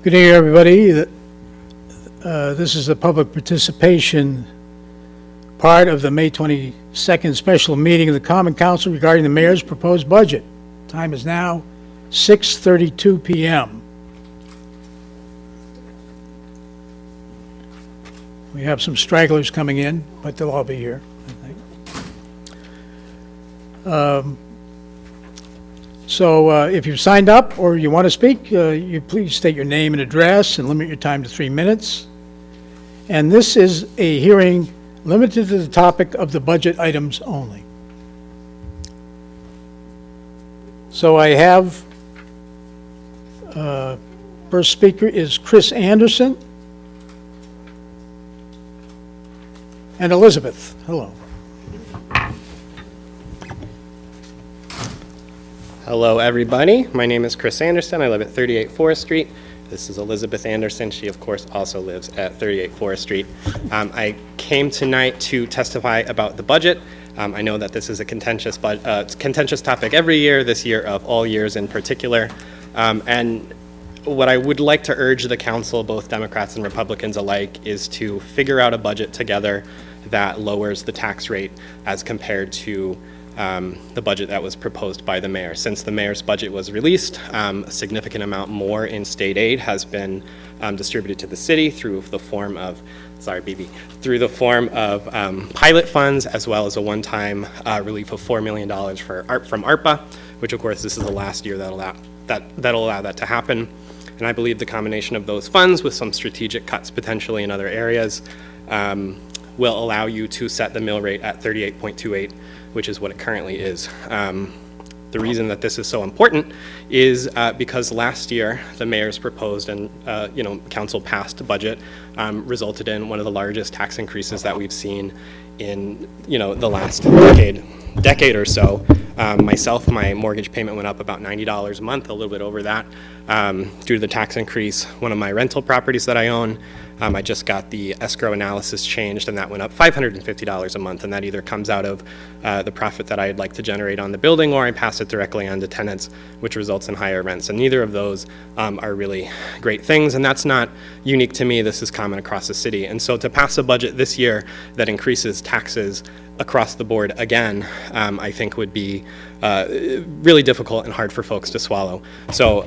Good day, everybody. This is the public participation part of the May 22nd special meeting of the Common Council regarding the mayor's proposed budget. Time is now 6:32 p.m. We have some stragglers coming in, but they'll all be here, I think. So if you've signed up or you want to speak, you please state your name and address and limit your time to 3 minutes. And this is a hearing limited to the topic of the budget items only. So I have, first speaker is Chris Anderson and Elizabeth. Hello. Hello, everybody. My name is Chris Anderson. I live at 38 Forest Street. This is Elizabeth Anderson. She, of course, also lives at 38 Forest Street. I came tonight to testify about the budget. I know that this is a contentious topic every year, this year of all years in particular. And what I would like to urge the council, both Democrats and Republicans alike, is to figure out a budget together that lowers the tax rate as compared to the budget that was proposed by the mayor. Since the mayor's budget was released, a significant amount more in state aid has been distributed to the city through the form of, pilot funds, as well as a one-time relief of $4 million from ARPA, which of course this is the last year that'll allow that to happen. And I believe the combination of those funds with some strategic cuts potentially in other areas will allow you to set the mill rate at 38.28, which is what it currently is. The reason that this is so important is because last year the mayor's proposed and council passed budget resulted in one of the largest tax increases that we've seen in the last decade or so. Myself, my mortgage payment went up about $90 a month, a little bit over that, due to the tax increase. One of my rental properties that I own, I just got the escrow analysis changed, and that went up $550 a month, and that either comes out of the profit that I'd like to generate on the building, or I pass it directly on to tenants, which results in higher rents. And neither of those are really great things, and that's not unique to me. This is common across the city. And so to pass a budget this year that increases taxes across the board again, I think would be really difficult and hard for folks to swallow. So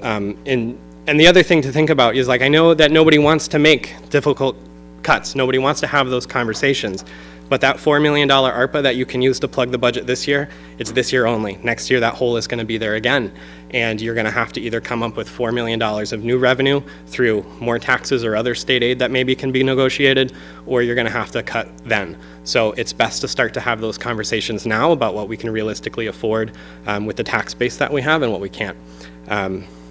and the other thing to think about is, I know that nobody wants to make difficult cuts. Nobody wants to have those conversations. But that $4 million ARPA that you can use to plug the budget this year, it's this year only. Next year, that hole is going to be there again. And you're going to have to either come up with $4 million of new revenue through more taxes or other state aid that maybe can be negotiated, or you're going to have to cut then. So it's best to start to have those conversations now about what we can realistically afford with the tax base that we have and what we can't.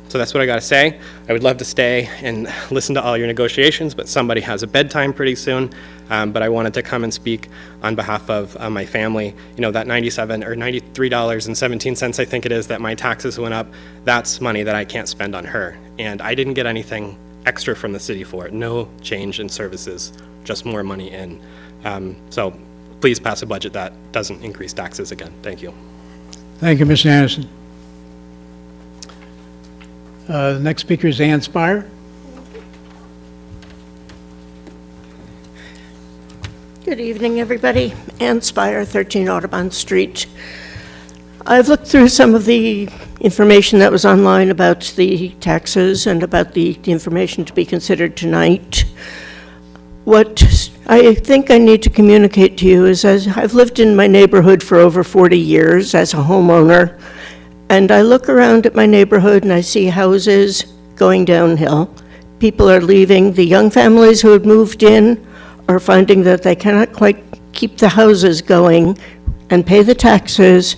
So that's what I got to say. I would love to stay and listen to all your negotiations, but somebody has a bedtime pretty soon. But I wanted to come and speak on behalf of my family. That $93.17, I think it is, that my taxes went up, that's money that I can't spend on her. And I didn't get anything extra from the city for it. No change in services, just more money in. So please pass a budget that doesn't increase taxes again. Thank you. Thank you, Mr. Anderson. The next speaker is Ann Spire. Good evening, everybody. Ann Spire, 13 Audubon Street. I've looked through some of the information that was online about the taxes and about the information to be considered tonight. What I think I need to communicate to you is, as I've lived in my neighborhood for over 40 years as a homeowner, and I look around at my neighborhood and I see houses going downhill. People are leaving. The young families who had moved in are finding that they cannot quite keep the houses going and pay the taxes,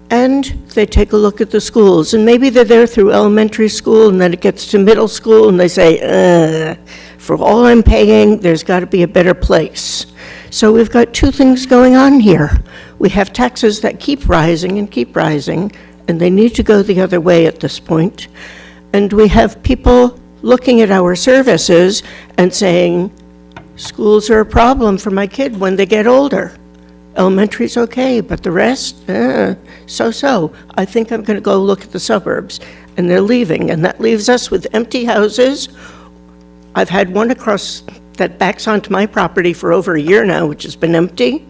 and they take a look at the schools. And maybe they're there through elementary school, and then it gets to middle school, and they say, for all I'm paying, there's got to be a better place. So we've got two things going on here. We have taxes that keep rising, and they need to go the other way at this point. And we have people looking at our services and saying, schools are a problem for my kid when they get older. Elementary's okay, but the rest, so-so. I think I'm going to go look at the suburbs. And they're leaving, and that leaves us with empty houses I've had one across that backs onto my property for over a year now, which has been empty,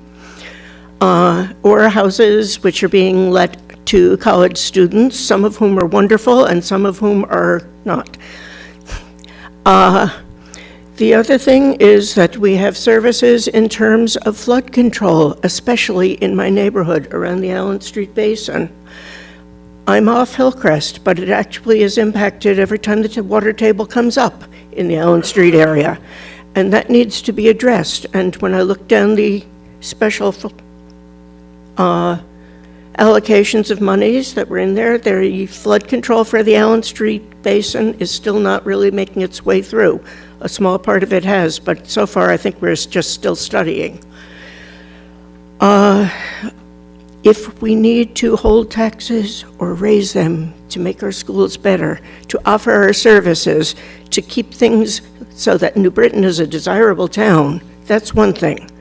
or houses which are being let to college students, some of whom are wonderful and some of whom are not. The other thing is that we have services in terms of flood control, especially in my neighborhood around the Allen Street Basin. I'm off Hillcrest, but it actually is impacted every time the water table comes up in the Allen Street area, and that needs to be addressed. And when I look down the special allocations of monies that were in there, the flood control for the Allen Street Basin is still not really making its way through. A small part of it has, but so far I think we're just still studying. If we need to hold taxes or raise them to make our schools better, to offer our services, to keep things so that New Britain is a desirable town, that's one thing.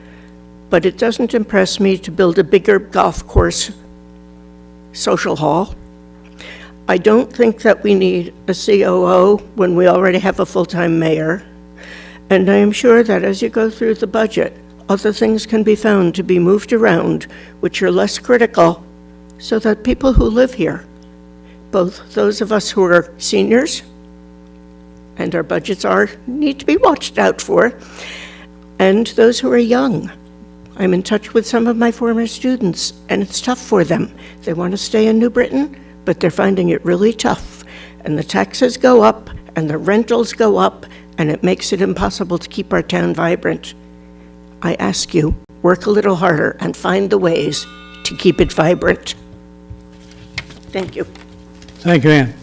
But it doesn't impress me to build a bigger golf course social hall. I don't think that we need a COO when we already have a full-time mayor. And I am sure that as you go through the budget, other things can be found to be moved around, which are less critical, so that people who live here, both those of us who are seniors, and our budgets need to be watched out for, and those who are young. I'm in touch with some of my former students, and it's tough for them. They want to stay in New Britain, but they're finding it really tough. And the taxes go up, and the rentals go up, and it makes it impossible to keep our town vibrant. I ask you, work a little harder and find the ways to keep it vibrant. Thank you. Thank you, Ann.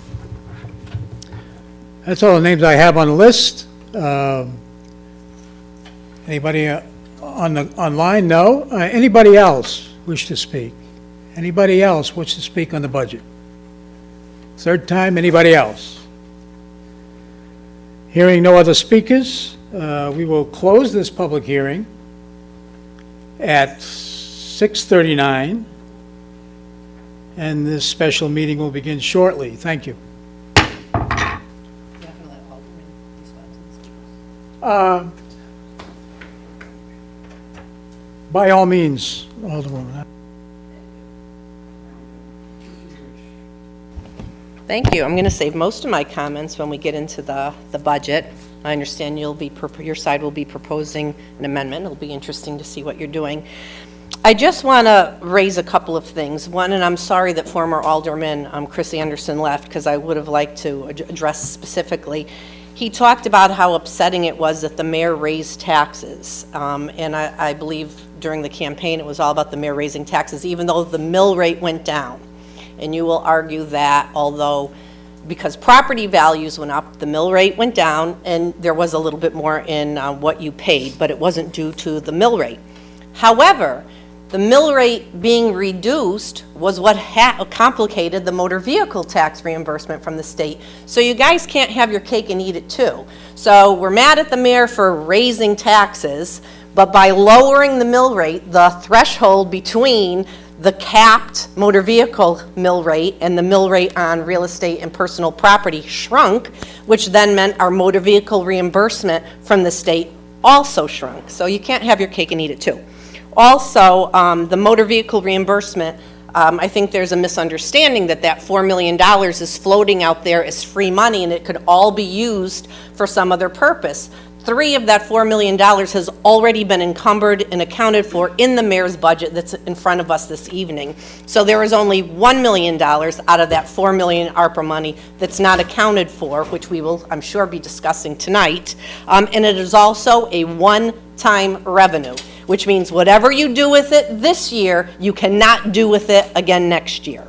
That's all the names I have on the list. Anybody online? No. Anybody else wish to speak? Anybody else wish to speak on the budget? Third time, anybody else? Hearing no other speakers, we will close this public hearing at 6:39, and this special meeting will begin shortly. Thank you. By all means, Alderwoman. Thank you. I'm going to save most of my comments when we get into the budget. I understand your side will be proposing an amendment. It'll be interesting to see what you're doing. I just want to raise a couple of things. One, and I'm sorry that former Alderman Chris Anderson left, because I would have liked to address specifically. He talked about how upsetting it was that the mayor raised taxes. And I believe during the campaign it was all about the mayor raising taxes, even though the mill rate went down. And you will argue that although, because property values went up, the mill rate went down, and there was a little bit more in what you paid, but it wasn't due to the mill rate. However, the mill rate being reduced was what complicated the motor vehicle tax reimbursement from the state. So you guys can't have your cake and eat it too. So we're mad at the mayor for raising taxes, but by lowering the mill rate, the threshold between the capped motor vehicle mill rate and the mill rate on real estate and personal property shrunk, which then meant our motor vehicle reimbursement from the state also shrunk. So you can't have your cake and eat it too. Also, the motor vehicle reimbursement, I think there's a misunderstanding that $4 million is floating out there as free money and it could all be used for some other purpose. $3 of that $4 million has already been encumbered and accounted for in the mayor's budget that's in front of us this evening. So there is only $1 million out of that $4 million ARPA money that's not accounted for, which we will, I'm sure, be discussing tonight. And it is also a one-time revenue, which means whatever you do with it this year, you cannot do with it again next year.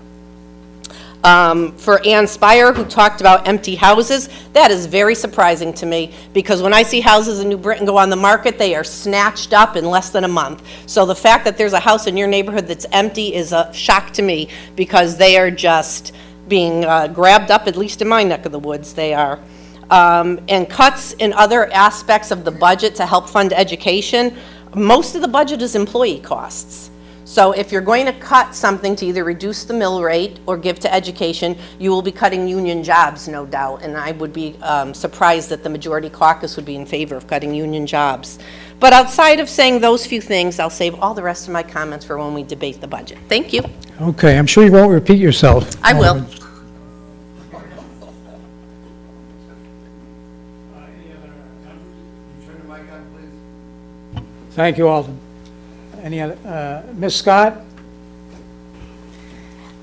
For Ann Spire, who talked about empty houses, that is very surprising to me, because when I see houses in New Britain go on the market, they are snatched up in less than a month. So the fact that there's a house in your neighborhood that's empty is a shock to me, because they are just being grabbed up, at least in my neck of the woods, they are. And cuts in other aspects of the budget to help fund education. Most of the budget is employee costs. So if you're going to cut something to either reduce the mill rate or give to education, you will be cutting union jobs, no doubt. And I would be surprised that the majority caucus would be in favor of cutting union jobs. But outside of saying those few things, I'll save all the rest of my comments for when we debate the budget. Thank you. Okay, I'm sure you won't repeat yourself. I will. Thank you, Alden. Any other, Ms. Scott?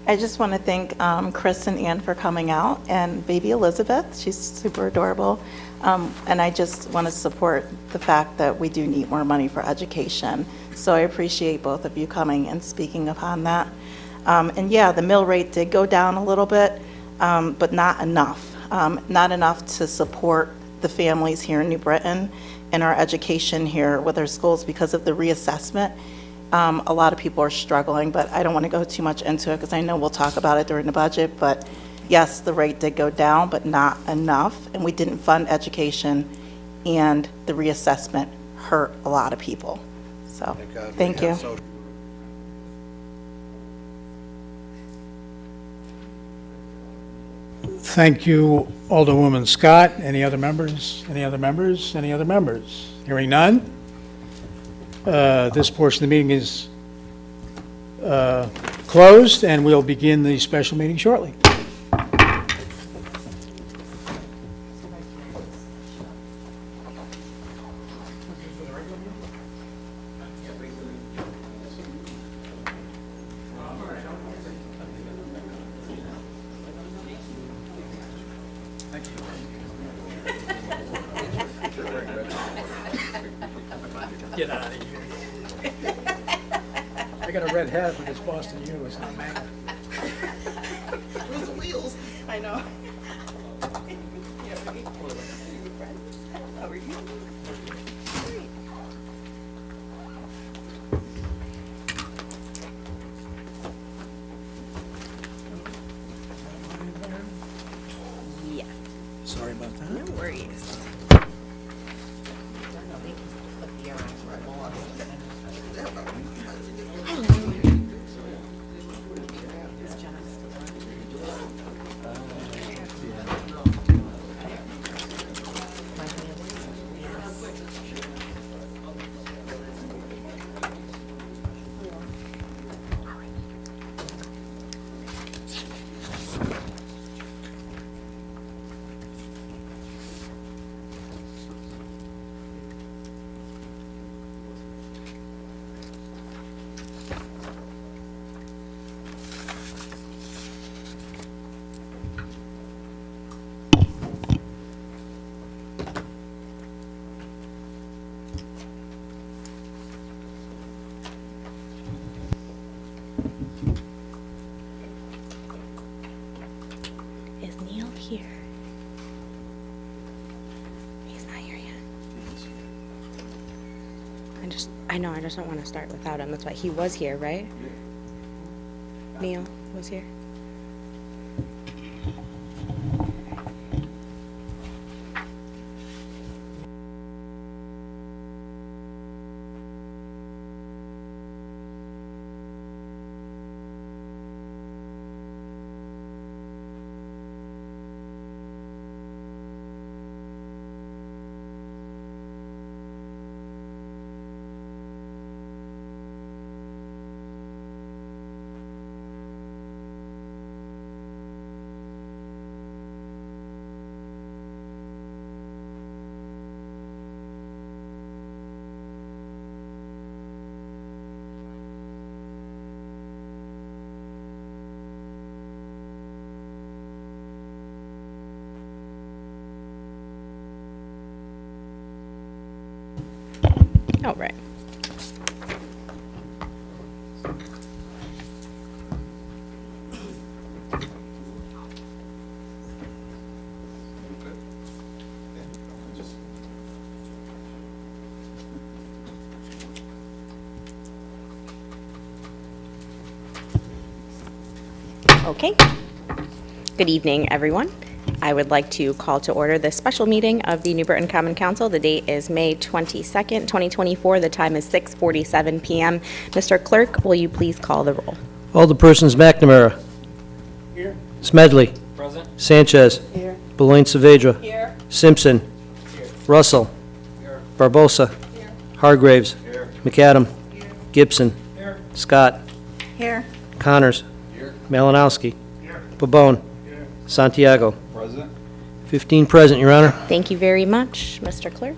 I just want to thank Chris and Ann for coming out, and baby Elizabeth, she's super adorable. And I just want to support the fact that we do need more money for education. So I appreciate both of you coming and speaking upon that. And yeah, the mill rate did go down a little bit, but not enough. Not enough to support the families here in New Britain and our education here with our schools because of the reassessment. A lot of people are struggling, but I don't want to go too much into it because I know we'll talk about it during the budget. But yes, the rate did go down, but not enough. And we didn't fund education, and the reassessment hurt a lot of people. So, thank you. Thank you, Alderwoman Scott. Any other members? Any other members? Any other members? Hearing none. This portion of the meeting is closed, and we'll begin the special meeting shortly. Get out of here. I got a red hat, but it's Boston U, it's not Mango. Where's the wheels? I know. Sorry about that. No Worries. Is Neil here? He's not here yet. I know, I just don't want to start without him. That's why he was here, right? Neil was here. Oh, right. Okay. Good evening, everyone. I would like to call to order this special meeting of the New Britain Common Council. The date is May 22nd, 2024. The time is 6:47 PM. Mr. Clerk, will you please call the roll? Alderpersons McNamara. Here. Smedley. Present. Sanchez. Here. Belain Saavedra. Here. Simpson. Here. Russell. Here. Barbosa. Here. Hargraves. Here. McAdam. Here. Gibson. Here. Scott. Here. Connors. Here. Malinowski. Here. Pabon. Here. Santiago. Present. 15 present, Your Honor. Thank you very much, Mr. Clerk.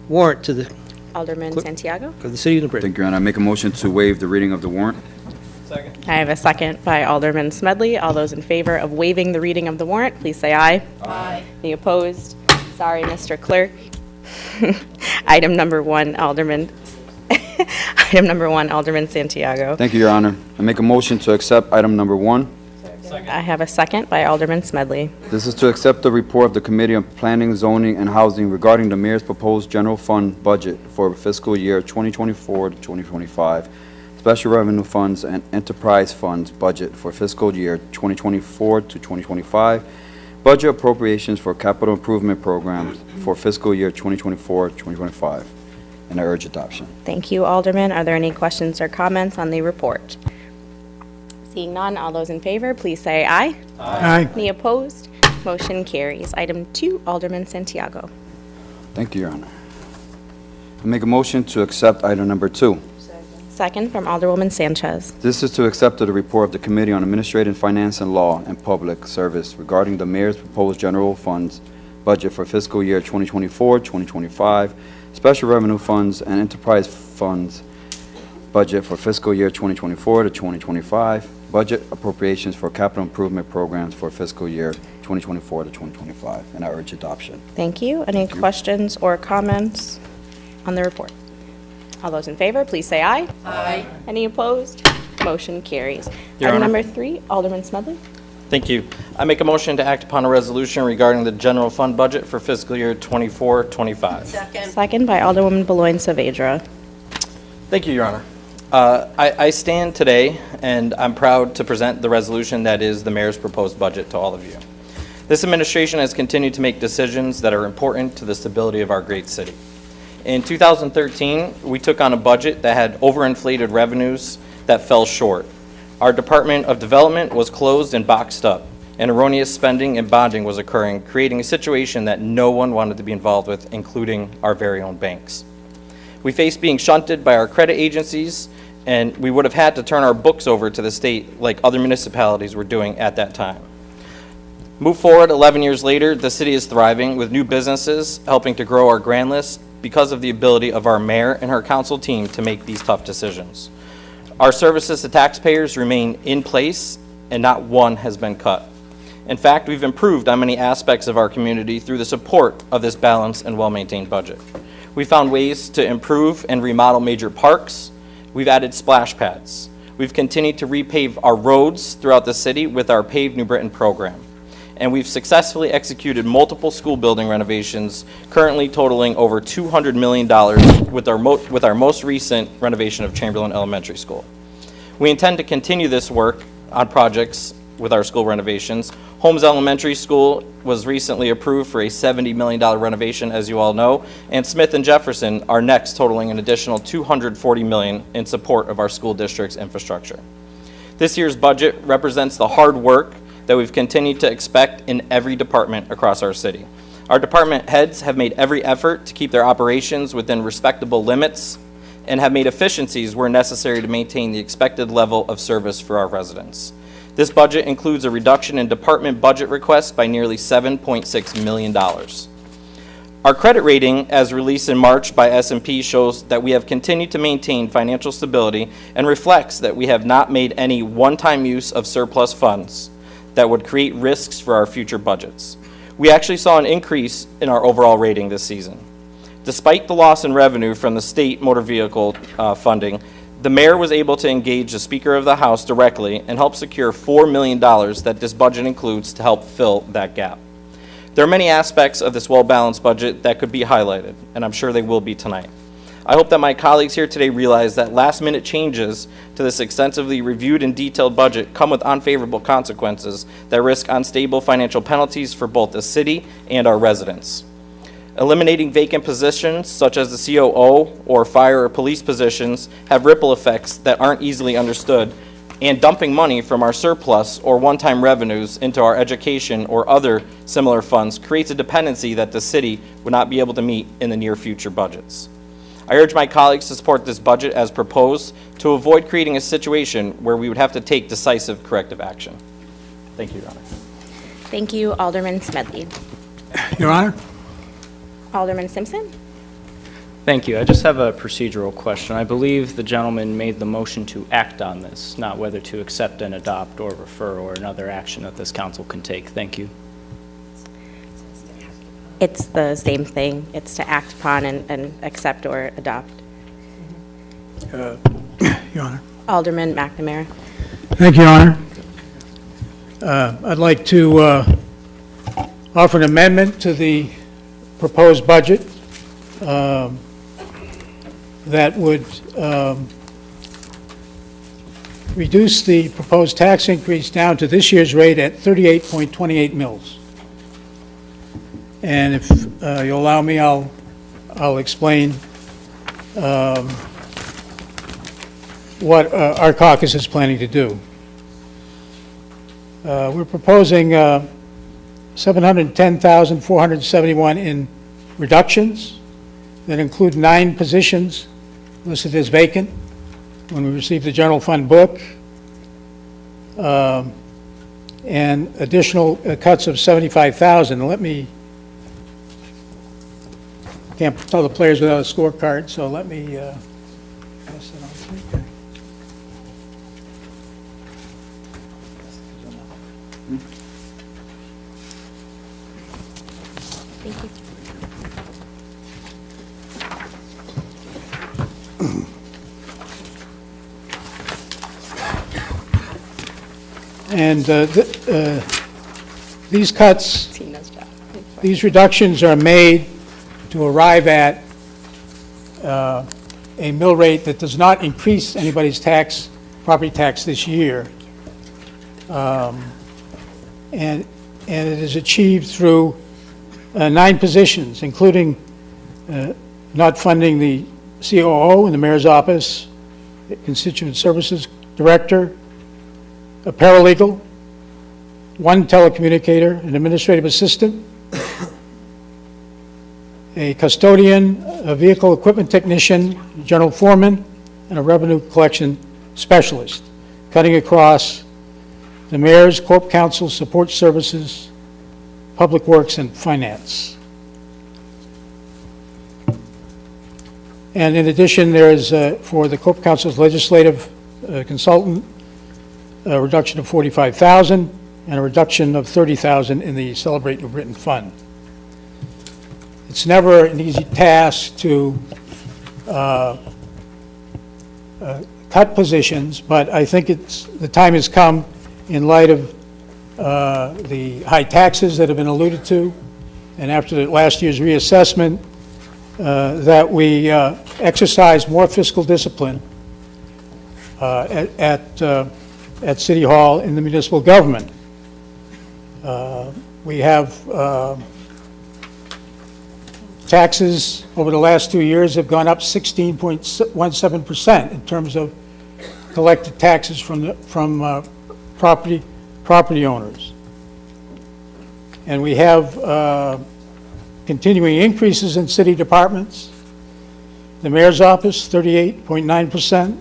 Warrant to the, Alderman Santiago. of the City of New Britain. Thank you, Your Honor. I make a motion to waive the reading of the warrant. I have a second by Alderman Smedley. All those in favor of waiving the reading of the warrant, please say aye. Aye. Any opposed? Sorry, Mr. Clerk. Item number one, Alderman Santiago. Thank you, Your Honor. I make a motion to accept item number 1. I have a second by Alderman Smedley. This is to accept the report of the Committee on Planning, Zoning, and Housing regarding the mayor's proposed general fund budget for fiscal year 2024 to 2025, special revenue funds and enterprise funds budget for fiscal year 2024 to 2025, budget appropriations for capital improvement programs for fiscal year 2024 to 2025, and I urge adoption. Thank you, Alderman. Are there any questions or comments on the report? Seeing none, all those in favor, please say aye. Aye. Any opposed? Motion carries. Item 2, Alderman Santiago. Thank you, Your Honor. I make a motion to accept item number 2. Second from Alderwoman Sanchez. This is to accept the report of the Committee on Administrative Finance and Law and Public Service regarding the mayor's proposed general funds budget for fiscal year 2024-2025, special revenue funds and enterprise funds budget for fiscal year 2024 to 2025, budget appropriations for capital improvement programs for fiscal year 2024 to 2025, and I urge adoption. Thank you. Any questions or comments on the report? All those in favor, please say aye. Aye. Any opposed? Motion carries. Your Item Honor. number 3, Alderman Smedley. Thank you. I make a motion to act upon a resolution regarding the general fund budget for fiscal year 24-25. Second by Alderwoman Belain Saavedra. Thank you, Your Honor. I stand today, and I'm proud to present the resolution that is the mayor's proposed budget to all of you. This administration has continued to make decisions that are important to the stability of our great city. In 2013, we took on a budget that had overinflated revenues that fell short. Our Department of Development was closed and boxed up, and erroneous spending and bonding was occurring, creating a situation that no one wanted to be involved with, including our very own banks. We faced being shunted by our credit agencies, and we would have had to turn our books over to the state like other municipalities were doing at that time. Move forward 11 years later, the city is thriving with new businesses helping to grow our grand list because of the ability of our mayor and her council team to make these tough decisions. Our services to taxpayers remain in place, and not one has been cut. In fact, we've improved on many aspects of our community through the support of this balanced and well-maintained budget. We found ways to improve and remodel major parks. We've added splash pads. We've continued to repave our roads throughout the city with our Pave New Britain program. And we've successfully executed multiple school building renovations, currently totaling over $200 million with our most recent renovation of Chamberlain Elementary School. We intend to continue this work on projects with our school renovations. Holmes Elementary School was recently approved for a $70 million renovation, as you all know, and Smith and Jefferson are next, totaling an additional $240 million in support of our school district's infrastructure. This year's budget represents the hard work that we've continued to expect in every department across our city. Our department heads have made every effort to keep their operations within respectable limits and have made efficiencies where necessary to maintain the expected level of service for our residents. This budget includes a reduction in department budget requests by nearly $7.6 million. Our credit rating, as released in March by S&P, shows that we have continued to maintain financial stability and reflects that we have not made any one-time use of surplus funds that would create risks for our future budgets. We actually saw an increase in our overall rating this season. Despite the loss in revenue from the state motor vehicle funding, the mayor was able to engage the Speaker of the House directly and help secure $4 million that this budget includes to help fill that gap. There are many aspects of this well-balanced budget that could be highlighted, and I'm sure they will be tonight. I hope that my colleagues here today realize that last-minute changes to this extensively reviewed and detailed budget come with unfavorable consequences that risk unstable financial penalties for both the city and our residents. Eliminating vacant positions such as the COO or fire or police positions have ripple effects that aren't easily understood, and dumping money from our surplus or one-time revenues into our education or other similar funds creates a dependency that the city would not be able to meet in the near future budgets. I urge my colleagues to support this budget as proposed to avoid creating a situation where we would have to take decisive corrective action. Thank you, Your Honor. Thank you, Alderman Smedley. Your Honor? Alderman Simpson? Thank you. I just have a procedural question. I believe the gentleman made the motion to act on this, not whether to accept and adopt or refer or another action that this council can take. Thank you. It's the same thing. It's to act upon and accept or adopt. Your Honor. Alderman McNamara. Thank you, Your Honor. I'd like to offer an amendment to the proposed budget that would reduce the proposed tax increase down to this year's rate at 38.28 mils. And if you'll allow me, I'll explain what our caucus is planning to do. We're proposing $710,471 in reductions that include 9 positions listed as vacant when we received the general fund book, and additional cuts of $75,000. Let me, can't tell the players without a scorecard, so let me pass it on. Okay. Thank you. And these cuts, Tina's job. these reductions are made to arrive at a mill rate that does not increase anybody's property tax this year. And it is achieved through 9 positions, including not funding the COO in the mayor's office, the constituent services director, a paralegal, 1 telecommunicator, an administrative assistant, a custodian, a vehicle equipment technician, general foreman, and a revenue collection specialist, cutting across the mayor's, corp council, support services, public works, and finance. And in addition, there is, for the corp council's legislative consultant, a reduction of $45,000 and a reduction of $30,000 in the Celebrate New Britain Fund. It's never an easy task to cut positions, but I think the time has come, in light of the high taxes that have been alluded to, and after the last year's reassessment, that we exercise more fiscal discipline at City Hall in the municipal government. We have taxes over the last 2 years have gone up 16.17% in terms of collected taxes from property owners. And we have continuing increases in city departments. The mayor's office, 38.9%.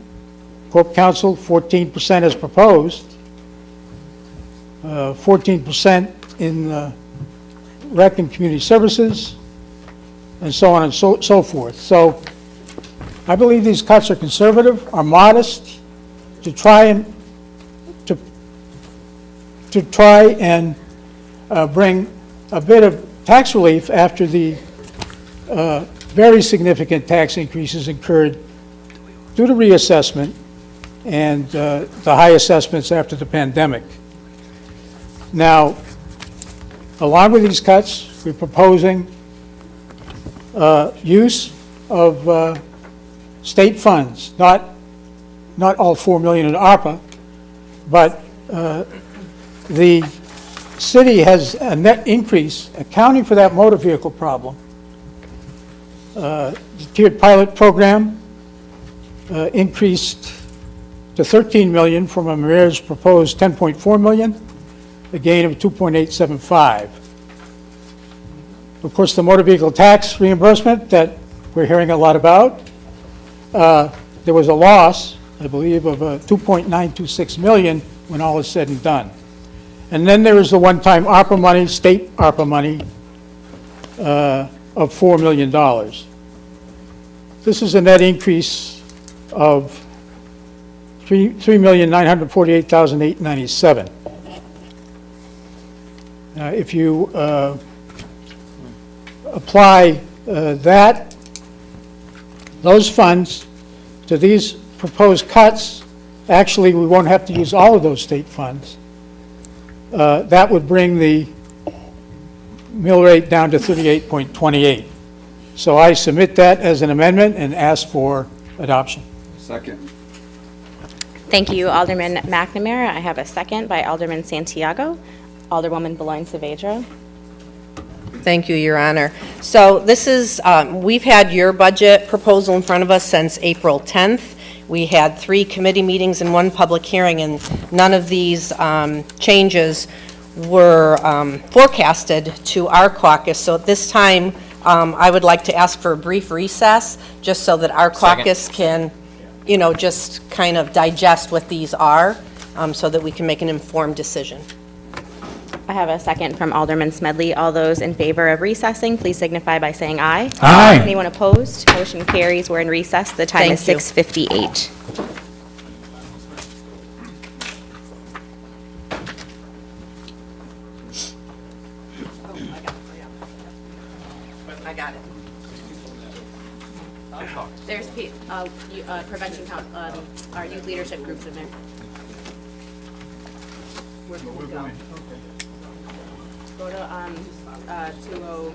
Corp council, 14% as proposed. 14% in rec and community services, and so on and so forth. So I believe these cuts are conservative, are modest, to try and bring a bit of tax relief after the very significant tax increases incurred due to reassessment and the high assessments after the pandemic. Now, along with these cuts, we're proposing use of state funds, not all 4 million in ARPA, but the city has a net increase, accounting for that motor vehicle problem. The tiered pilot program increased to 13 million from a mayor's proposed 10.4 million, a gain of 2.875. Of course, the motor vehicle tax reimbursement that we're hearing a lot about, there was a loss, I believe, of 2.926 million when all is said and done. And then there is the one-time ARPA money, state ARPA money, of $4 million. This is a net increase of $3,948,897. If you apply those funds to these proposed cuts, actually, we won't have to use all of those state funds. That would bring the mill rate down to 38.28. So I submit that as an amendment and ask for adoption. Second. Thank you, Alderman McNamara. I have a second by Alderman Santiago. Alderwoman Beloin Saavedra. Thank you, Your Honor. So this is, we've had your budget proposal in front of us since April 10th. We had 3 committee meetings and 1 public hearing, and none of these changes were forecasted to our caucus. So at this time, I would like to ask for a brief recess, just so that our caucus can, just kind of digest what these are, so that we can make an informed decision. I have a second from Alderman Smedley. All those in favor of recessing, please signify by saying aye. Aye. Anyone opposed? Motion carries. We're in recess. The time is Thank you. 6:58. I got it. There's prevention our youth leadership groups in there. Go to 202.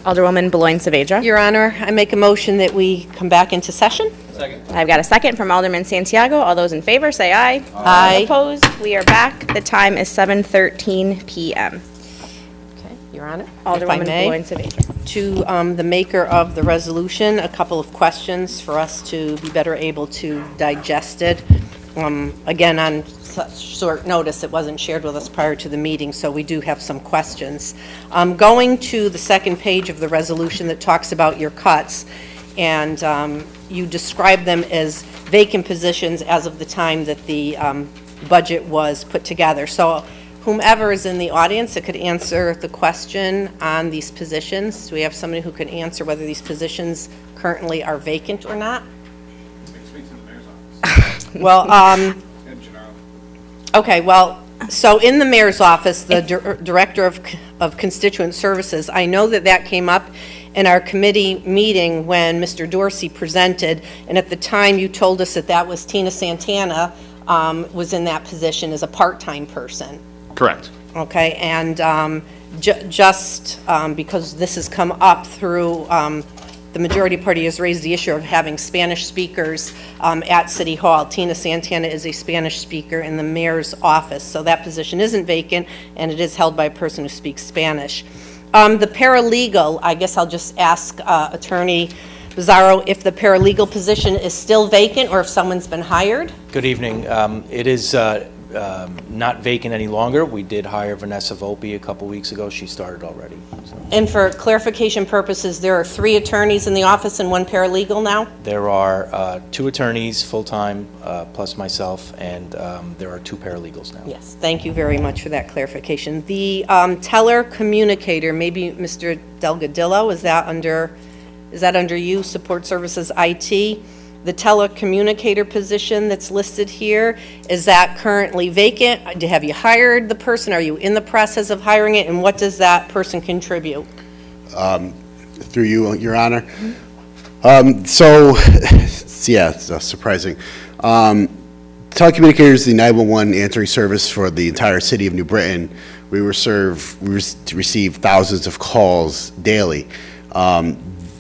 Alderwoman Beloin Saavedra. Your Honor, I make a motion that we come back into session. I've got a second from Alderman Santiago. All those in favor, say aye. Aye. Opposed? We are back. The time is 7:13 PM. Okay, Your Honor, if I Alderwoman may. Beloin Saavedra. To the maker of the resolution, a couple of questions for us to be better able to digest it. Again, on such short notice, it wasn't shared with us prior to the meeting, so we do have some questions. Going to the second page of the resolution that talks about your cuts, and you describe them as vacant positions as of the time that the budget was put together. So whomever is in the audience that could answer the question on these positions, do we have somebody who could answer whether these positions currently are vacant or not? Well, okay, well, so in the mayor's office, the Director of Constituent Services, I know that that came up in our committee meeting when Mr. Dorsey presented, and at the time you told us that that was Tina Santana was in that position as a part-time person. Correct. Okay, and just because this has come up through, the majority party has raised the issue of having Spanish speakers at City Hall. Tina Santana is a Spanish speaker in the mayor's office, so that position isn't vacant, and it is held by a person who speaks Spanish. The paralegal, I guess I'll just ask Attorney Bizzarro if the paralegal position is still vacant or if someone's been hired? Good evening. It is not vacant any longer. We did hire Vanessa Volpe a couple weeks ago. She started already. So. And for clarification purposes, there are 3 attorneys in the office and 1 paralegal now? There are 2 attorneys full-time, plus myself, and there are 2 paralegals now. Yes, thank you very much for that clarification. The teller communicator, maybe Mr. Delgadillo, is that under you, Support Services IT? The telecommunicator position that's listed here, is that currently vacant? Have you hired the person? Are you in the process of hiring it? And what does that person contribute? Through you, Your Honor. It's surprising. Telecommunicators, the 911 answering service for the entire city of New Britain. We receive thousands of calls daily.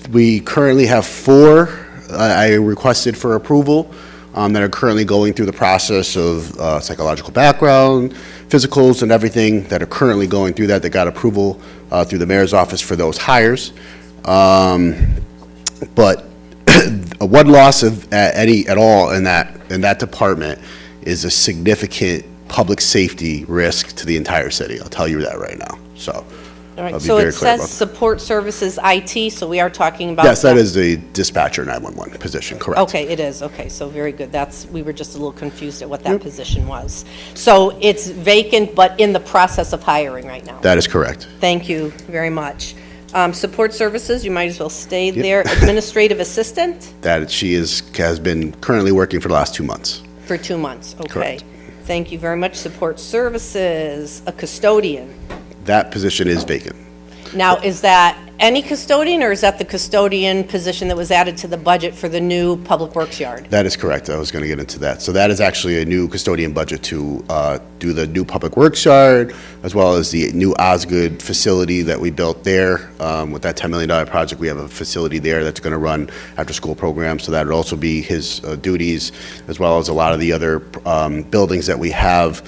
We currently have 4 I requested for approval that are currently going through the process of psychological background, physicals, and everything that are currently going through that got approval through the mayor's office for those hires. But one loss of at all in that department is a significant public safety risk to the entire city. I'll tell you that right now. So. All right, I'll be so very it clear says about that. Support Services IT, so we are talking about... Yes, that is a dispatcher 911 position, correct. Okay, it is, okay, so very good. We were just a little confused at what that position was. So it's vacant, but in the process of hiring right now? That is correct. Thank you very much. Support Services, you might as well stay there. Administrative Assistant? That she has been currently working for the last 2 months. For 2 months, okay. Correct. Thank you very much. Support Services, a custodian. That position is vacant. Now, is that any custodian, or is that the custodian position that was added to the budget for the new Public Works yard? That is correct. I was going to get into that. So that is actually a new custodian budget to do the new Public Works yard, as well as the new Osgood facility that we built there. With that $10 million project, we have a facility there that's going to run after-school programs. So that would also be his duties, as well as a lot of the other buildings that we have.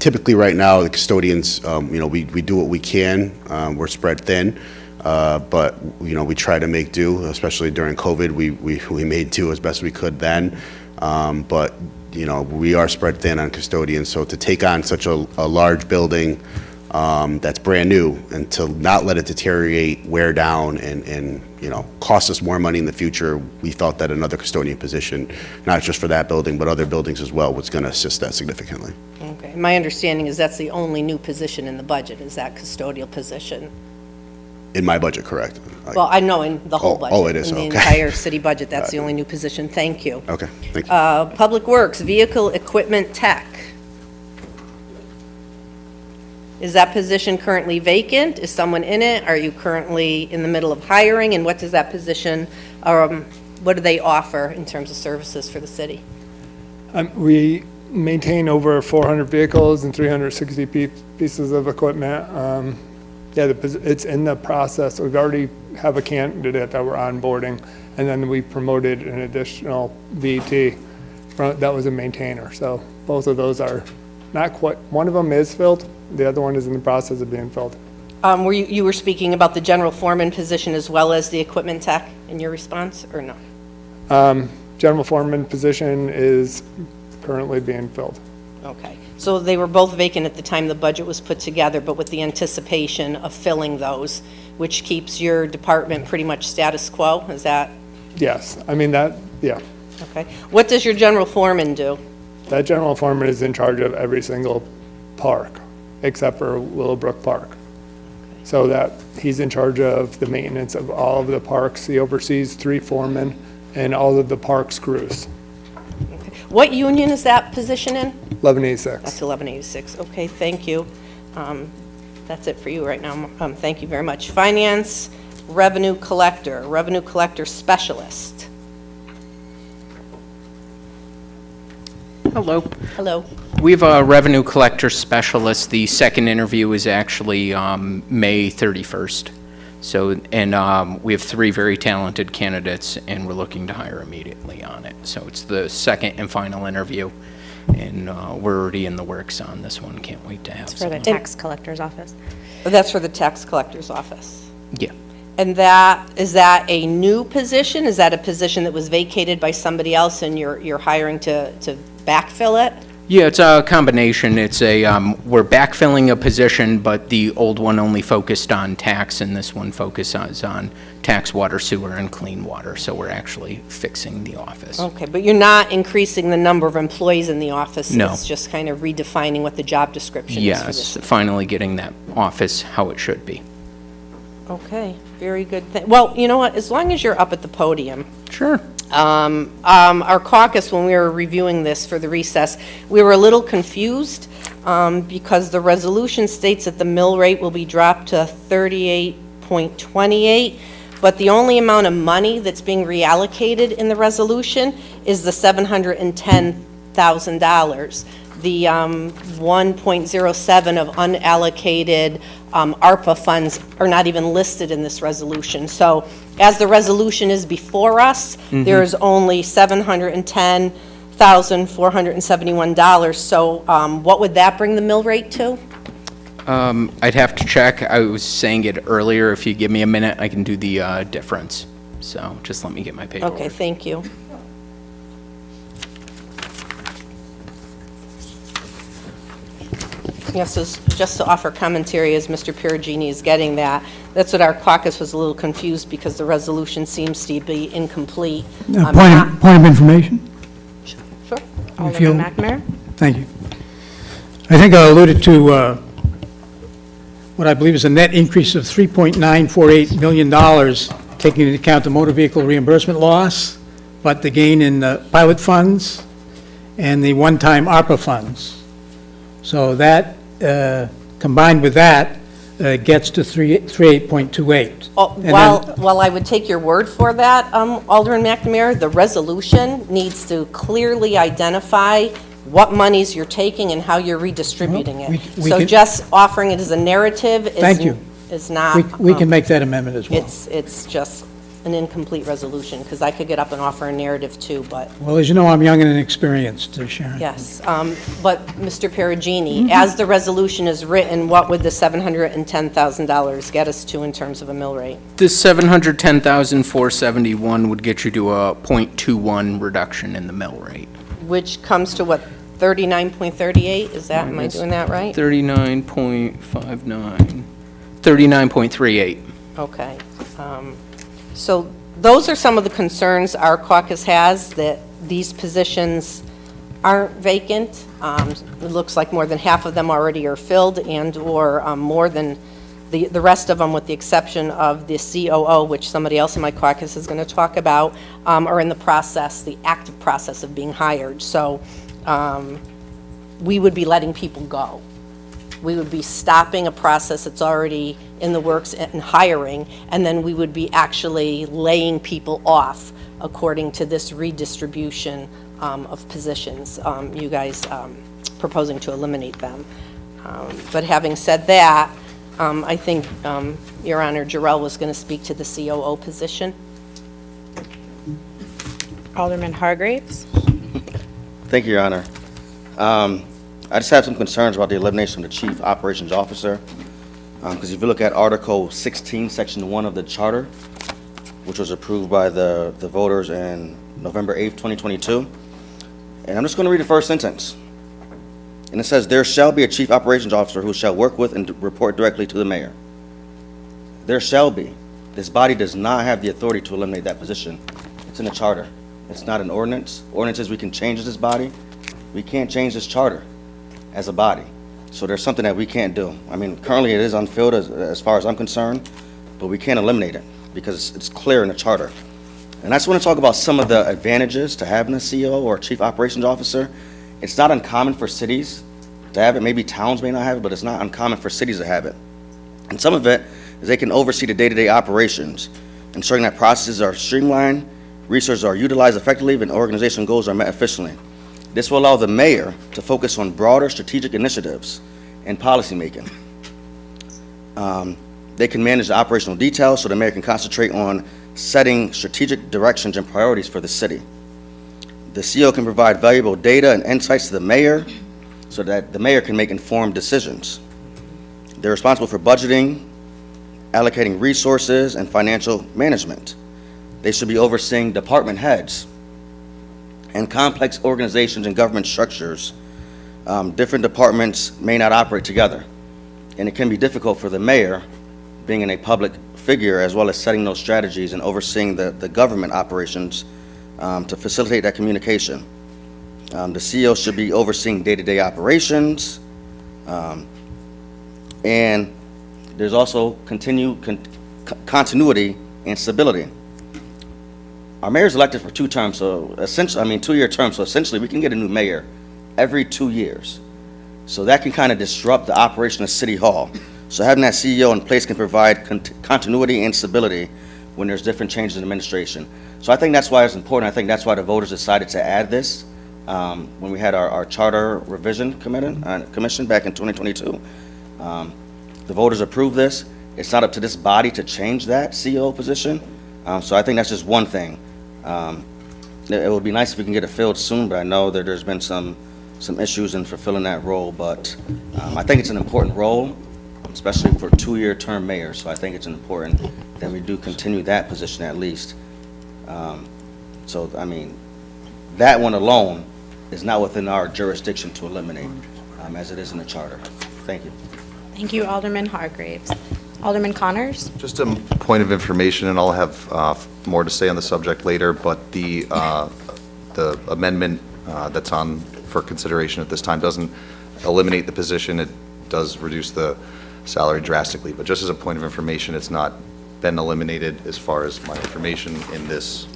Typically, right now, the custodians, we do what we can. We're spread thin, but we try to make do. Especially during COVID, we made do as best we could then. But we are spread thin on custodians. So to take on such a large building that's brand new and to not let it deteriorate, wear down, and cost us more money in the future, we felt that another custodian position, not just for that building but other buildings as well, was going to assist that significantly. Okay, my understanding is that's the only new position in the budget, is that custodial position. In my budget, correct? Well, I know in the whole budget. it is, In the okay. entire city budget, that's the only new position. Thank you. Okay, thank you. Public Works, Vehicle Equipment Tech. Is that position currently vacant? Is someone in it? Are you currently in the middle of hiring? And what does that position, what do they offer in terms of services for the city? We maintain over 400 vehicles and 360 pieces of equipment. Yeah, it's in the process. We've already have a candidate that we're onboarding, and then we promoted an additional VT that was a maintainer. So both of those are not quite, one of them is filled, the other one is in the process of being filled. You were speaking about the general foreman position as well as the equipment tech in your response, or no? General foreman position is currently being filled. Okay. So they were both vacant at the time the budget was put together, but with the anticipation of filling those, which keeps your department pretty much status quo, is that? Yes, I mean that, yeah. Okay. What does your general foreman do? That general foreman is in charge of every single park, except for Willowbrook Park. So that, he's in charge of the maintenance of all of the parks. He oversees 3 foremen and all of the parks crews. What union is that position in? 1186. That's 1186. Okay, thank you. That's it for you right now. Thank you very much. Finance, revenue collector specialist. Hello. Hello. We have a revenue collector specialist. The second interview is actually May 31st. So, and we have 3 very talented candidates, and we're looking to hire immediately on it. So it's the second and final interview, and we're already in the works on this one. Can't wait to have It's for the someone. tax collector's office. That's for the tax collector's office. Yeah. And is that a new position? Is that a position that was vacated by somebody else and you're hiring to backfill it? Yeah, it's a combination. It's a, we're backfilling a position, but the old one only focused on tax, and this one focuses on tax, water, sewer, and clean water. So we're actually fixing the office. Okay, but you're not increasing the number of employees in the office? No. It's just kind of redefining what the job description is for Yes, this? finally getting that office how it should be. Okay, very good. Well, you know what, as long as you're up at the podium. Sure. Our caucus, when we were reviewing this for the recess, we were a little confused because the resolution states that the mill rate will be dropped to 38.28, but the only amount of money that's being reallocated in the resolution is the $710,000. The 1.07 of unallocated ARPA funds are not even listed in this resolution. So as the resolution is before us, there's only $710,471. So what would that bring the mill rate to? I'd have to check. I was saying it earlier. If you give me a minute, I can do the difference. So just let me get my paperwork. Okay, thank you. Yes, so just to offer commentary as Mr. Perugini is getting that, that's what our caucus was a little confused because the resolution seems to be incomplete. Point of information? Sure. you- Alderman McNamara? Thank you. I think I alluded to what I believe is a net increase of $3.948 million, taking into account the motor vehicle reimbursement loss, but the gain in the pilot funds and the one-time ARPA funds. So that, combined with that, gets to 38.28. While I would take your word for that, Alderman McNamara, the resolution needs to clearly identify what monies you're taking and how you're redistributing Well, it. we So can- just offering it as a narrative Thank you. is not... We can make that amendment as well. It's just an incomplete resolution, because I could get up and offer a narrative too, but, Well, as you know, I'm young and inexperienced, Sharon. yes. But, Mr. Perugini, as the resolution is written, what would the $710,000 get us to in terms of a mill rate? The 710,471 would get you to a .21 reduction in the mill rate. Which comes to what, 39.38? Is that, am I doing that right? 39.59, 39.38. Okay. So those are some of the concerns our caucus has, that these positions aren't vacant. It looks like more than half of them already are filled, and/or more than the rest of them, with the exception of the COO, which somebody else in my caucus is going to talk about, are in the process, the active process of being hired. So we would be letting people go. We would be stopping a process that's already in the works and hiring, and then we would be actually laying people off according to this redistribution of positions. You guys proposing to eliminate them. But having said that, I think, Your Honor, Jarrell was going to speak to the COO position. Alderman Hargraves. Thank you, Your Honor. I just have some concerns about the elimination of the Chief Operations Officer. Because if you look at Article 16, Section 1 of the Charter, which was approved by the voters in November 8th, 2022, and I'm just going to read the first sentence. And it says, "There shall be a Chief Operations Officer who shall work with and report directly to the mayor." There shall be. This body does not have the authority to eliminate that position. It's in the charter. It's not an ordinance. Ordinances, we can change this body. We can't change this charter as a body. So there's something that we can't do. I mean, currently it is unfilled as far as I'm concerned, but we can't eliminate it because it's clear in the charter. And I just want to talk about some of the advantages to having a CEO or Chief Operations Officer. It's not uncommon for cities to have it. Maybe towns may not have it, but it's not uncommon for cities to have it. And some of it is they can oversee the day-to-day operations, ensuring that processes are streamlined, resources are utilized effectively, and organizational goals are met efficiently. This will allow the mayor to focus on broader strategic initiatives and policymaking. They can manage the operational details so the mayor can concentrate on setting strategic directions and priorities for the city. The CEO can provide valuable data and insights to the mayor so that the mayor can make informed decisions. They're responsible for budgeting, allocating resources, and financial management. They should be overseeing department heads and complex organizations and government structures. Different departments may not operate together, and it can be difficult for the mayor, being in a public figure, as well as setting those strategies and overseeing the government operations to facilitate that communication. The CEO should be overseeing day-to-day operations, and there's also continuity and stability. Our mayor's elected for 2 terms, so essentially, 2-year terms, so essentially we can get a new mayor every 2 years. So that can kind of disrupt the operation of City Hall. So having that CEO in place can provide continuity and stability when there's different changes in administration. So I think that's why it's important. I think that's why the voters decided to add this when we had our charter revision commission back in 2022. The voters approved this. It's not up to this body to change that CEO position. So I think that's just one thing. It would be nice if we can get it filled soon, but I know that there's been some issues in fulfilling that role. But I think it's an important role, especially for 2-year term mayors. So I think it's important that we do continue that position at least. That one alone is not within our jurisdiction to eliminate, as it is in the charter. Thank you. Thank you, Alderman Hargraves. Alderman Connors? Just a point of information, and I'll have more to say on the subject later, but the amendment that's on for consideration at this time doesn't eliminate the position. It does reduce the salary drastically, but just as a point of information, it's not been eliminated as far as my information in this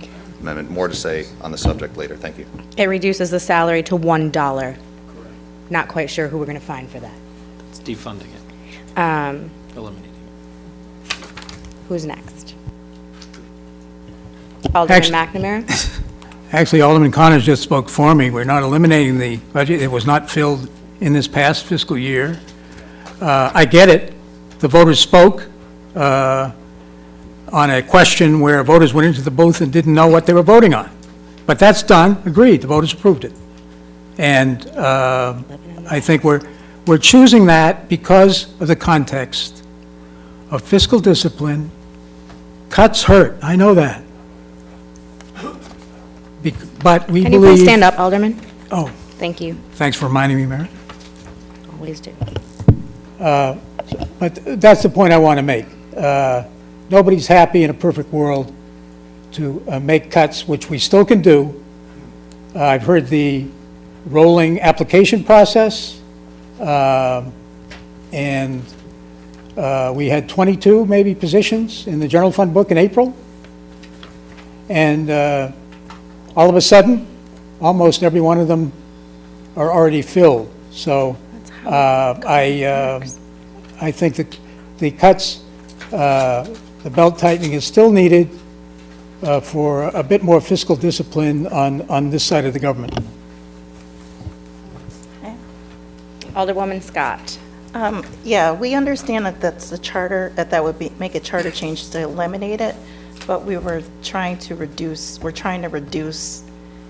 amendment. More to say on the subject later. Thank you. It reduces the salary to $1. Not quite sure who we're going to find for that. It's defunding it, eliminating it. Who's next? Alderman McNamara? Actually, Alderman Connors just spoke for me. We're not eliminating the budget. It was not filled in this past fiscal year. I get it. The voters spoke on a question where voters went into the booth and didn't know what they were voting on. But that's done, agreed, the voters approved it. And I think we're choosing that because of the context of fiscal discipline. Cuts hurt, I know that. But we believe... Can you please stand up, Alderman? Oh, Thank you. thanks for reminding me, Mayor. Always do. But that's the point I want to make. Nobody's happy in a perfect world to make cuts, which we still can do. I've heard the rolling application process, and we had 22 maybe positions in the general fund book in April. And all of a sudden, almost every one of them are already filled. So I think that the cuts, the belt tightening is still needed for a bit more fiscal discipline on this side of the government. Alderwoman Scott. Yeah, we understand that that's the charter, that would be, make a charter change to eliminate it, but we're trying to reduce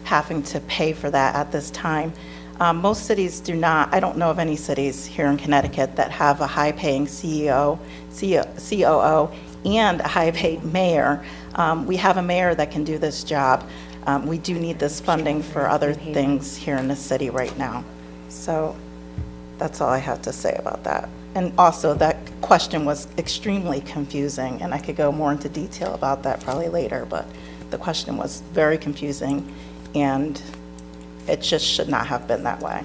having to pay for that at this time. Most cities do not, I don't know of any cities here in Connecticut that have a high-paying CEO, COO, and a high-paid mayor. We have a mayor that can do this job. We do need this funding for other things here in the city right now. So that's all I have to say about that. And also, that question was extremely confusing, and I could go more into detail about that probably later, but the question was very confusing, and it just should not have been that way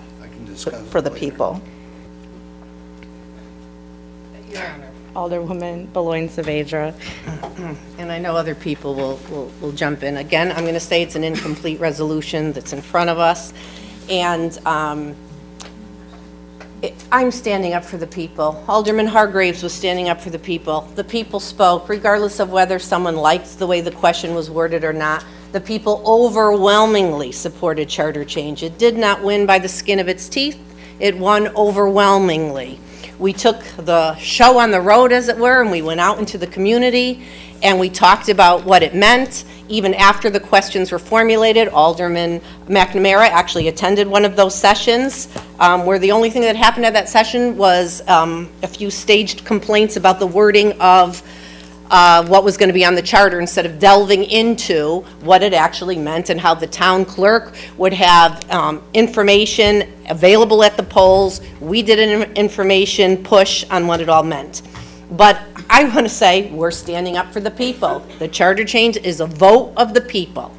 for the people. Alderwoman Beloin Saavedra. And I know other people will jump in. Again, I'm going to say it's an incomplete resolution that's in front of us, and I'm standing up for the people. Alderman Hargraves was standing up for the people. The people spoke, regardless of whether someone liked the way the question was worded or not. The people overwhelmingly supported charter change. It did not win by the skin of its teeth. It won overwhelmingly. We took the show on the road, as it were, and we went out into the community, and we talked about what it meant. Even after the questions were formulated, Alderman McNamara actually attended one of those sessions, where the only thing that happened at that session was a few staged complaints about the wording of what was going to be on the charter, instead of delving into what it actually meant and how the town clerk would have information available at the polls. We did an information push on what it all meant. But I want to say we're standing up for the people. The charter change is a vote of the people,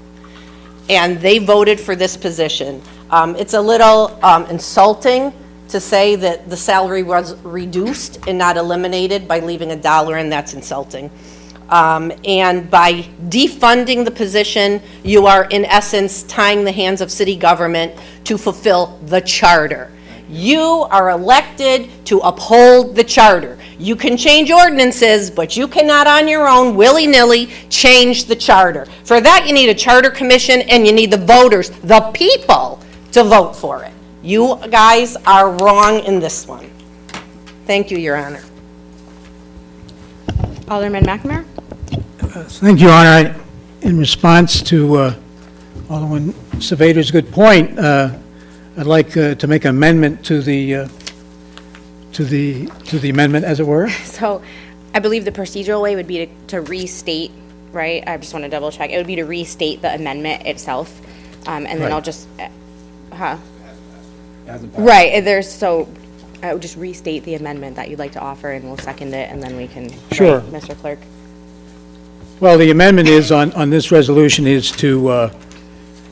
and they voted for this position. It's a little insulting to say that the salary was reduced and not eliminated by leaving $1 in. That's insulting. And by defunding the position, you are in essence tying the hands of city government to fulfill the charter. You are elected to uphold the charter. You can change ordinances, but you cannot on your own, willy-nilly, change the charter. For that, you need a charter commission, and you need the voters, the people, to vote for it. You guys are wrong in this one. Thank you, Your Honor. Alderman McNamara? Thank you, Your Honor. In response to Alderman Saavedra's good point, I'd like to make an amendment to the amendment, as it were. So I believe the procedural way would be to restate, right? I just want to double check. It would be to restate the amendment itself. And then Right. I'll just, right, so I would just restate the amendment that you'd like to offer, and we'll second it, and then we can. Sure. Right, Mr. Clerk? Well, the amendment is on this resolution is to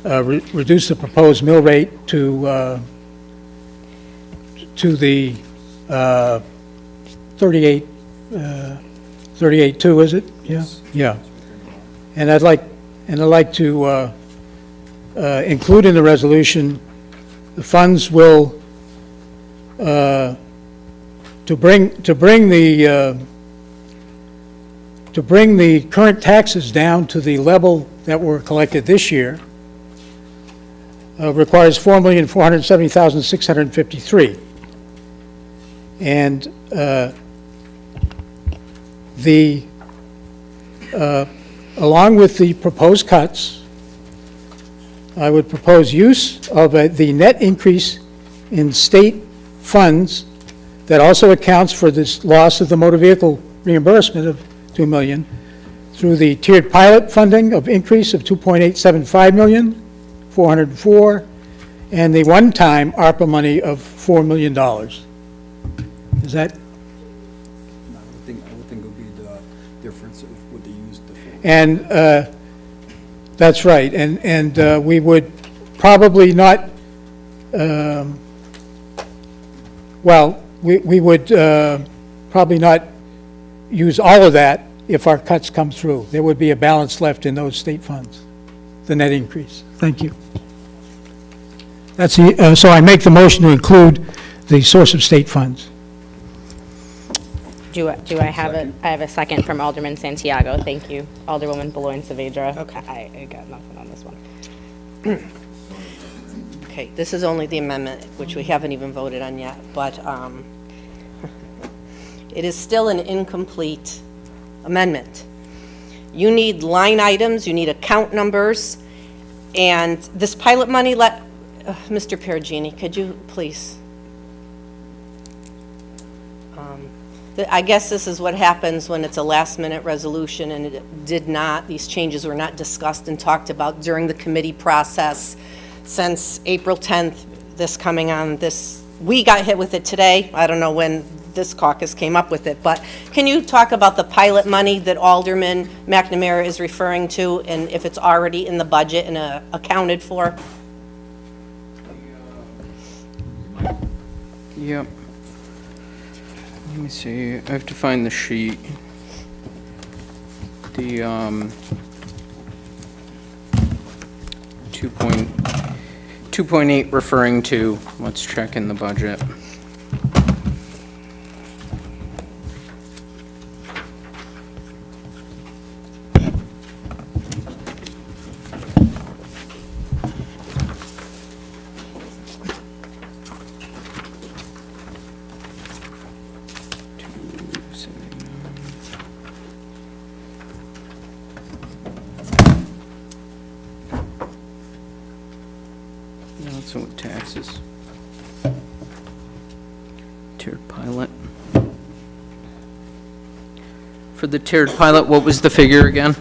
reduce the proposed mill rate to the 38.2, is it? Yeah. Yeah. And I'd like to include in the resolution, the funds will to bring the current taxes down to the level that were collected this year requires $4,470,653. And along with the proposed cuts, I would propose use of the net increase in state funds that also accounts for this loss of the motor vehicle reimbursement of $2 million through the tiered pilot funding of increase of $2.875 million, $404, and the one-time ARPA money of $4 million. Is that? I would think it would be the difference of what they used before. And that's right. And we would probably not, we would probably not use all of that if our cuts come through. There would be a balance left in those state funds, the net increase. Thank you. That's so I make the motion to include the source of state funds. Do I have I have a second from Alderman Santiago. Thank you. Alderwoman Beloin Saavedra. Okay. I got nothing on this one. Okay, this is only the amendment, which we haven't even voted on yet, but It is still an incomplete amendment. You need line items, you need account numbers, and this pilot money, Mr. Perugini, could you please? I guess this is what happens when it's a last-minute resolution, and these changes were not discussed and talked about during the committee process since April 10th, we got hit with it today. I don't know when this caucus came up with it, but can you talk about the pilot money that Alderman McNamara is referring to, and if it's already in the budget and accounted for? Yep. Let me see, I have to find the sheet. The, 2.8 referring to, let's check in the budget. No, it's with taxes. Tiered pilot. For the tiered pilot, what was the figure again?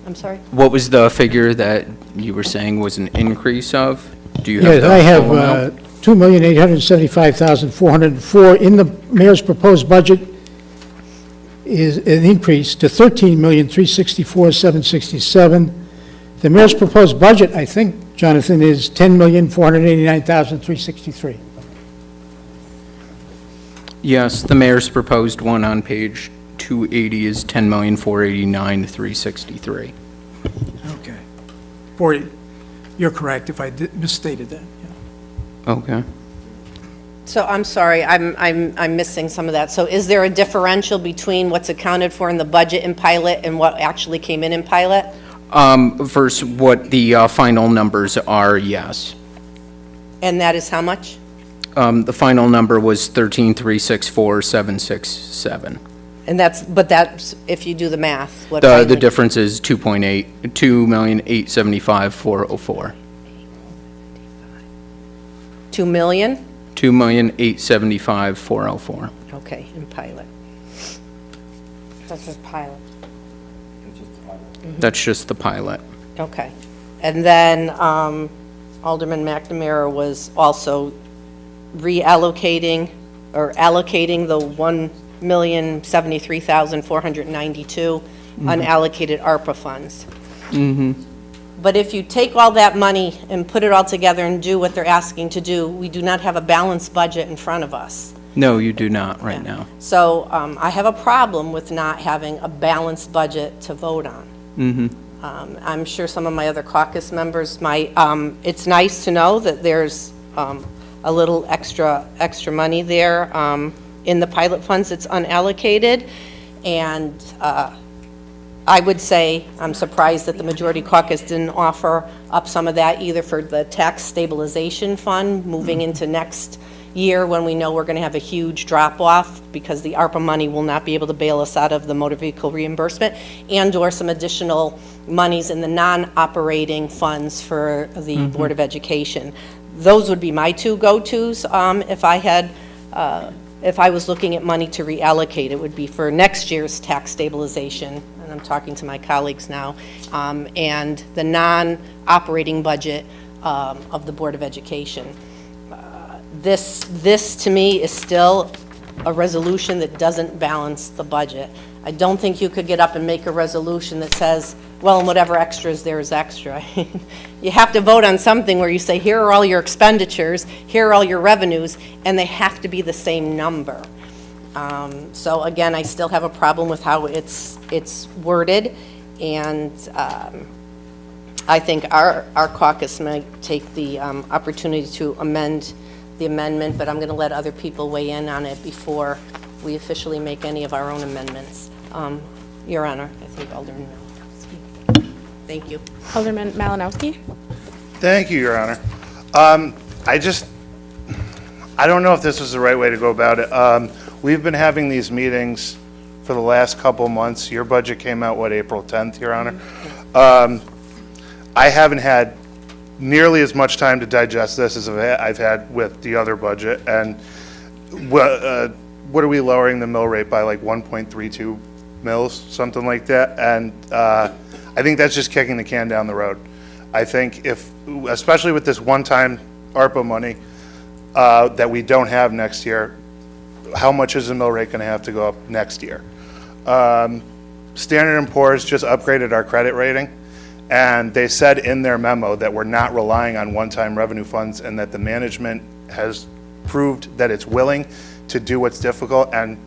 I'm sorry? What was the figure that you were saying was an increase of? Do you have Yes, the I have full amount? $2,875,404 in the mayor's proposed budget is an increase to $13,364,767. The mayor's proposed budget, I think, Jonathan, is $10,489,363. Yes, the mayor's proposed one on page 280 is $10,489,363. Okay. You're correct if I misstated that. Yeah. Okay. So I'm sorry, I'm missing some of that. So is there a differential between what's accounted for in the budget in pilot and what actually came in pilot? Versus what the final numbers are, yes. And that is how much? The final number was 13,364,767. And that's if you do the math. What The final- difference is 2.8, 2,875,404. 2 million? 2,875,404. Okay, in pilot. That's just pilot. That's just the pilot. Okay. And then Alderman McNamara was also reallocating or allocating the $1,073,492 unallocated ARPA funds. Mm-hmm. But if you take all that money and put it all together and do what they're asking to do, we do not have a balanced budget in front of us. No, you do not right now. So I have a problem with not having a balanced budget to vote on. Mm-hmm. I'm sure some of my other caucus members might. It's nice to know that there's a little extra money there in the pilot funds that's unallocated. And I would say I'm surprised that the majority caucus didn't offer up some of that either for the tax stabilization fund moving into next year when we know we're going to have a huge drop-off because the ARPA money will not be able to bail us out of the motor vehicle reimbursement, and/or some additional monies in the non-operating funds for the Board of Education. Those would be my two go-tos if I was looking at money to reallocate. It would be for next year's tax stabilization, and I'm talking to my colleagues now, and the non-operating budget of the Board of Education. This to me is still a resolution that doesn't balance the budget. I don't think you could get up and make a resolution that says, well, and whatever extra is there is extra. You have to vote on something where you say, here are all your expenditures, here are all your revenues, and they have to be the same number. So again, I still have a problem with how it's worded, and I think our caucus might take the opportunity to amend the amendment, but I'm going to let other people weigh in on it before we officially make any of our own amendments. Your Honor, I think Alderman Malinowski. Thank you. Alderman Malinowski? Thank you, Your Honor. I don't know if this is the right way to go about it. We've been having these meetings for the last couple months. Your budget came out, what, April 10th, Your Honor? I haven't had nearly as much time to digest this as I've had with the other budget. And what are we lowering the mill rate by, like 1.32 mils, something like that? And I think that's just kicking the can down the road. I think if, especially with this one-time ARPA money that we don't have next year, how much is the mill rate going to have to go up next year? Standard & Poor's just upgraded our credit rating, and they said in their memo that we're not relying on one-time revenue funds and that the management has proved that it's willing to do what's difficult, and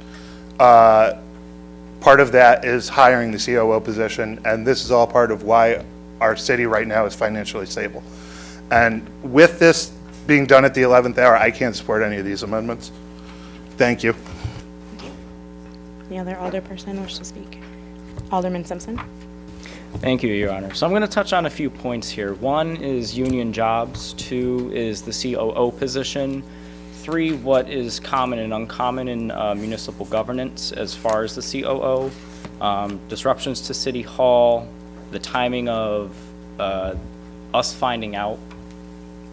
part of that is hiring the COO position, and this is all part of why our city right now is financially stable. And with this being done at the 11th hour, I can't support any of these amendments. Thank you. Any other alderperson wish to speak? Alderman Simpson? Thank you, Your Honor. So I'm going to touch on a few points here. One is union jobs. Two is the COO position. Three, what is common and uncommon in municipal governance as far as the COO. Disruptions to City Hall, the timing of us finding out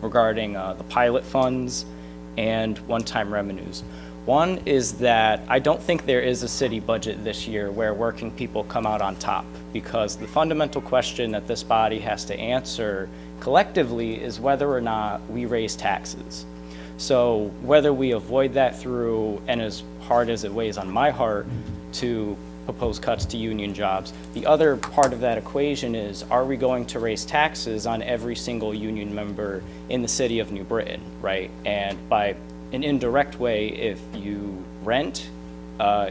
regarding the pilot funds, and one-time revenues. One is that I don't think there is a city budget this year where working people come out on top, because the fundamental question that this body has to answer collectively is whether or not we raise taxes. So whether we avoid that through, and as hard as it weighs on my heart, to propose cuts to union jobs, the other part of that equation is, are we going to raise taxes on every single union member in the city of New Britain, right? And by an indirect way, if you rent,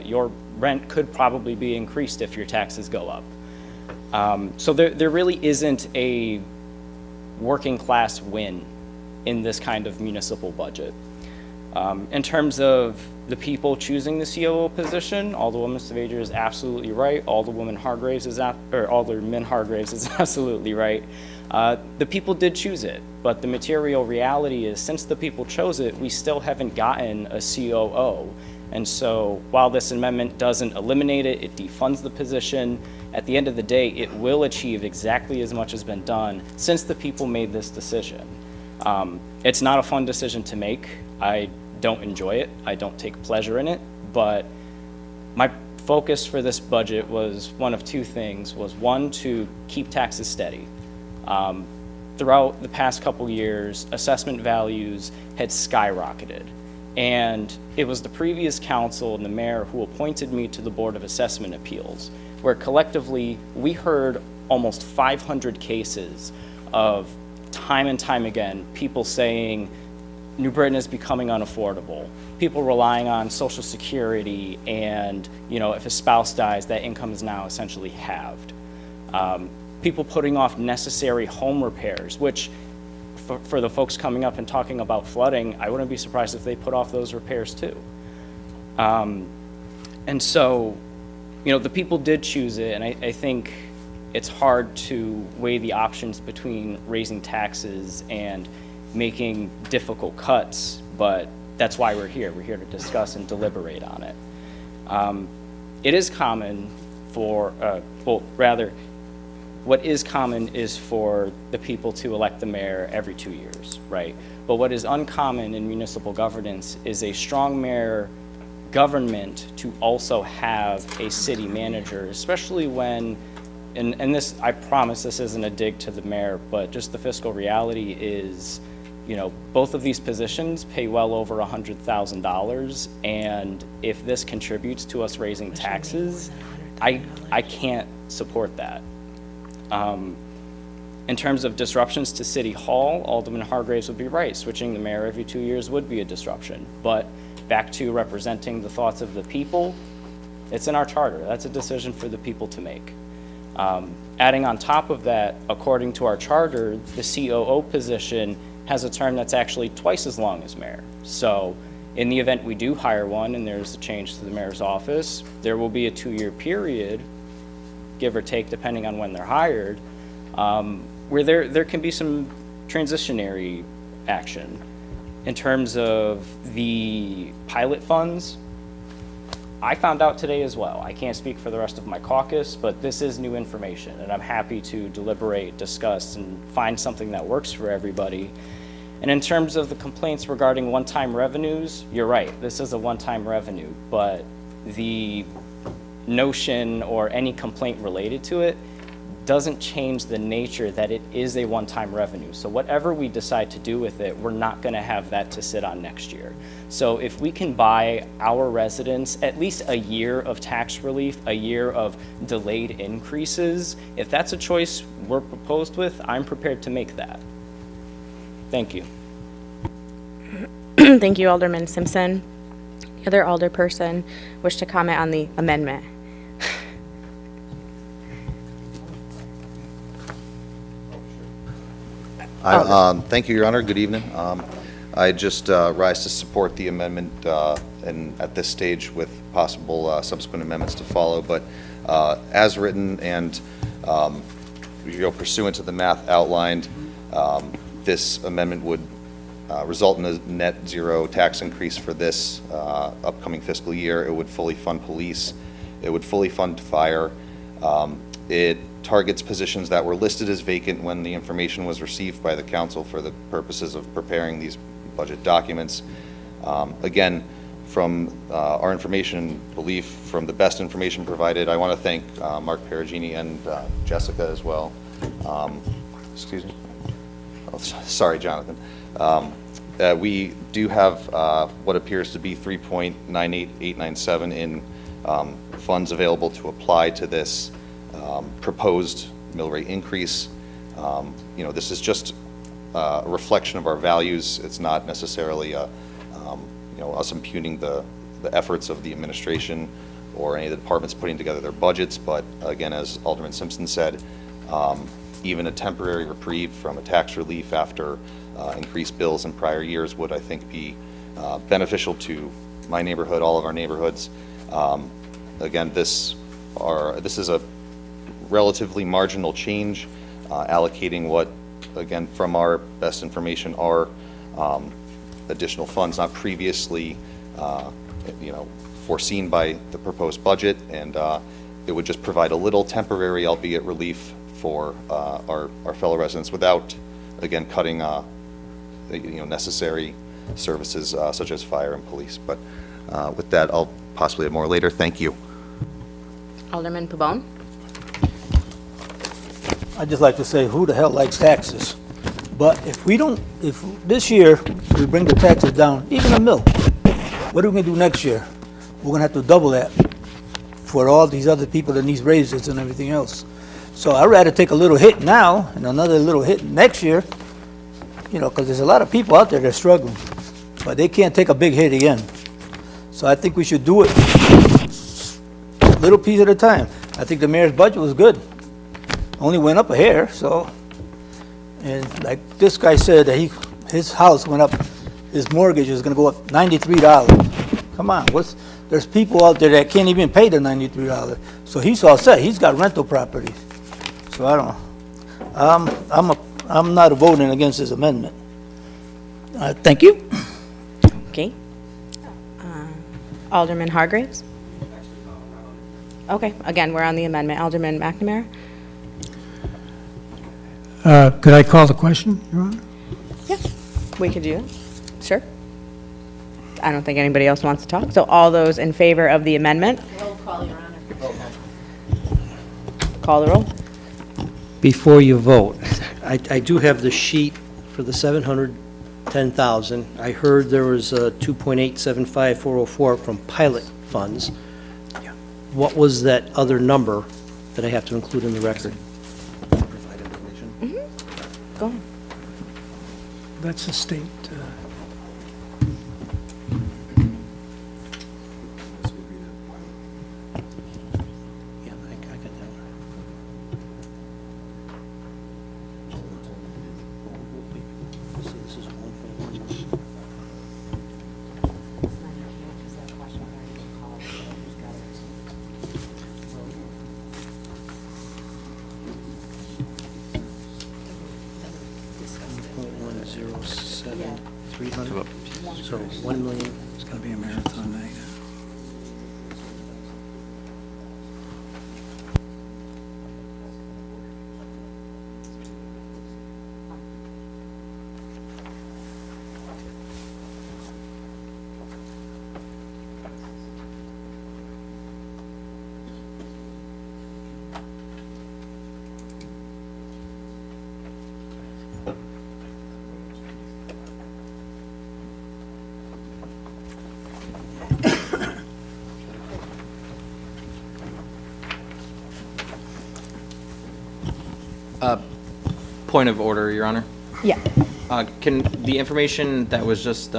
your rent could probably be increased if your taxes go up. So there really isn't a working class win in this kind of municipal budget. In terms of the people choosing the COO position, Alderwoman Saavedra is absolutely right. Alderman Hargraves is absolutely right. The people did choose it, but the material reality is, since the people chose it, we still haven't gotten a COO. And so while this amendment doesn't eliminate it, it defunds the position, at the end of the day, it will achieve exactly as much has been done since the people made this decision. It's not a fun decision to make. I don't enjoy it. I don't take pleasure in it, but my focus for this budget was one of two things. Was one, to keep taxes steady. Throughout the past couple years, assessment values had skyrocketed, and it was the previous council and the mayor who appointed me to the Board of Assessment Appeals, where collectively we heard almost 500 cases of time and time again people saying New Britain is becoming unaffordable, people relying on Social Security, and if a spouse dies, that income is now essentially halved. People putting off necessary home repairs, which for the folks coming up and talking about flooding, I wouldn't be surprised if they put off those repairs too. And so, the people did choose it, and I think it's hard to weigh the options between raising taxes and making difficult cuts, but that's why we're here. We're here to discuss and deliberate on it. It is common for, what is common is for the people to elect the mayor every 2 years, right? But what is uncommon in municipal governance is a strong mayor government to also have a city manager, especially when, and this, I promise this isn't a dig to the mayor, but just the fiscal reality is, both of these positions pay well over $100,000, and if this contributes to us raising taxes, I can't support that. In terms of disruptions to City Hall, Alderman Hargraves would be right. Switching the mayor every 2 years would be a disruption. But back to representing the thoughts of the people, it's in our charter. That's a decision for the people to make. Adding on top of that, according to our charter, the COO position has a term that's actually twice as long as mayor. So in the event we do hire one and there's a change to the mayor's office, there will be a 2-year period, give or take depending on when they're hired, where there can be some transitionary action. In terms of the pilot funds, I found out today as well. I can't speak for the rest of my caucus, but this is new information, and I'm happy to deliberate, discuss, and find something that works for everybody. And in terms of the complaints regarding one-time revenues, you're right, this is a one-time revenue, but the notion or any complaint related to it doesn't change the nature that it is a one-time revenue. So whatever we decide to do with it, we're not gonna have that to sit on next year. So if we can buy our residents at least a year of tax relief, a year of delayed increases, if that's a choice we're proposed with, I'm prepared to make that. Thank you. Thank you, Alderman Simpson. The other alderperson wish to comment on the amendment. Thank you, Your Honor. Good evening. I just rise to support the amendment and at this stage with possible subsequent amendments to follow. But as written and pursuant to the math outlined, this amendment would result in a net zero tax increase for this upcoming fiscal year. It would fully fund police. It would fully fund fire. It targets positions that were listed as vacant when the information was received by the council for the purposes of preparing these budget documents. Again, from our information belief, from the best information provided, I want to thank Mark Perugini and Jessica as well. Excuse me. Oh, sorry, Jonathan. We do have what appears to be 3.98897 in funds available to apply to this proposed mill rate increase. This is just a reflection of our values. It's not necessarily us impugning the efforts of the administration or any of the departments putting together their budgets. But again, as Alderman Simpson said, even a temporary reprieve from a tax relief after increased bills in prior years would, I think, be beneficial to my neighborhood, all of our neighborhoods. Again, this is a relatively marginal change, allocating what, again, from our best information, are additional funds not previously, foreseen by the proposed budget, and it would just provide a little temporary, albeit relief, for our fellow residents without, again, cutting necessary services such as fire and police. But with that, I'll possibly have more later. Thank you. Alderman Pabon? I'd just like to say, who the hell likes taxes? But if this year we bring the taxes down, even a mill, what are we gonna do next year? We're gonna have to double that for all these other people that need raises and everything else. So I'd rather take a little hit now and another little hit next year, because there's a lot of people out there that are struggling, but they can't take a big hit again. So I think we should do it a little piece at a time. I think the mayor's budget was good. Only went up a hair, so, and like this guy said, that his house went up, his mortgage is gonna go up $93. Come on, there's people out there that can't even pay the $93. So he's all set, he's got rental properties. So I don't know. I'm not voting against this amendment. Thank you. Okay. Alderman Hargraves? Okay, again, we're on the amendment. Alderman McNamara? Could I call the question, Your Honor? Yeah, we could do that. Sure. I don't think anybody else wants to talk. So all those in favor of the amendment? Roll call, Your Honor. Call the roll. Before you vote, I do have the sheet for the 710,000. I heard there was a 2.875404 from pilot funds. What was that other number that I have to include in the record? Go ahead. That's a state. Yeah, I got that one. So this is 1.1. 300. So 1 million. It's gonna be a marathon night. Point of order, Your Honor. Yeah. Can the information that was just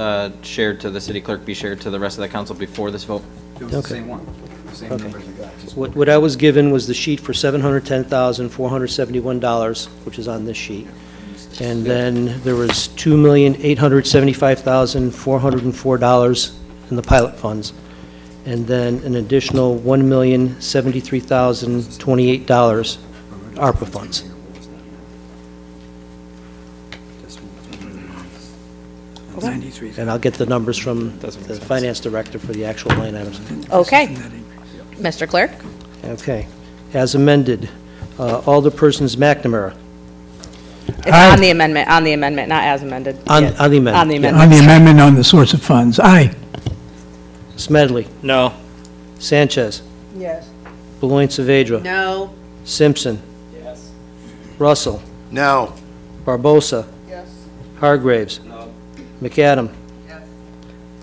shared to the city clerk be shared to the rest of the council before this vote? It was the Okay. same one, the same Okay. numbers you got. just- What I was given was the sheet for $710,471, which is on this sheet. And then there was $2,875,404 in the pilot funds. And then an additional $1,073,028 ARPA funds. And I'll get the numbers from the finance director for the actual line items. Okay. Mr. Clerk? Okay. As amended, Alderpersons McNamara. It's on the amendment, not as amended. On Yeah. the amendment. On the yeah. amendment. On the amendment on the source of funds, aye. Smedley. No. Sanchez. Yes. Beloin Saavedra. No. Simpson. Yes. Russell. No. Barbosa. Yes. Hargraves. No. McAdam. Yes.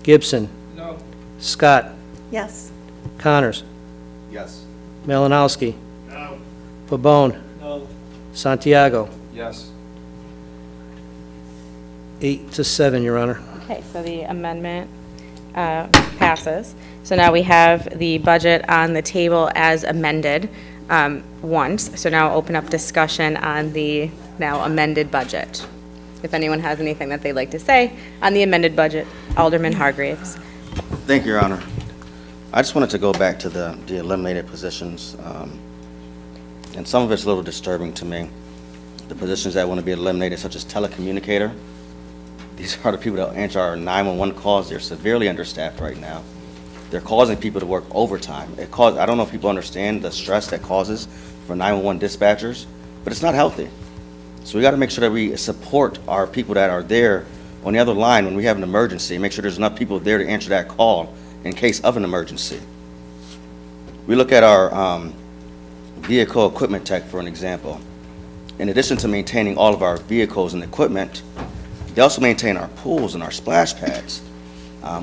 Gibson. No. Scott. Yes. Connors. Yes. Malinowski. No. Pabon. No. Santiago. Yes. 8 to 7, Your Honor. Okay, so the amendment passes. So now we have the budget on the table as amended once. So now open up discussion on the now amended budget. If anyone has anything that they'd like to say on the amended budget, Alderman Hargreaves. Thank you, Your Honor. I just wanted to go back to the eliminated positions, and some of it's a little disturbing to me. The positions that want to be eliminated, such as telecommunicator. These are the people that answer our 911 calls. They're severely understaffed right now. They're causing people to work overtime. I don't know if people understand the stress that causes for 911 dispatchers, but it's not healthy. So we got to make sure that we support our people that are there on the other line when we have an emergency, make sure there's enough people there to answer that call in case of an emergency. We look at our vehicle equipment tech, for an example. In addition to maintaining all of our vehicles and equipment, they also maintain our pools and our splash pads,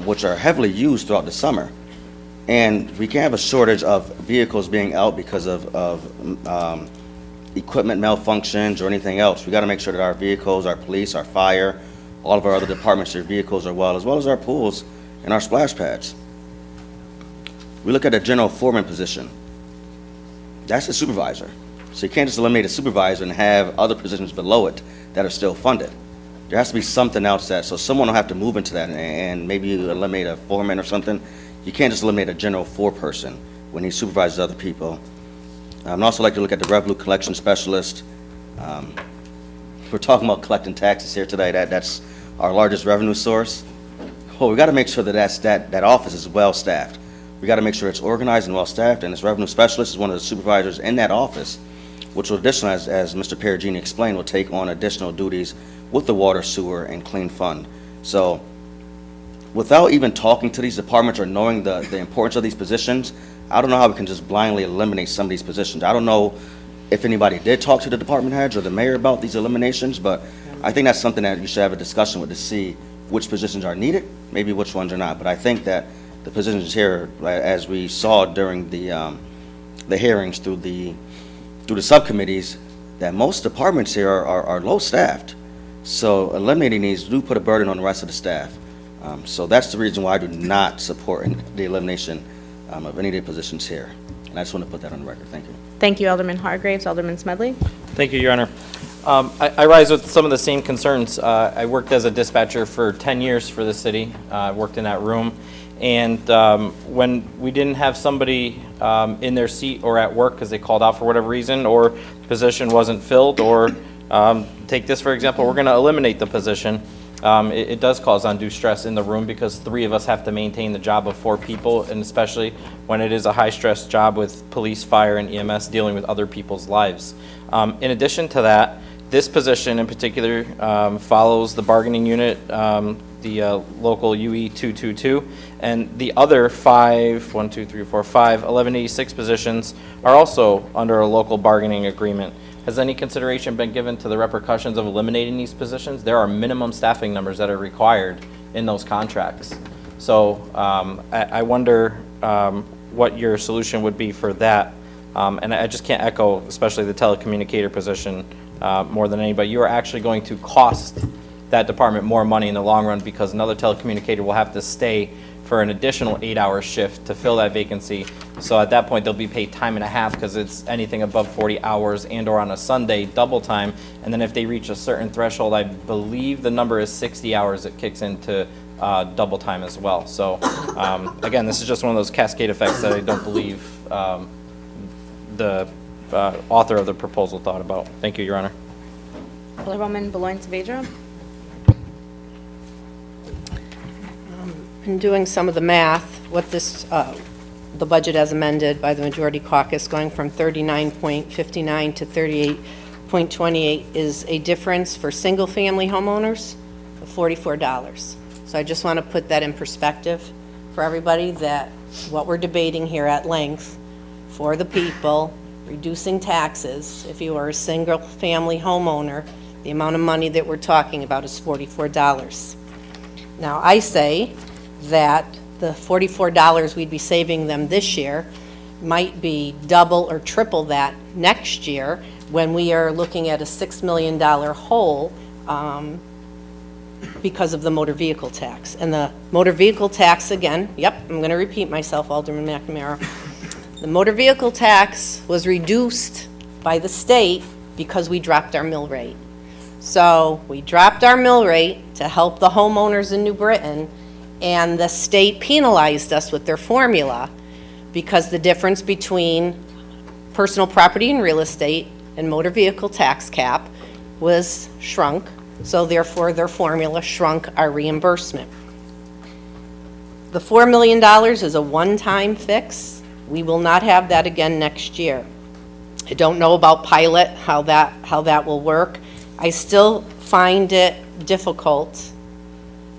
which are heavily used throughout the summer. And we can't have a shortage of vehicles being out because of equipment malfunctions or anything else. We got to make sure that our vehicles, our police, our fire, all of our other departments, their vehicles are well, as well as our pools and our splash pads. We look at a general foreman position. That's the supervisor. So you can't just eliminate a supervisor and have other positions below it that are still funded. There has to be something else so someone will have to move into that and maybe you eliminate a foreman or something. You can't just eliminate a general foreperson when he supervises other people. I'd also like to look at the revenue collection specialist. We're talking about collecting taxes here today. That's our largest revenue source. Well, we got to make sure that office is well-staffed. We got to make sure it's organized and well-staffed, and this revenue specialist is one of the supervisors in that office, which will additionally, as Mr. Perugini explained, will take on additional duties with the water, sewer, and clean fund. So without even talking to these departments or knowing the importance of these positions, I don't know how we can just blindly eliminate some of these positions. I don't know if anybody did talk to the department heads or the mayor about these eliminations, but I think that's something that you should have a discussion with to see which positions are needed, maybe which ones are not. But I think that the positions here, as we saw during the hearings through the subcommittees, that most departments here are low-staffed. So eliminating these do put a burden on the rest of the staff. So that's the reason why I do not support the elimination of any of the positions here. And I just want to put that on the record. Thank you. Thank you, Alderman Hargreaves. Alderman Smedley? Thank you, Your Honor. I rise with some of the same concerns. I worked as a dispatcher for 10 years for the city. I worked in that room. And when we didn't have somebody in their seat or at work because they called out for whatever reason, or the position wasn't filled, or take this for example, we're going to eliminate the position. it does cause undue stress in the room because 3 of us have to maintain the job of 4 people, and especially when it is a high-stress job with police, fire, and EMS dealing with other people's lives. In addition to that, this position in particular follows the bargaining unit, the local UE 222, and the other 1186 positions are also under a local bargaining agreement. Has any consideration been given to the repercussions of eliminating these positions? There are minimum staffing numbers that are required in those contracts. So I wonder what your solution would be for that. And I just can't echo, especially the telecommunicator position, more than anybody. You are actually going to cost that department more money in the long run because another telecommunicator will have to stay for an additional 8-hour shift to fill that vacancy. So at that point, they'll be paid time and a half because it's anything above 40 hours and or on a Sunday, double time. And then if they reach a certain threshold, I believe the number is 60 hours, it kicks into double time as well. So again, this is just one of those cascade effects that I don't believe the author of the proposal thought about. Thank you, Your Honor. Alderwoman Beloin Saavedra. In doing some of the math, what this, the budget as amended by the majority caucus, going from 39.59 to 38.28 is a difference for single-family homeowners of $44. So I just want to put that in perspective for everybody, that what we're debating here at length for the people, reducing taxes, if you are a single-family homeowner, the amount of money that we're talking about is $44. Now, I say that the $44 we'd be saving them this year might be double or triple that next year when we are looking at a $6 million hole because of the motor vehicle tax. And the motor vehicle tax, again, yep, I'm going to repeat myself, Alderman McNamara. The motor vehicle tax was reduced by the state because we dropped our mill rate. So we dropped our mill rate to help the homeowners in New Britain, and the state penalized us with their formula because the difference between personal property and real estate and motor vehicle tax cap was shrunk, so therefore their formula shrunk our reimbursement. The $4 million is a one-time fix. We will not have that again next year. I don't know about pilot, how that will work. I still find it difficult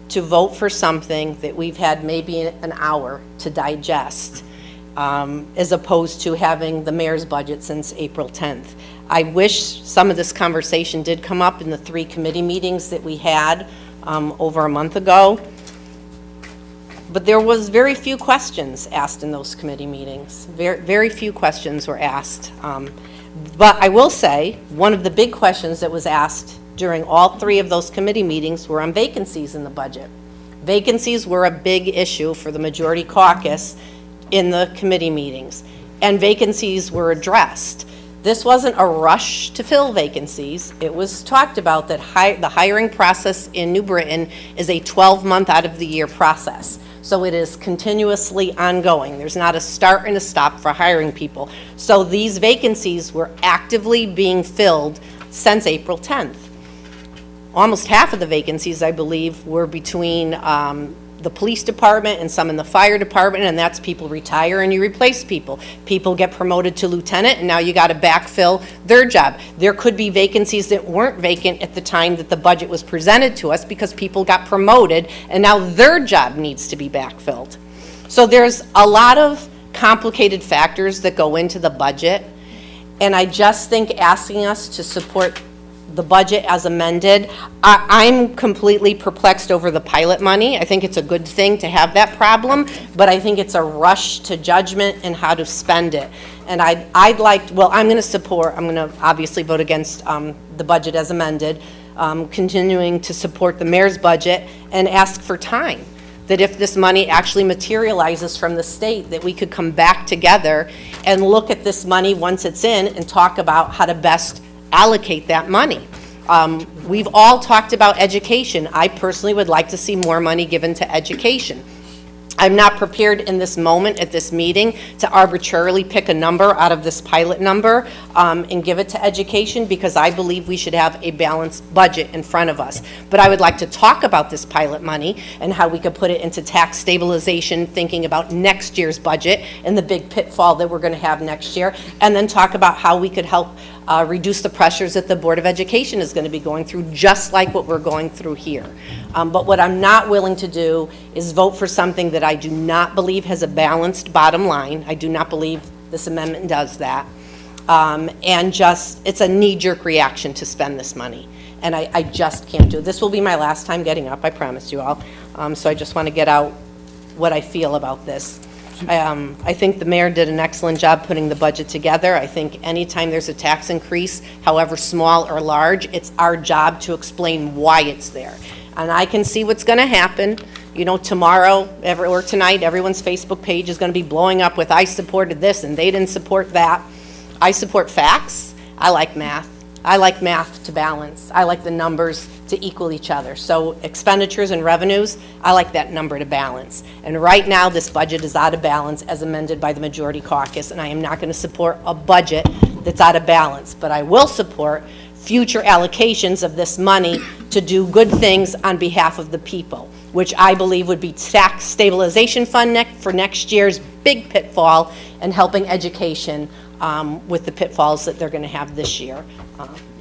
to vote for something that we've had maybe an hour to digest, as opposed to having the mayor's budget since April 10th. I wish some of this conversation did come up in the 3 committee meetings that we had over a month ago, but there was very few questions asked in those committee meetings. Very few questions were asked. But I will say, one of the big questions that was asked during all 3 of those committee meetings were on vacancies in the budget. Vacancies were a big issue for the majority caucus in the committee meetings, and vacancies were addressed. This wasn't a rush to fill vacancies. It was talked about that the hiring process in New Britain is a 12-month out of the year process. So it is continuously ongoing. There's not a start and a stop for hiring people. So these vacancies were actively being filled since April 10th. Almost half of the vacancies, I believe, were between the police department and some in the fire department, and that's people retire and you replace people. People get promoted to lieutenant, and now you got to backfill their job. There could be vacancies that weren't vacant at the time that the budget was presented to us because people got promoted, and now their job needs to be backfilled. So there's a lot of complicated factors that go into the budget, and I just think asking us to support the budget as amended, I'm completely perplexed over the pilot money. I think it's a good thing to have that problem, but I think it's a rush to judgment and how to spend it. And I'm going to obviously vote against the budget as amended, continuing to support the mayor's budget and ask for time. That if this money actually materializes from the state, that we could come back together and look at this money once it's in and talk about how to best allocate that money. We've all talked about education. I personally would like to see more money given to education. I'm not prepared in this moment, at this meeting, to arbitrarily pick a number out of this pilot number and give it to education, because I believe we should have a balanced budget in front of us. But I would like to talk about this pilot money and how we could put it into tax stabilization, thinking about next year's budget and the big pitfall that we're going to have next year, and then talk about how we could help reduce the pressures that the Board of Education is going to be going through, just like what we're going through here. But what I'm not willing to do is vote for something that I do not believe has a balanced bottom line. I do not believe this amendment does that. And just, it's a knee-jerk reaction to spend this money. And I just can't do it. This will be my last time getting up, I promise you all. So I just want to get out what I feel about this. I think the mayor did an excellent job putting the budget together. I think anytime there's a tax increase, however small or large, it's our job to explain why it's there. And I can see what's going to happen. You know, tomorrow or tonight, everyone's Facebook page is going to be blowing up with, I supported this and they didn't support that. I support facts. I like math. I like math to balance. I like the numbers to equal each other. So expenditures and revenues, I like that number to balance. And right now, this budget is out of balance as amended by the majority caucus, and I am not going to support a budget that's out of balance. But I will support future allocations of this money to do good things on behalf of the people, which I believe would be tax stabilization fund for next year's big pitfall and helping education with the pitfalls that they're going to have this year.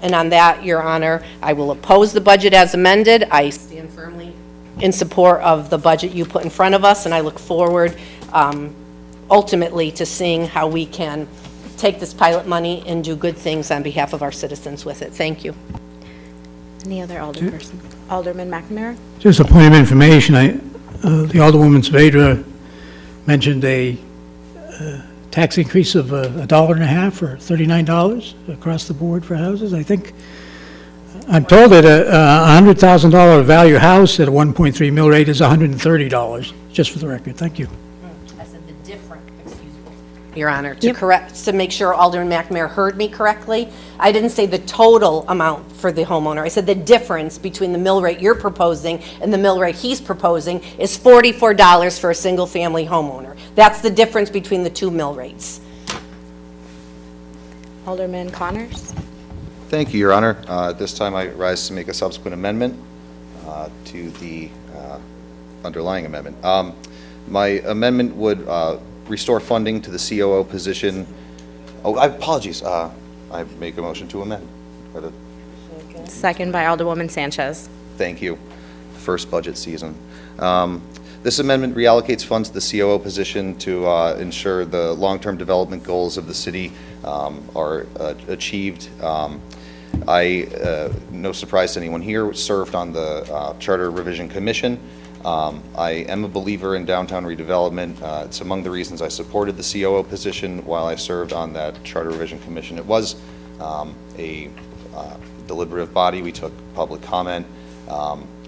And on that, Your Honor, I will oppose the budget as amended. I stand firmly in support of the budget you put in front of us, and I look forward ultimately to seeing how we can take this pilot money and do good things on behalf of our citizens with it. Thank you. Any other alderperson? Alderman McNamara? Just a point of information, the Alderwoman Saavedra mentioned a tax increase of $1.50 or $39 across the board for houses. I think, I'm told that a $100,000 value house at a 1.3 mill rate is $130, just for the record. Thank you. I said the difference, Your Honor, to make sure Alderman McNamara heard me correctly. I didn't say the total amount for the homeowner. I said the difference between the mill rate you're proposing and the mill rate he's proposing is $44 for a single-family homeowner. That's the difference between the two mill rates. Alderman Connors? Thank you, Your Honor. At this time, I rise to make a subsequent amendment to the underlying amendment. My amendment would restore funding to the COO position. Oh, apologies. I make a motion to amend. Second by Alderwoman Sanchez. Thank you. First budget season. This amendment reallocates funds to the COO position to ensure the long-term development goals of the city are achieved. No surprise to anyone here, served on the Charter Revision Commission. I am a believer in downtown redevelopment. It's among the reasons I supported the COO position while I served on that Charter Revision Commission. It was a deliberative body. We took public comment,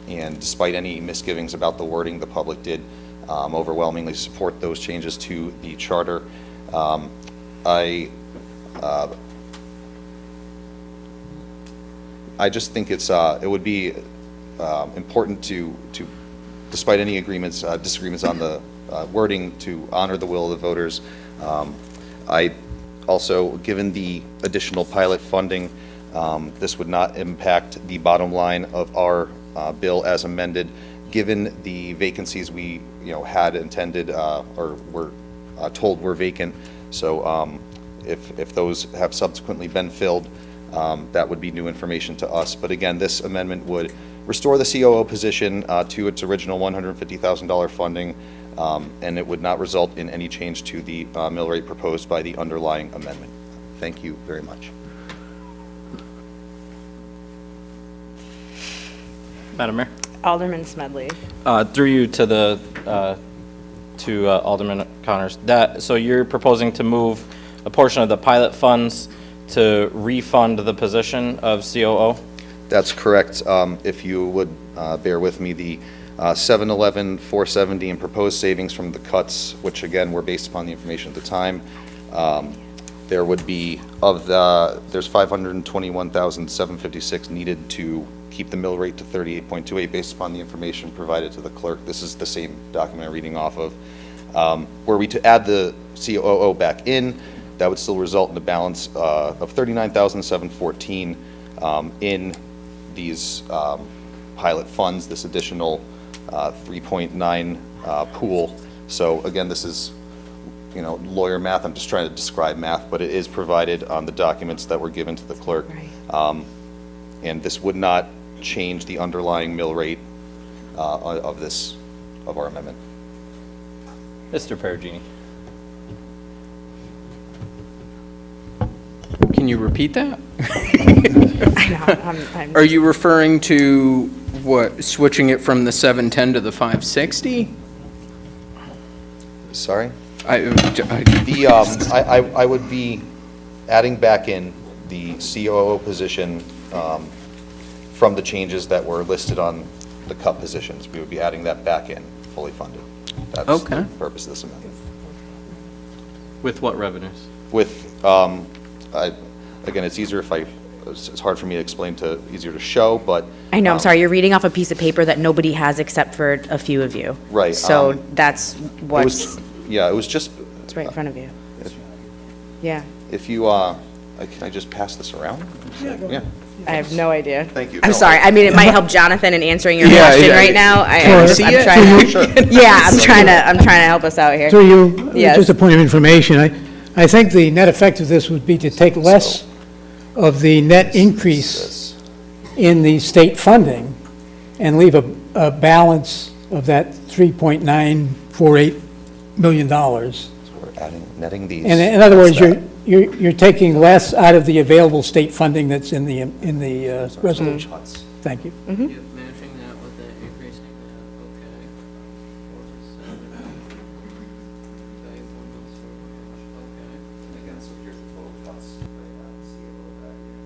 and despite any misgivings about the wording, the public did overwhelmingly support those changes to the charter. I just think it would be important to despite any disagreements on the wording, to honor the will of the voters. I also, given the additional pilot funding, this would not impact the bottom line of our bill as amended, given the vacancies we had intended or were told were vacant. So if those have subsequently been filled, that would be new information to us. But again, this amendment would restore the COO position to its original $150,000 funding, and it would not result in any change to the mill rate proposed by the underlying amendment. Thank you very much. Madam Mayor? Alderman Smedley. Through you to Alderman Connors. So you're proposing to move a portion of the pilot funds to refund the position of COO? That's correct. If you would bear with me, the 711, 470 and proposed savings from the cuts, which again were based upon the information at the time, there would be, there's 521,756 needed to keep the mill rate to 38.28 based upon the information provided to the clerk. This is the same document I'm reading off of. Were we to add the COO back in, that would still result in a balance of 39,714 in these pilot funds, this additional 3.9 pool. So again, this is, lawyer math. I'm just trying to describe math, but it is provided on the documents that were given to the clerk. And this would not change the underlying mill rate of our amendment. Mr. Perugini. Can you repeat that? I know, I'm Are you referring to what, switching it from the 710 to the 560? Sorry? I would be adding back in the COO position from the changes that were listed on the cut positions. We would be adding that back in, fully funded. That's Okay. the purpose of this amendment. With what revenues? With, again, it's easier if it's hard for me to explain easier to show, but. I know, I'm sorry, you're reading off a piece of paper that nobody has except for a few of you. Right, So that's what's, Yeah, it was just. it's right in front of you. Yeah, If you, can I just pass this around? Yeah. I have no idea. Thank you. I'm No, sorry, I mean, it might help Jonathan in answering your Yeah, question yeah. right now. For- I'm trying to, yeah, I'm trying to help us out here. Through you, Yes. just a point of information, I think the net effect of this would be to take less of the net increase in the state funding and leave a balance of that $3.948 million. We're netting these. And in other words, you're taking less out of the available state funding that's in the resolution. Thank you. Matching that with the increasing Again, so here's the total cuts right now, COO back here.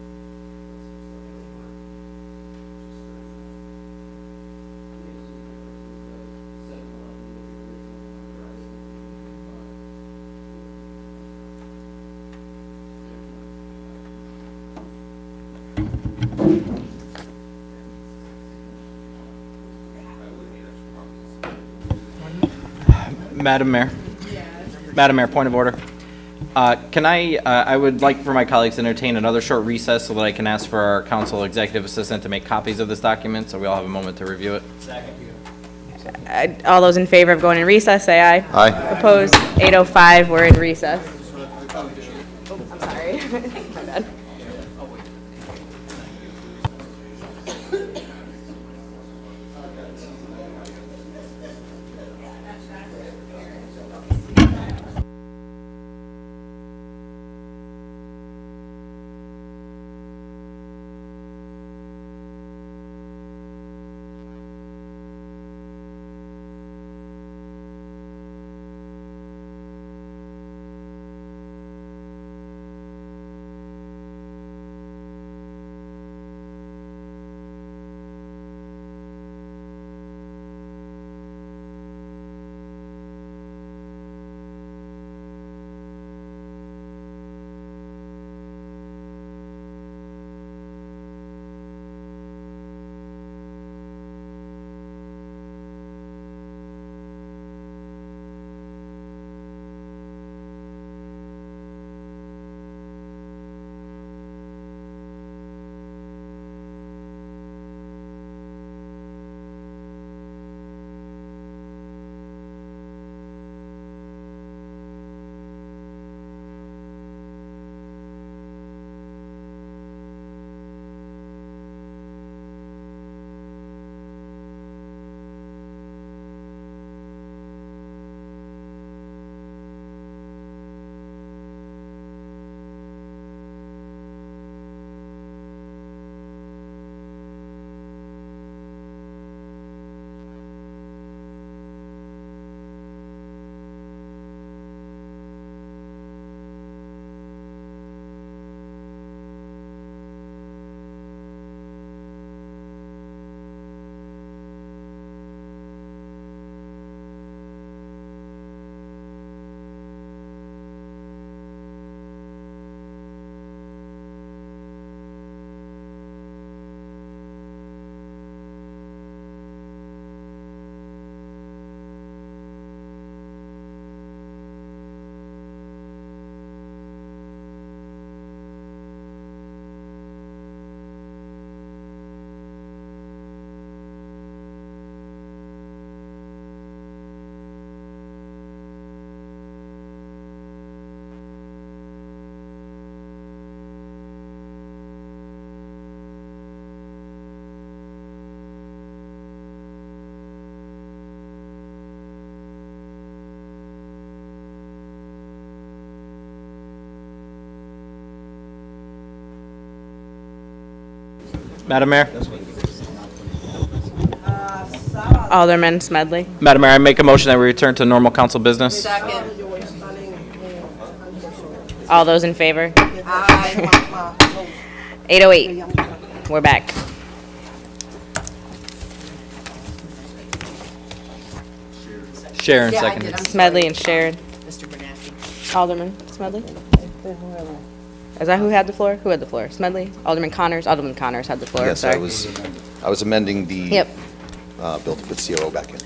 Madam Mayor? Madam Mayor, point of order. Can I would like for my colleagues to entertain another short recess so that I can ask for our council executive assistant to make copies of this document, so we all have a moment to review it. All those in favor of going in recess, say aye. Aye. Opposed, 8:05, we're in recess. I'm sorry. My bad. Madam Mayor? Alderman Smedley. Madam Mayor, I make a motion that we return to normal council business. All those in favor? 8:08. We're back. Sharon, second. Smedley and Sharon. Alderman Smedley? Is that who had the floor? Who had the floor? Smedley? Alderman Connors? Alderman Connors had the floor, Yes, sorry. I was amending the Yep. bill to put COO back in.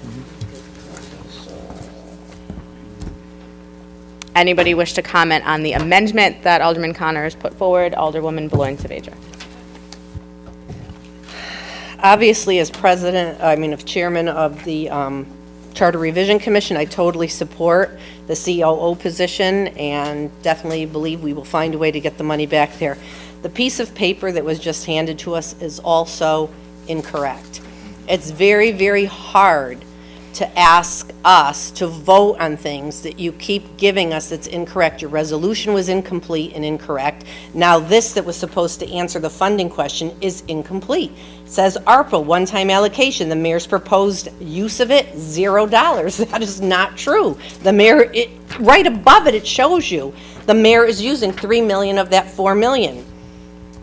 Anybody wish to comment on the amendment that Alderman Connors put forward? Alderwoman Beloin Saavedra. Obviously, as as chairman of the Charter Revision Commission, I totally support the COO position and definitely believe we will find a way to get the money back there. The piece of paper that was just handed to us is also incorrect. It's very, very hard to ask us to vote on things that you keep giving us that's incorrect. Your resolution was incomplete and incorrect. Now this that was supposed to answer the funding question is incomplete. It says ARPA, one-time allocation. The mayor's proposed use of it, $0. That is not true. The mayor, right above it, it shows you the mayor is using 3 million of that 4 million.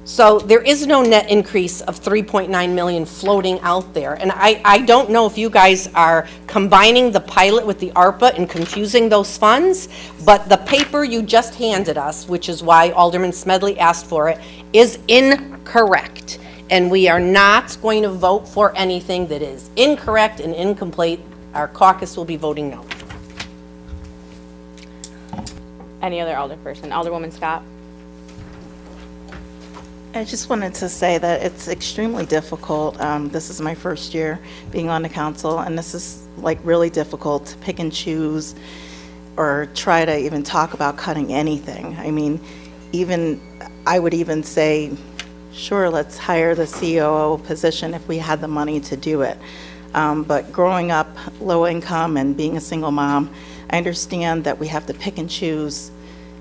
So there is no net increase of 3.9 million floating out there. And I don't know if you guys are combining the pilot with the ARPA and confusing those funds, but the paper you just handed us, which is why Alderman Smedley asked for it, is incorrect. And we are not going to vote for anything that is incorrect and incomplete. Our caucus will be voting no. Any other alderperson? Alderwoman Scott? I just wanted to say that it's extremely difficult. This is my first year being on the council, and this is like really difficult to pick and choose or try to even talk about cutting anything. I mean, I would even say, sure, let's hire the COO position if we had the money to do it. But growing up low income and being a single mom, I understand that we have to pick and choose.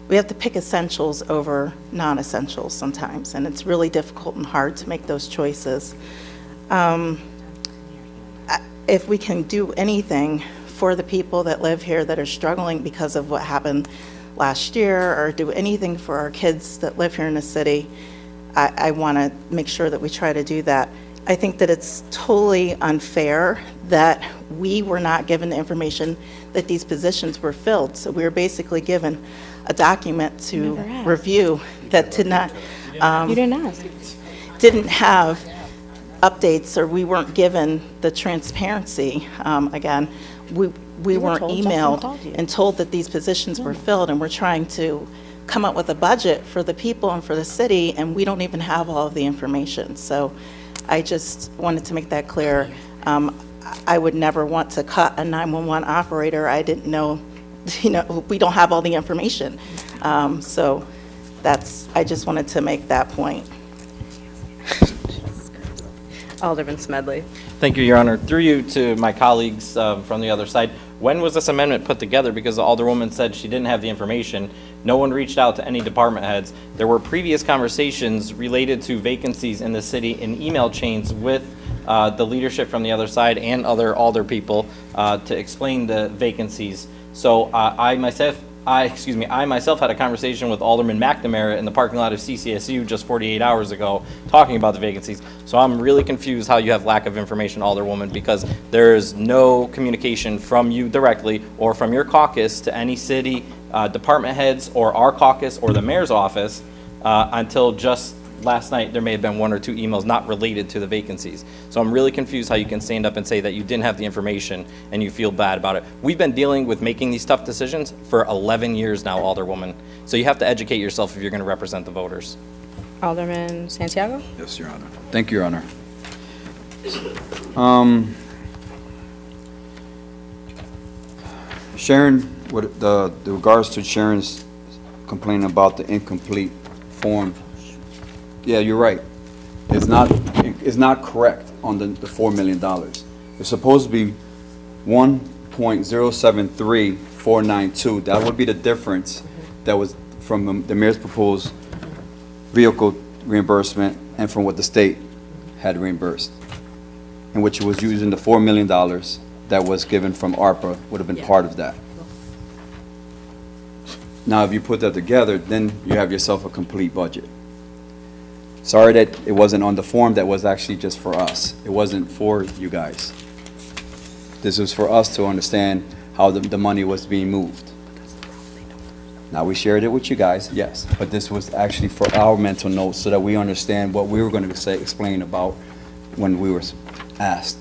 We have to pick essentials over non-essentials sometimes, and it's really difficult and hard to make those choices. If we can do anything for the people that live here that are struggling because of what happened last year, or do anything for our kids that live here in the city, I want to make sure that we try to do that. I think that it's totally unfair that we were not given the information that these positions were filled. So we were basically given a document to review that did not, You didn't ask. didn't have updates, or we weren't given the transparency. Again, we weren't told, Justin told emailed you. and told that these positions were filled, and we're trying to come up with a budget for the people and for the city, and we don't even have all of the information. So I just wanted to make that clear. I would never want to cut a 911 operator. I didn't know, we don't have all the information. So I just wanted to make that point. Alderman Smedley. Thank you, Your Honor. Through you to my colleagues from the other side, when was this amendment put together? Because the Alderwoman said she didn't have the information. No one reached out to any department heads. There were previous conversations related to vacancies in the city in email chains with the leadership from the other side and other alder people to explain the vacancies. So I myself had a conversation with Alderman McNamara in the parking lot of CCSU just 48 hours ago talking about the vacancies. So I'm really confused how you have lack of information, Alderwoman, because there is no communication from you directly or from your caucus to any city department heads or our caucus or the mayor's office until just last night. There may have been 1 or 2 emails not related to the vacancies. So I'm really confused how you can stand up and say that you didn't have the information and you feel bad about it. We've been dealing with making these tough decisions for 11 years now, Alderwoman. So you have to educate yourself if you're going to represent the voters. Alderman Santiago? Yes, Your Honor. Thank you, Your Honor. Sharon, with the regards to Sharon's complaint about the incomplete form, yeah, you're right. It's not correct on the $4 million. It's supposed to be 1.073492. That would be the difference that was from the mayor's proposed vehicle reimbursement and from what the state had reimbursed, in which was using the $4 million that was given from ARPA, would have been part of that. Now, if you put that together, then you have yourself a complete budget. Sorry that it wasn't on the form that was actually just for us. It wasn't for you guys. This was for us to understand how the money was being moved. Now, we shared it with you guys, yes, but this was actually for our mental notes so that we understand what we were going to explain about when we were asked.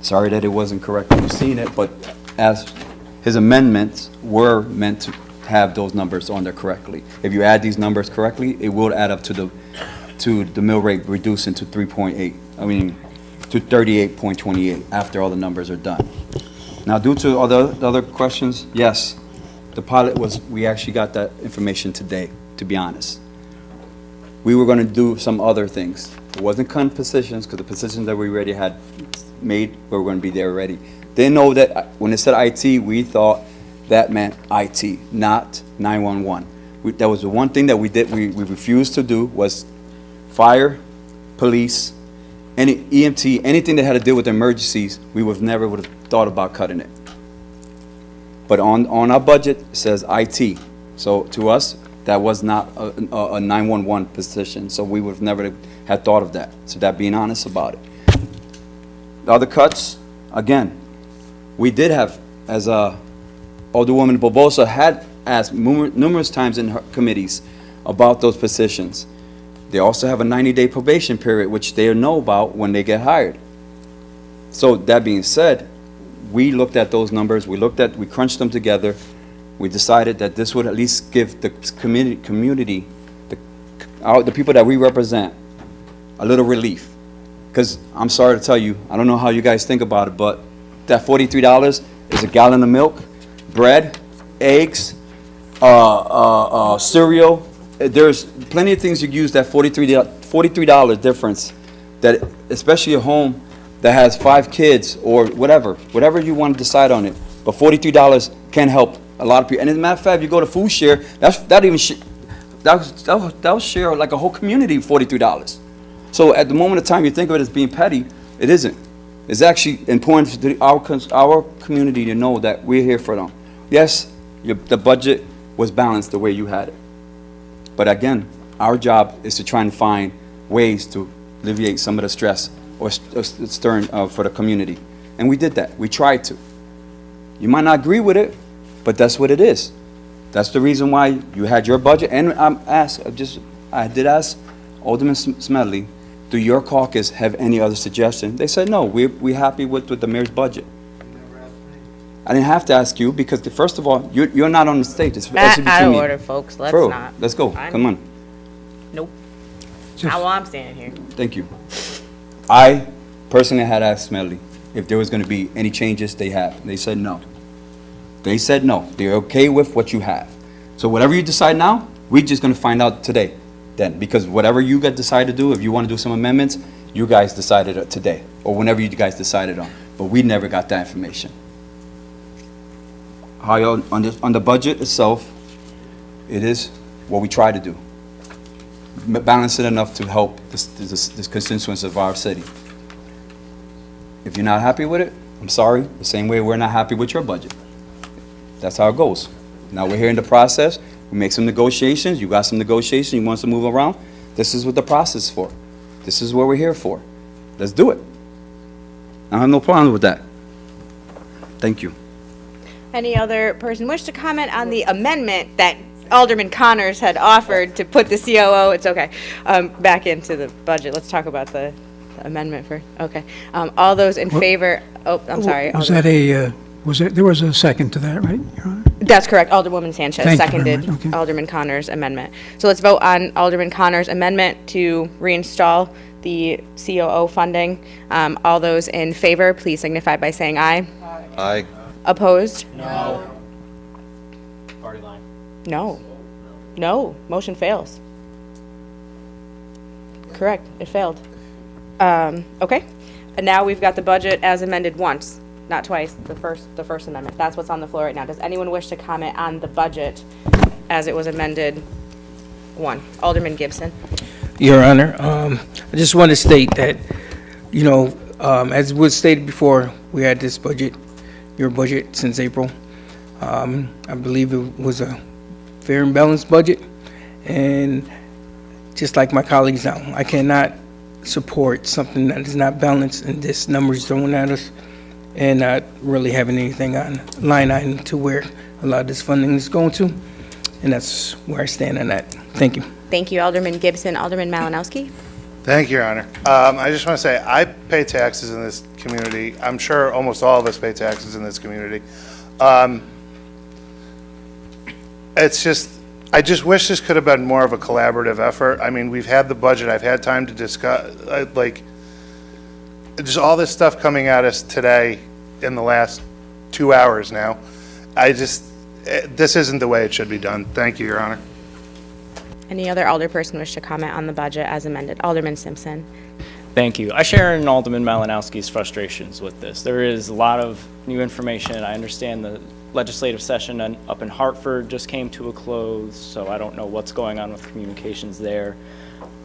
Sorry that it wasn't correct when you've seen it, but as his amendments were meant to have those numbers on there correctly. If you add these numbers correctly, it will add up to the mill rate reducing to 3.8, to 38.28 after all the numbers are done. Now, due to other questions, yes, the pilot we actually got that information today, to be honest. We were gonna do some other things. It wasn't current positions, because the positions that we already had made were gonna be there already. Didn't know that when it said IT, we thought that meant IT, not 911. That was the one thing that we did, we refused to do, was fire, police, any EMT, anything that had to deal with emergencies, we never would have thought about cutting it. But on our budget, it says IT. So to us, that was not a 911 position, so we would have never had thought of that. So that being honest about it. The other cuts, again, we did have, as Alderwoman Barbosa had asked numerous times in her committees about those positions. They also have a 90-day probation period, which they know about when they get hired. So that being said, we looked at those numbers, we crunched them together, we decided that this would at least give the community, the people that we represent, a little relief. Because I'm sorry to tell you, I don't know how you guys think about it, but that $43 is a gallon of milk, bread, eggs, cereal. There's plenty of things you use that $43 difference, that especially a home that has 5 kids or whatever you want to decide on it. But $43 can help a lot of people. And as a matter of fact, if you go to food share, that'll share like a whole community $43. So at the moment of time you think of it as being petty, it isn't. It's actually important to our community to know that we're here for them. Yes, the budget was balanced the way you had it. But again, our job is to try and find ways to alleviate some of the stress or stern for the community. And we did that. We tried to. You might not agree with it, but that's what it is. That's the reason why you had your budget. And I did ask Alderman Smedley, do your caucus have any other suggestions? They said, no, we're happy with the mayor's budget. I didn't have to ask you because, first of all, you're not on the stage. It's Out between of me. order, folks. Let's Bro, not. let's go. Come on. Nope. Not while I'm standing here. Thank you. I personally had asked Smedley if there was going to be any changes they have. They said no. They said no. They're okay with what you have. So whatever you decide now, we're just going to find out today then. Because whatever you guys decide to do, if you want to do some amendments, you guys decided it today. Or whenever you guys decided on. But we never got that information. On the budget itself, it is what we try to do. Balance it enough to help this constituents of our city. If you're not happy with it, I'm sorry. The same way we're not happy with your budget. That's how it goes. Now we're here in the process. We make some negotiations. You got some negotiations. You want us to move around. This is what the process is for. This is what we're here for. Let's do it. I have no problem with that. Thank you. Any other person wish to comment on the amendment that Alderman Connors had offered to put the COO, it's okay, back into the budget? Let's talk about the amendment first. Okay. All those in favor, I'm sorry. Was that there was a second to that, right, Your Honor? That's correct. Alderwoman Sanchez Thank you very seconded much. Okay. Alderman Connors' amendment. So let's vote on Alderman Connors' amendment to reinstall the COO funding. All those in favor, please signify by saying aye. Aye. Opposed? No. Party line. No. No. Motion fails. Correct. It failed. Okay. And now we've got the budget as amended once, not twice, the first amendment. That's what's on the floor right now. Does anyone wish to comment on the budget as it was amended? One. Alderman Gibson. Your Honor, I just want to state that, as was stated before, we had this budget, your budget, since April. I believe it was a fair and balanced budget, and just like my colleagues now, I cannot support something that is not balanced and this number is thrown at us and not really having anything on line item to where a lot of this funding is going to, and that's where I stand on that. Thank you. Thank you, Alderman Gibson. Alderman Malinowski? Thank you, Your Honor. I just want to say, I pay taxes in this community. I'm sure almost all of us pay taxes in this community. It's just, I just wish this could have been more of a collaborative effort. I mean, we've had the budget, I've had time to discuss, just all this stuff coming at us today in the last 2 hours now. This isn't the way it should be done. Thank you, Your Honor. Any other alderperson wish to comment on the budget as amended? Alderman Simpson. Thank you. I share in Alderman Malinowski's frustrations with this. There is a lot of new information. I understand the legislative session up in Hartford just came to a close, so I don't know what's going on with communications there.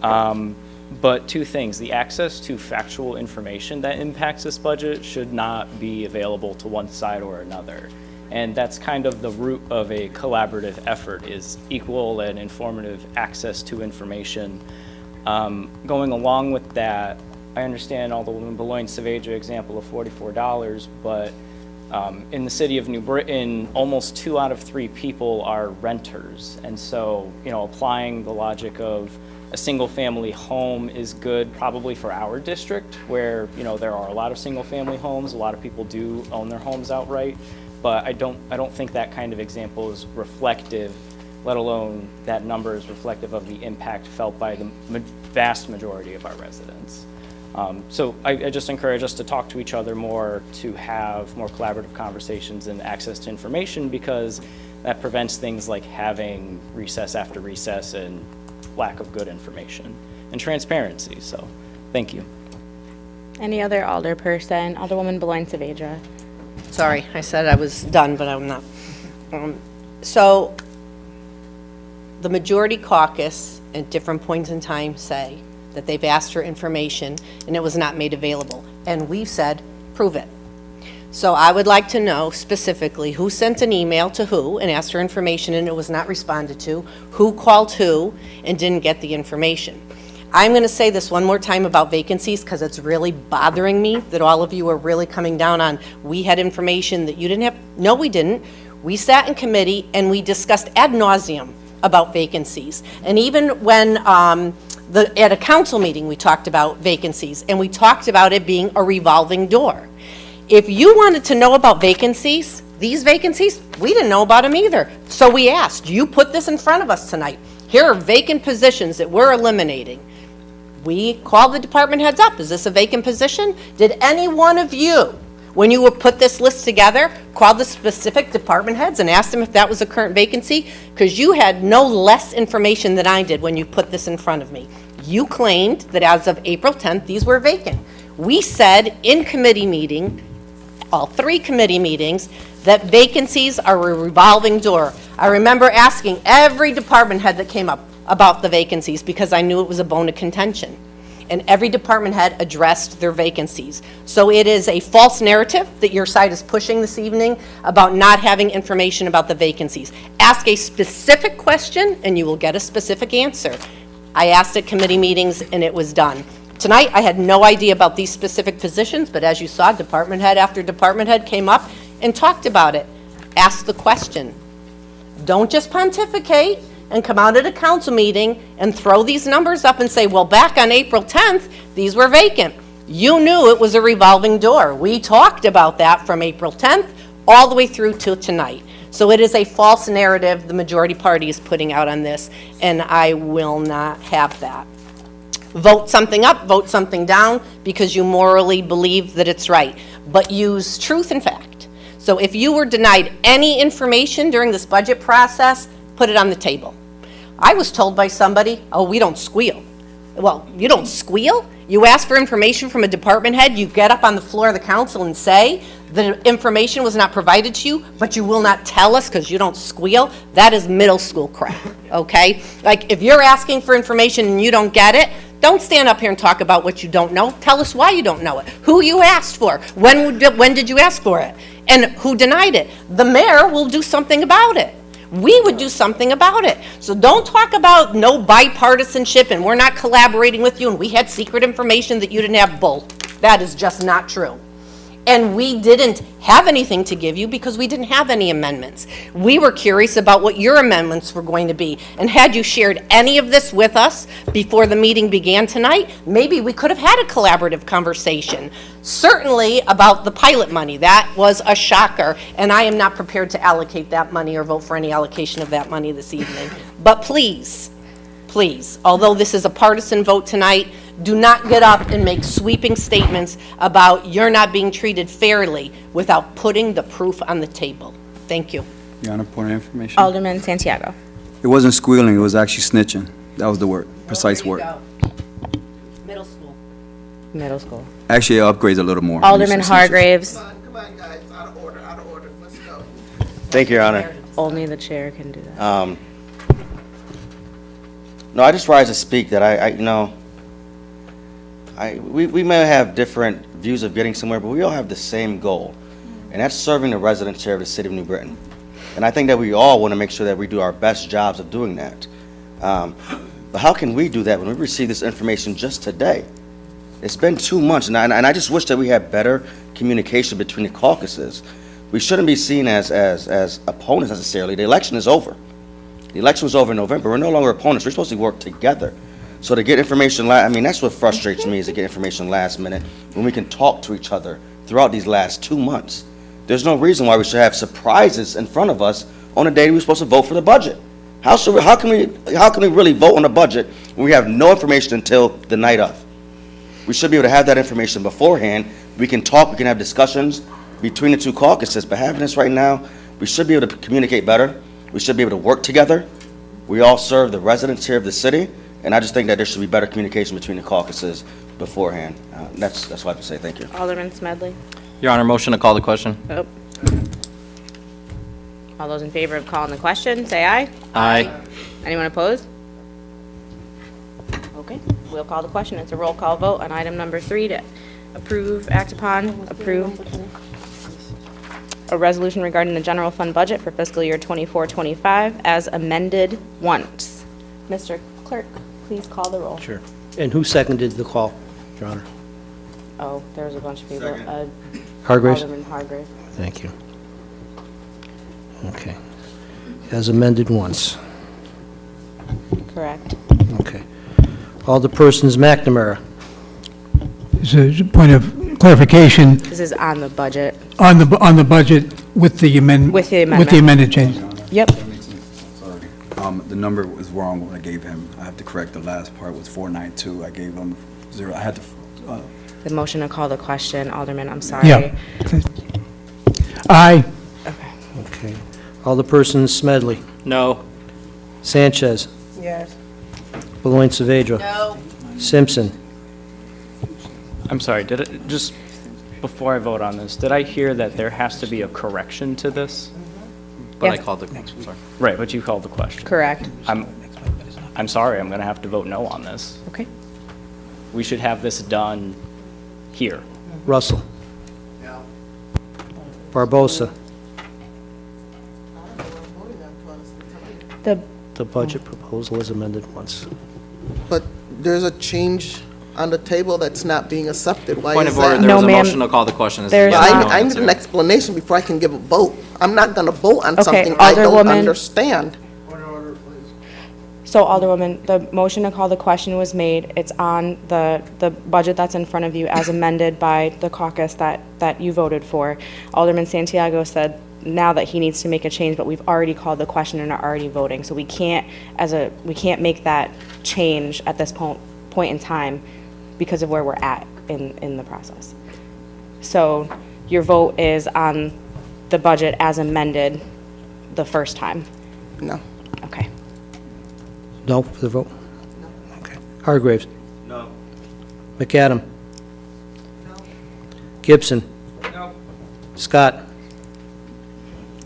But two things. The access to factual information that impacts this budget should not be available to one side or another. And that's kind of the root of a collaborative effort, is equal and informative access to information. Going along with that, I understand Alderwoman Beloin-Saavedra example of $44, but in the city of New Britain, almost 2 out of 3 people are renters. And so, applying the logic of a single-family home is good probably for our district, where, there are a lot of single-family homes. A lot of people do own their homes outright. But I don't think that kind of example is reflective, let alone that number is reflective of the impact felt by the vast majority of our residents. So I just encourage us to talk to each other more, to have more collaborative conversations and access to information, because that prevents things like having recess after recess and lack of good information and transparency. So thank you. Any other alderperson? Alderwoman Beloin-Saavedra. Sorry, I said I was done, but I'm not. So the majority caucus at different points in time say that they've asked for information and it was not made available. And we've said, prove it. So I would like to know specifically who sent an email to who and asked for information and it was not responded to, who called who and didn't get the information. I'm going to say this one more time about vacancies because it's really bothering me that all of you are really coming down on, we had information that you didn't have. No, we didn't. We sat in committee and we discussed ad nauseum about vacancies. And even when at a council meeting, we talked about vacancies and we talked about it being a revolving door. If you wanted to know about vacancies, these vacancies, we didn't know about them either. So we asked, you put this in front of us tonight. Here are vacant positions that we're eliminating. We called the department heads up. Is this a vacant position? Did any one of you, when you would put this list together, call the specific department heads and ask them if that was a current vacancy? Because you had no less information than I did when you put this in front of me. You claimed that as of April 10th, these were vacant. We said in committee meeting, all 3 committee meetings, that vacancies are a revolving door. I remember asking every department head that came up about the vacancies because I knew it was a bone of contention. And every department head addressed their vacancies. So it is a false narrative that your side is pushing this evening about not having information about the vacancies. Ask a specific question and you will get a specific answer. I asked at committee meetings and it was done. Tonight, I had no idea about these specific positions, but as you saw, department head after department head came up and talked about it. Ask the question. Don't just pontificate and come out at a council meeting and throw these numbers up and say, well, back on April 10th, these were vacant. You knew it was a revolving door. We talked about that from April 10th all the way through to tonight. So it is a false narrative the majority party is putting out on this, and I will not have that. Vote something up, vote something down, because you morally believe that it's right. But use truth and fact. So if you were denied any information during this budget process, put it on the table. I was told by somebody, oh, we don't squeal. Well, you don't squeal. You ask for information from a department head, you get up on the floor of the council and say the information was not provided to you, but you will not tell us because you don't squeal. That is middle school crap, okay? Like, if you're asking for information and you don't get it, don't stand up here and talk about what you don't know. Tell us why you don't know it, who you asked for, when did you ask for it, and who denied it. The mayor will do something about it. We would do something about it. So don't talk about no bipartisanship and we're not collaborating with you and we had secret information that you didn't have. Bull. That is just not true. And we didn't have anything to give you because we didn't have any amendments. We were curious about what your amendments were going to be. And had you shared any of this with us before the meeting began tonight, maybe we could have had a collaborative conversation. Certainly about the pilot money. That was a shocker. And I am not prepared to allocate that money or vote for any allocation of that money this evening. But please, please, although this is a partisan vote tonight, do not get up and make sweeping statements about you're not being treated fairly without putting the proof on the table. Thank you. Your Honor, point of information. Alderman Santiago. It wasn't squealing, it was actually snitching. That was the word, precise word. Middle school. Middle school. Actually, it upgrades a little more. Alderman Hargraves. Thank you, Your Honor. Only the chair can do that. No, I just rise to speak that we may have different views of getting somewhere, but we all have the same goal, and that's serving the residents here of the city of New Britain. And I think that we all want to make sure that we do our best jobs of doing that. But how can we do that when we receive this information just today? It's been 2 months, and I just wish that we had better communication between the caucuses. We shouldn't be seen as opponents necessarily. The election is over. The election was over in November. We're no longer opponents. We're supposed to work together. So to get information, that's what frustrates me, is to get information last minute when we can talk to each other throughout these last 2 months. There's no reason why we should have surprises in front of us on the day we're supposed to vote for the budget. How can we really vote on a budget when we have no information until the night of? We should be able to have that information beforehand. We can talk, we can have discussions between the two caucuses, but having this right now, we should be able to communicate better. We should be able to work together. We all serve the residents here of the city, and I just think that there should be better communication between the caucuses beforehand. That's what I have to say. Thank you. Alderman Smedley. Your Honor, motion to call the question. Oh. All those in favor of calling the question, say aye. Aye. Anyone opposed? Okay, we'll call the question. It's a roll call vote on item number 3 to act upon a resolution regarding the general fund budget for fiscal year 24-25 as amended once. Mr. Clerk, please call the roll. Sure. And who seconded the call, Your Honor? Oh, there's a bunch of people. Hargraves? Alderman Hargraves. Thank you. Okay. As amended once. Correct. Okay. Alderpersons McNamara. There's a point of clarification This is on the budget. on the budget with the amendment. With the With the amendment. amended change. Yep. The number was wrong when I gave him. I have to correct the last part was 492. I gave him 0. I had to, The motion to call the question, Alderman, I'm sorry. Yeah. Aye. Okay. Alderperson Smedley. No. Sanchez. Yes. Beloin Saavedra. No. Simpson. I'm sorry, just before I vote on this, did I hear that there has to be a correction to this? But I Yes. called the question, sorry. Right, but you called the question. Correct. I'm sorry, I'm going to have to vote no on this. Okay. We should have this done here. Russell. Barbosa. The budget proposal is amended once. But there's a change on the table that's not being accepted. Why Point is of order, that? there No, was a ma'am. motion to call the question. Is There's yes or no I need answer. an explanation before I can give a vote. I'm not going to vote on Okay, something I don't Alderwoman. understand. So Alderwoman, the motion to call the question was made. It's on the budget that's in front of you as amended by the caucus that you voted for. Alderman Santiago said now that he needs to make a change, but we've already called the question and are already voting. So we can't make that change at this point in time because of where we're at in the process. So your vote is on the budget as amended the first time? No. Okay. No for the vote? Okay. Hargraves. McAdam. Gibson. Scott.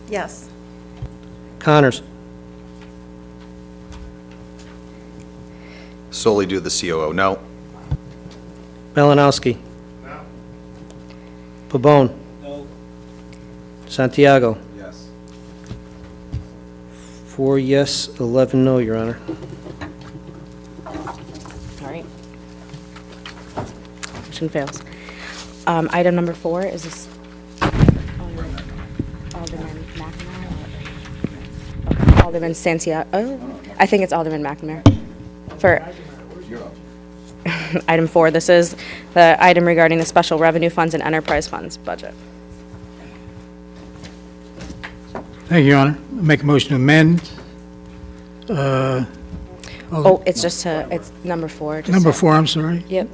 Yes. Connors. Solely due to the COO, no. Malinowski. No. Pabon. No. Santiago. Yes. 4 yes, 11 no, Your Honor. All right. Motion fails. Item number 4 is this Alderman McNamara? or- Alderman Santiago, I think it's Alderman McNamara. For item 4, this is the item regarding the special revenue funds and enterprise funds budget. Thank you, Your Honor. Make a motion to amend. Oh, it's it's number 4. just Number to- 4, I'm sorry. Yep.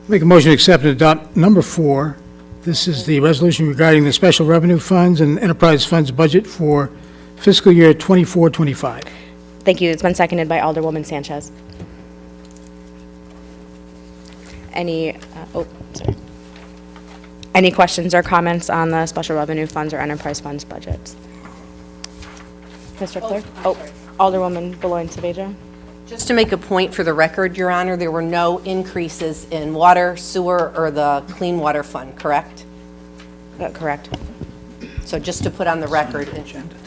Make a motion to accept and adopt number 4. This is the resolution regarding the special revenue funds and enterprise funds budget for fiscal year 24-25. Thank you. It's been seconded by Alderwoman Sanchez. Any questions or comments on the special revenue funds or enterprise funds budgets? Mr. Clerk? Alderwoman Beloin Saavedra? Just to make a point for the record, Your Honor, there were no increases in water, sewer, or the Clean Water Fund, correct? Correct. So just to put on the record,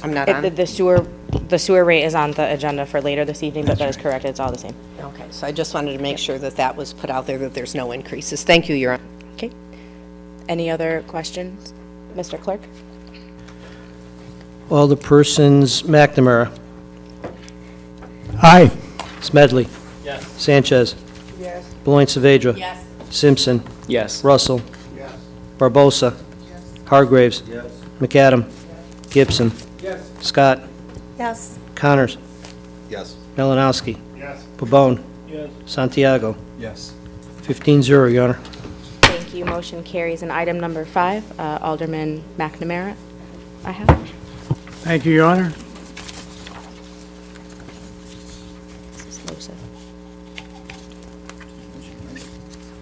I'm not on. The sewer rate is on the agenda for later this evening, but that is correct. It's all the same. Okay, so I just wanted to make sure that that was put out there, that there's no increases. Thank you, Your Honor. Okay. Any other questions? Mr. Clerk? Alderpersons McNamara. Aye. Smedley. Yes. Sanchez. Yes. Beloin Saavedra. Yes. Simpson. Yes. Russell. Barbosa. Hargraves. McAdam. Gibson. Scott. Yes. Connors. Yes. Malinowski. Yes. Pabon. Yes. Santiago. Yes. 15-0, Your Honor. Thank you. Motion carries. And item number 5, Alderman McNamara, I have. Thank you, Your Honor.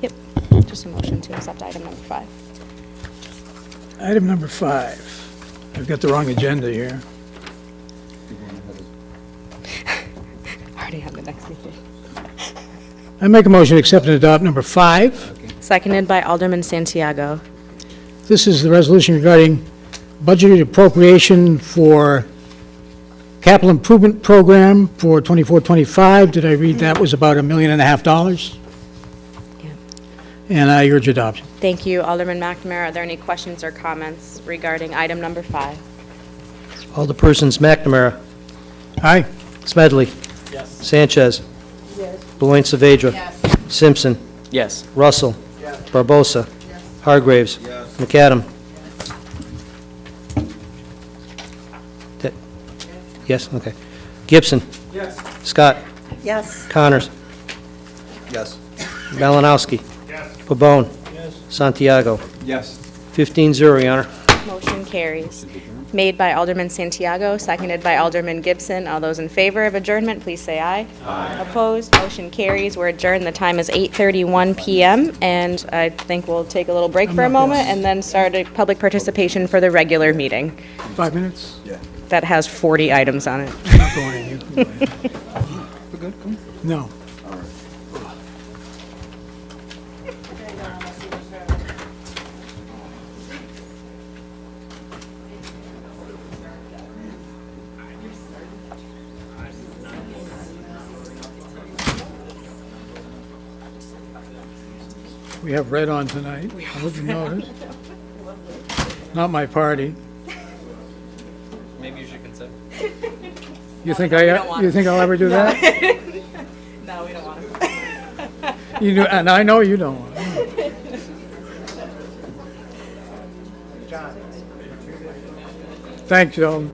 Yep. Just a motion to accept item number 5. Item number 5. I've got the wrong agenda here. Already have the next meeting. I make a motion to accept and adopt number 5. Seconded by Alderman Santiago. This is the resolution regarding budgeted appropriation for capital improvement program for 24-25. Did I read that was about $1.5 million? Yeah. And I urge adoption. Thank you, Alderman McNamara. Are there any questions or comments regarding item number 5? Alderpersons McNamara. Aye. Smedley. Yes. Sanchez. Beloin Saavedra. Simpson. Yes. Russell. Barbosa. Hargraves. McAdam. That- Yes, okay. Gibson. Yes. Scott. Yes. Connors. Yes. Malinowski. Pabon. Santiago. Yes. 15-0, Your Honor. Motion carries. Made by Alderman Santiago, seconded by Alderman Gibson. All those in favor of adjournment, please say aye. Aye. Opposed, motion carries. We're adjourned. The time is 8:31 PM, and I think we'll take a little break for a moment and then start a public participation for the regular meeting. 5 minutes? Yeah. That has 40 items on it. I'm not going in. We're good? Come on. No. We have red on tonight. I hope you noticed. Not my party. Maybe you should consider. You think I'll ever do that? No, we don't want to. You do, and I know you don't. Thanks, Sheldon.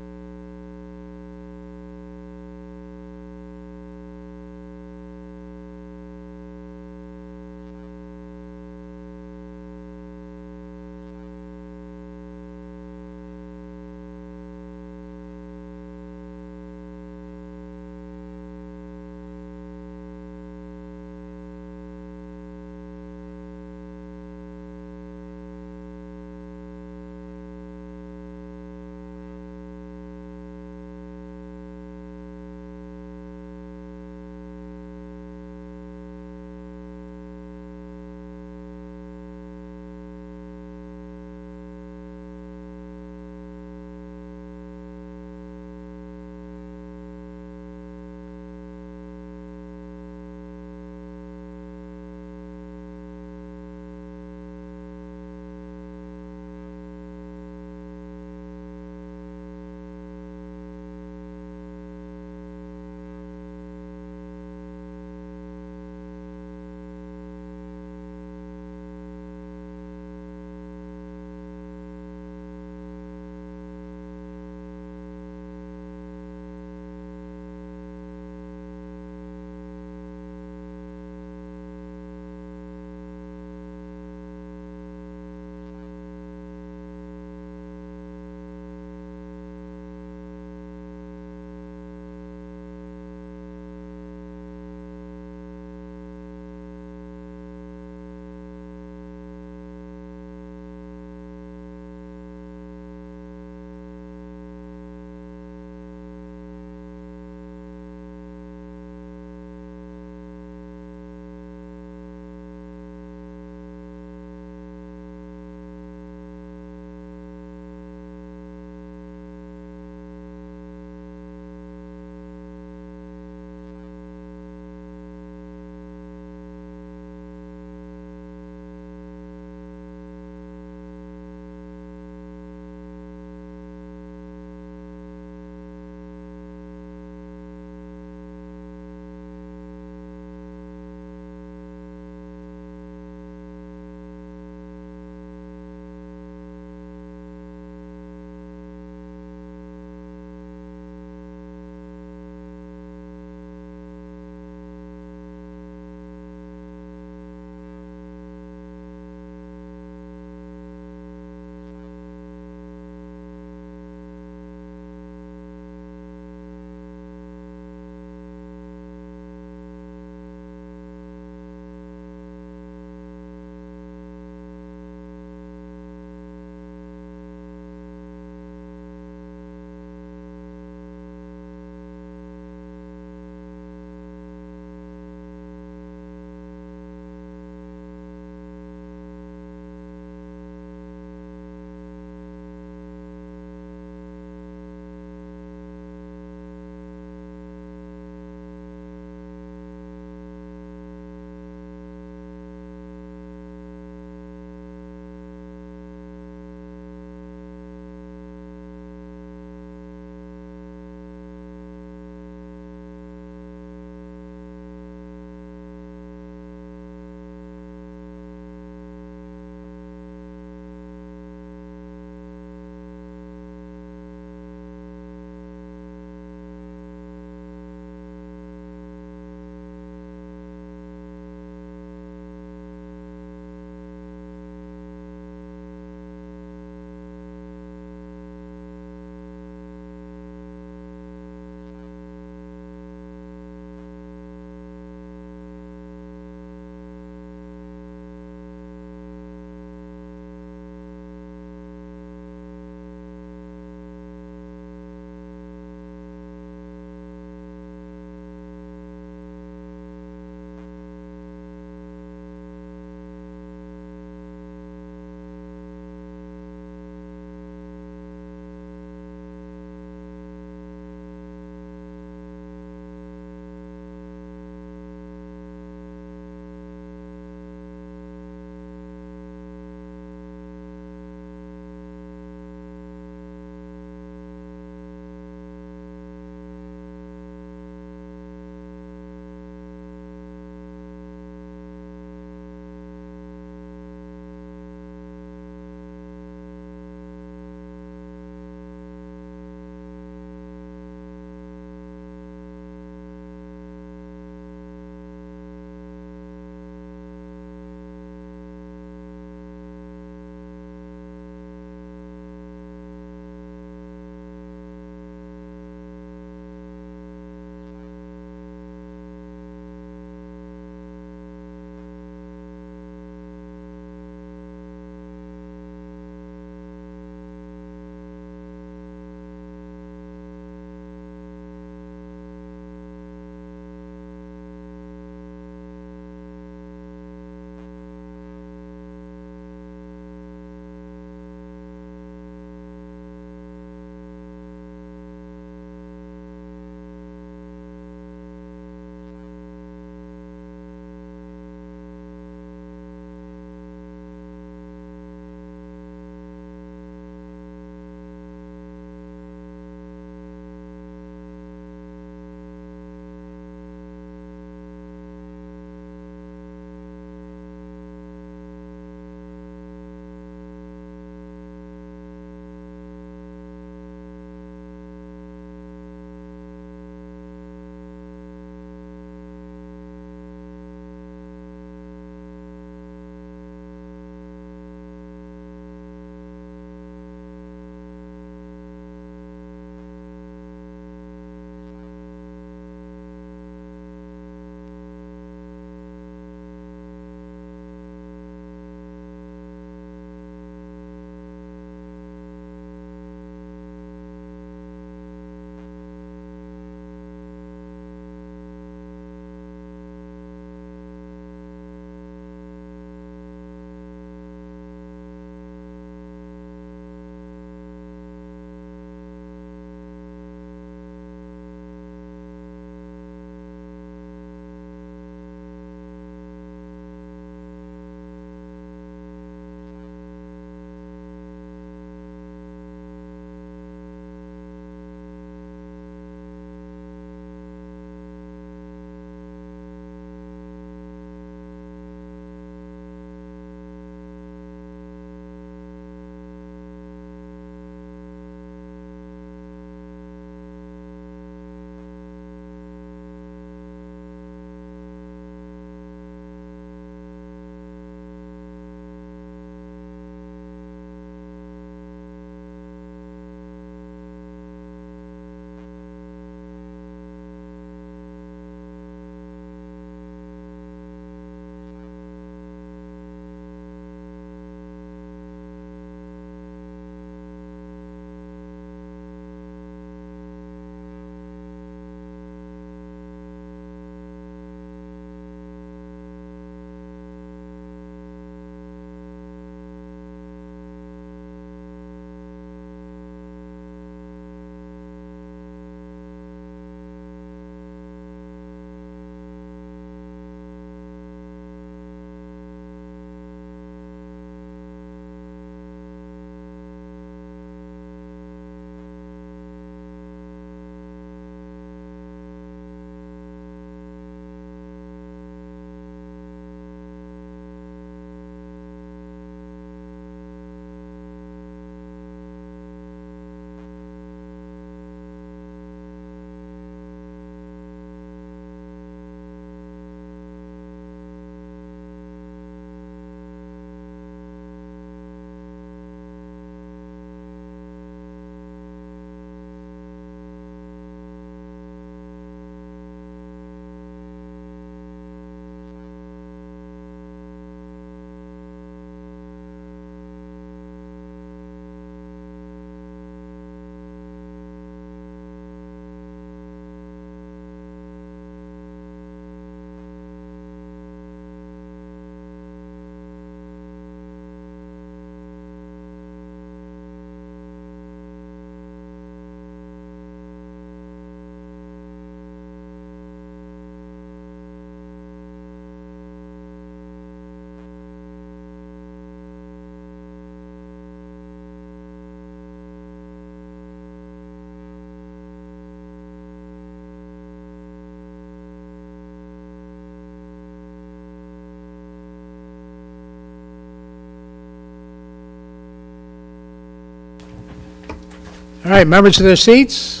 All right, members to their seats.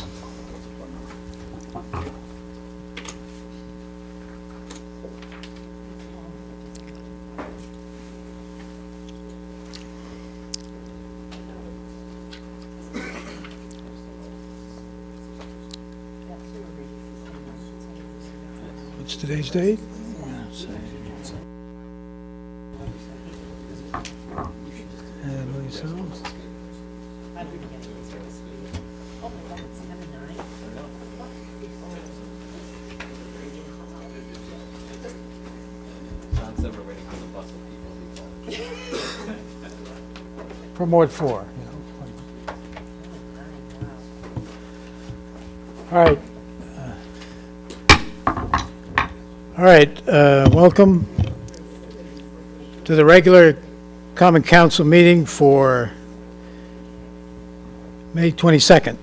What's today's date? And Lisa. From Ward 4, you know. All right. All right, welcome to the regular Common Council meeting for May 22nd.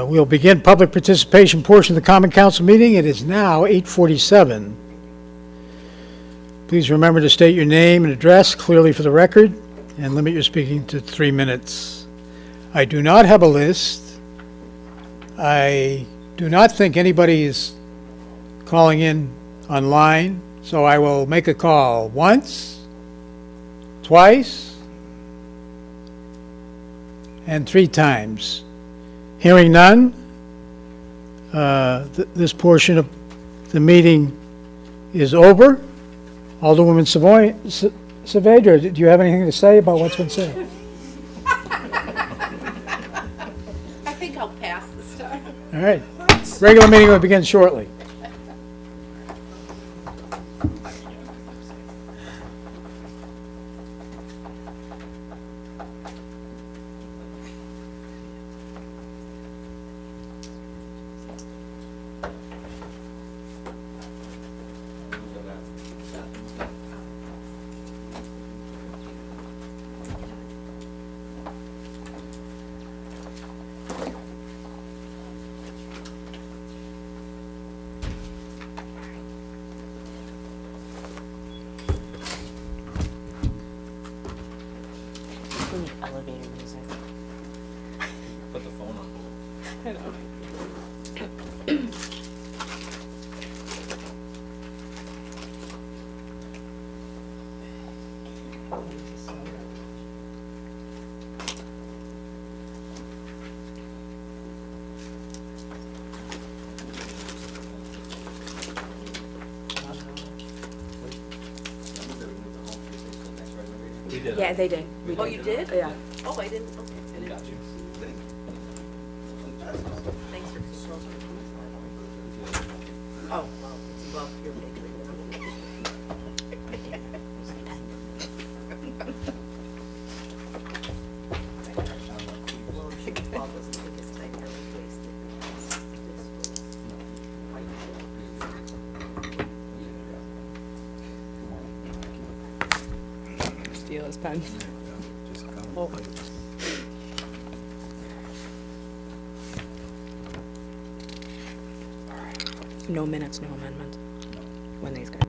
We'll begin public participation portion of the Common Council meeting. It is now 8:47. Please remember to state your name and address clearly for the record and limit your speaking to 3 minutes. I do not have a list. I do not think anybody is calling in online, so I will make a call once, twice, and 3 times. Hearing none, this portion of the meeting is over. Alderwoman Saavedra, do you have anything to say about what's been said? I think I'll pass this time. All right. Regular meeting will begin shortly. Elevator music. Put the phone on hold. I know. Yeah, they did. Oh, you did? Yeah. Oh, I didn't, okay. I got you. Thanks for consulting. Oh, well, it's above your pay grade. Steal his pen. Oh. No minutes, no amendments. When these guys.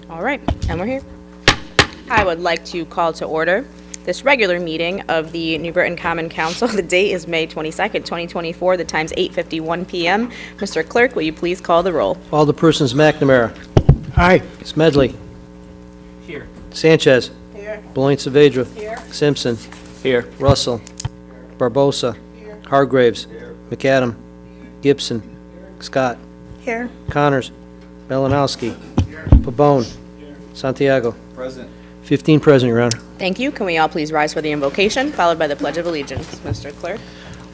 All right, and we're here. I would like to call to order this regular meeting of the New Britain Common Council. The date is May 22nd, 2024. The time's 8:51 PM. Mr. Clerk, will you please call the roll? Alderpersons McNamara. Aye. Smedley. Here. Sanchez. Here. Belayne Saavedra. Here. Simpson. Here. Russell. Barbosa. Hargraves. McAdam. Gibson. Scott. Here. Connors. Malinowski. Pabon. Santiago. Present. 15 present, Your Honor. Thank you. Can we all please rise for the invocation, followed by the Pledge of Allegiance? Mr. Clerk?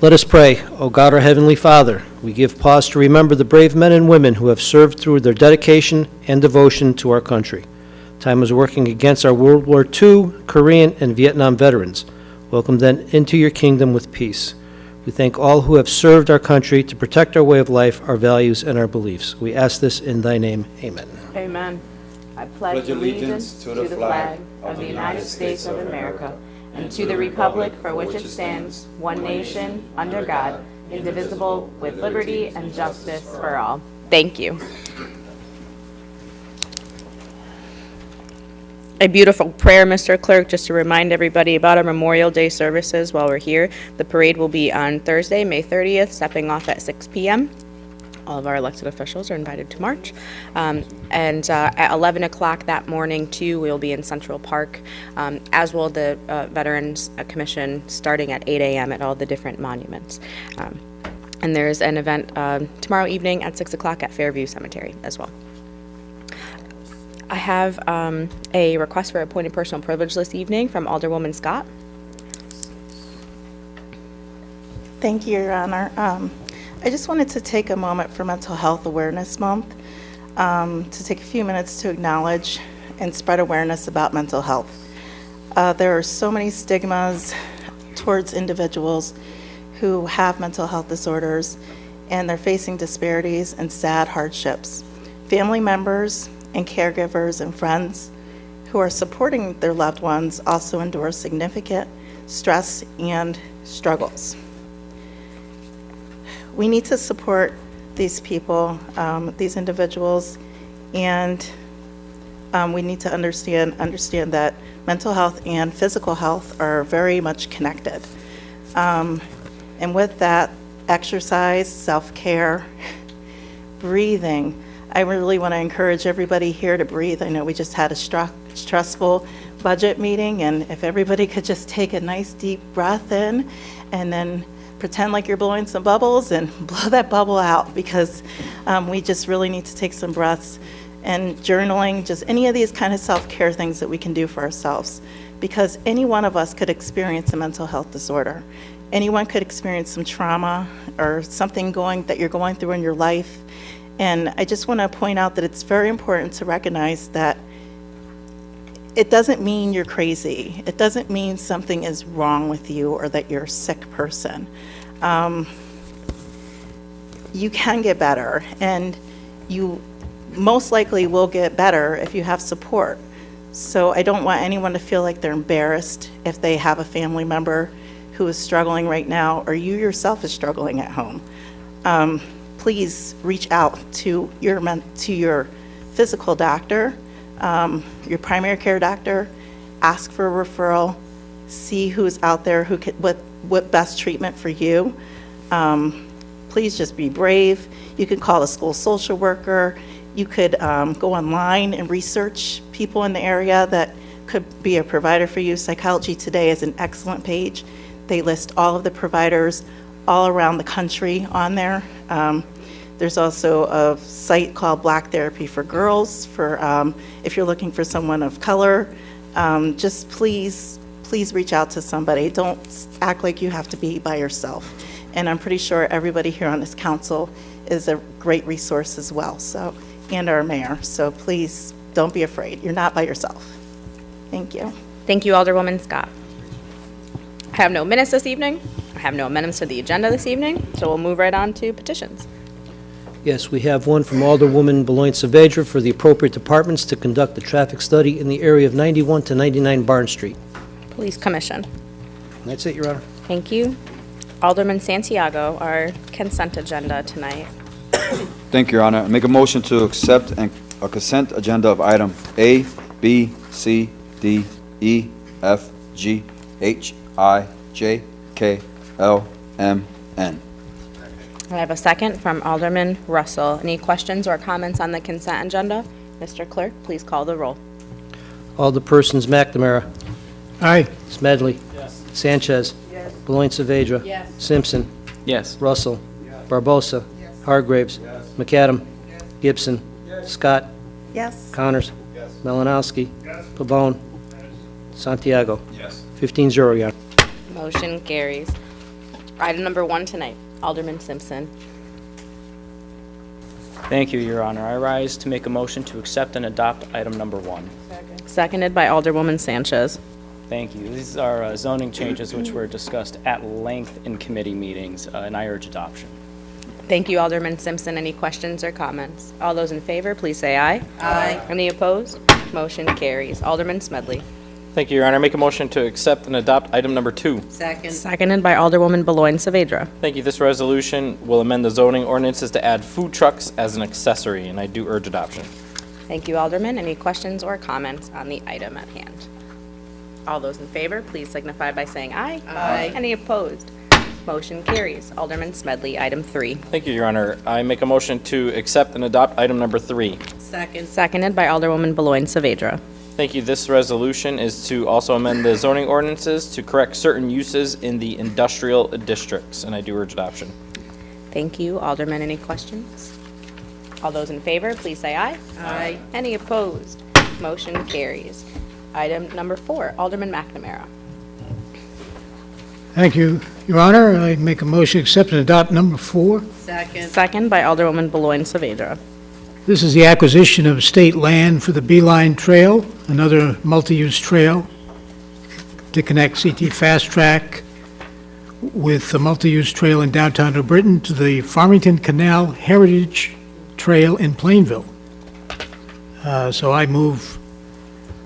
Let us pray. O God, our Heavenly Father, we give pause to remember the brave men and women who have served through their dedication and devotion to our country. Time is working against our World War II, Korean, and Vietnam veterans. Welcome them into your kingdom with peace. We thank all who have served our country to protect our way of life, our values, and our beliefs. We ask this in thy name. Amen. Amen. I pledge allegiance to the flag of the United States of America and to the republic for which it stands, one nation, under God, indivisible, with liberty and justice for all. Thank you. A beautiful prayer, Mr. Clerk, just to remind everybody about our Memorial Day services while we're here. The parade will be on Thursday, May 30th, stepping off at 6 p.m. All of our elected officials are invited to march. And at 11 o'clock that morning, too, we'll be in Central Park, as will the Veterans Commission, starting at 8 a.m. at all the different monuments. And there's an event tomorrow evening at 6 o'clock at Fairview Cemetery as well. I have a request for appointed personal privilege this evening from Alderwoman Scott. Thank you, Your Honor. I just wanted to take a moment for Mental Health Awareness Month, to take a few minutes to acknowledge and spread awareness about mental health. There are so many stigmas towards individuals who have mental health disorders, and they're facing disparities and sad hardships. Family members and caregivers and friends who are supporting their loved ones also endure significant stress and struggles. We need to support these people, these individuals, and we need to understand that mental health and physical health are very much connected. And with that, exercise, self-care, breathing. I really want to encourage everybody here to breathe. I know we just had a stressful budget meeting, and if everybody could just take a nice deep breath in and then pretend like you're blowing some bubbles and blow that bubble out, because we just really need to take some breaths, and journaling, just any of these kind of self-care things that we can do for ourselves, because any one of us could experience a mental health disorder. Anyone could experience some trauma or something that you're going through in your life. And I just want to point out that it's very important to recognize that it doesn't mean you're crazy. It doesn't mean something is wrong with you or that you're a sick person. You can get better, and you most likely will get better if you have support. So I don't want anyone to feel like they're embarrassed if they have a family member who is struggling right now, or you yourself is struggling at home. Please reach out to your physical doctor, your primary care doctor, ask for a referral, see who's out there what best treatment for you. Please just be brave. You can call a school social worker. You could go online and research people in the area that could be a provider for you. Psychology Today is an excellent page. They list all of the providers all around the country on there. There's also a site called Black Therapy for Girls for if you're looking for someone of color. Just please reach out to somebody. Don't act like you have to be by yourself. And I'm pretty sure everybody here on this council is a great resource as well, so, and our mayor. So please, don't be afraid. You're not by yourself. Thank you. Thank you, Alderwoman Scott. I have no minutes this evening. I have no amendments to the agenda this evening, so we'll move right on to petitions. Yes, we have one from Alderwoman Belayne Saavedra for the appropriate departments to conduct a traffic study in the area of 91 to 99 Barn Street. Police Commission. That's it, Your Honor. Thank you. Alderman Santiago, our consent agenda tonight. Thank you, Your Honor. I make a motion to accept a consent agenda of item A, B, C, D, E, F, G, HIJKLMN. I have a second from Alderman Russell. Any questions or comments on the consent agenda? Mr. Clerk, please call the roll. Alderpersons McNamara. Aye. Smedley. Sanchez. Beloin Saavedra. Simpson. Yes. Russell. Barbosa. Hargraves. McAdam. Gibson. Scott. Yes. Connors. Malinowski. Pabon. Santiago. 15-0, Your Honor. Motion carries. Item number 1 tonight, Alderman Simpson. Thank you, Your Honor. I rise to make a motion to accept and adopt item number 1. Seconded by Alderwoman Sanchez. Thank you. These are zoning changes which were discussed at length in committee meetings, and I urge adoption. Thank you, Alderman Simpson. Any questions or comments? All those in favor, please say aye. Aye. Any opposed? Motion carries. Alderman Smedley. Thank you, Your Honor. Make a motion to accept and adopt item number 2. Seconded by Alderwoman Beloin Saavedra. Thank you. This resolution will amend the zoning ordinances to add food trucks as an accessory, and I do urge adoption. Thank you, Alderman. Any questions or comments on the item at hand? All those in favor, please signify by saying aye. Aye. Any opposed? Motion carries. Alderman Smedley, item 3. Thank you, Your Honor. I make a motion to accept and adopt item number 3. Seconded by Alderwoman Beloin Saavedra. Thank you. This resolution is to also amend the zoning ordinances to correct certain uses in the industrial districts, and I do urge adoption. Thank you. Alderman, any questions? All those in favor, please say aye. Aye. Any opposed? Motion carries. Item number 4, Alderman McNamara. Thank you, Your Honor. I make a motion to accept and adopt number 4. Second by Alderwoman Beloin Saavedra. This is the acquisition of state land for the Beeline Trail, another multi-use trail to connect CT Fast Track with the multi-use trail in downtown New Britain to the Farmington Canal Heritage Trail in Plainville. So I move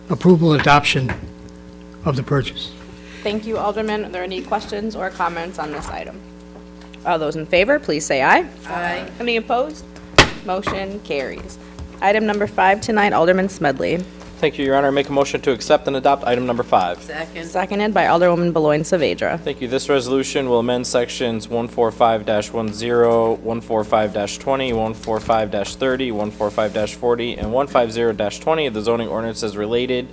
approval and adoption of the purchase. Thank you, Alderman. Are there any questions or comments on this item? All those in favor, please say aye. Aye. Any opposed? Motion carries. Item number 5 tonight, Alderman Smedley. Thank you, Your Honor. I make a motion to accept and adopt item number 5. Seconded by Alderwoman Beloin Saavedra. Thank you. This resolution will amend sections 145-10, 145-20, 145-30, 145-40, and 150-20 of the zoning ordinances relating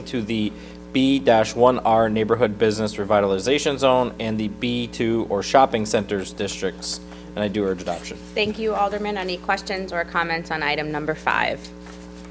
to the B-1R Neighborhood Business Revitalization Zone and the B2 or Shopping Centers districts, and I do urge adoption. Thank you, Alderman. Any questions or comments on item number 5?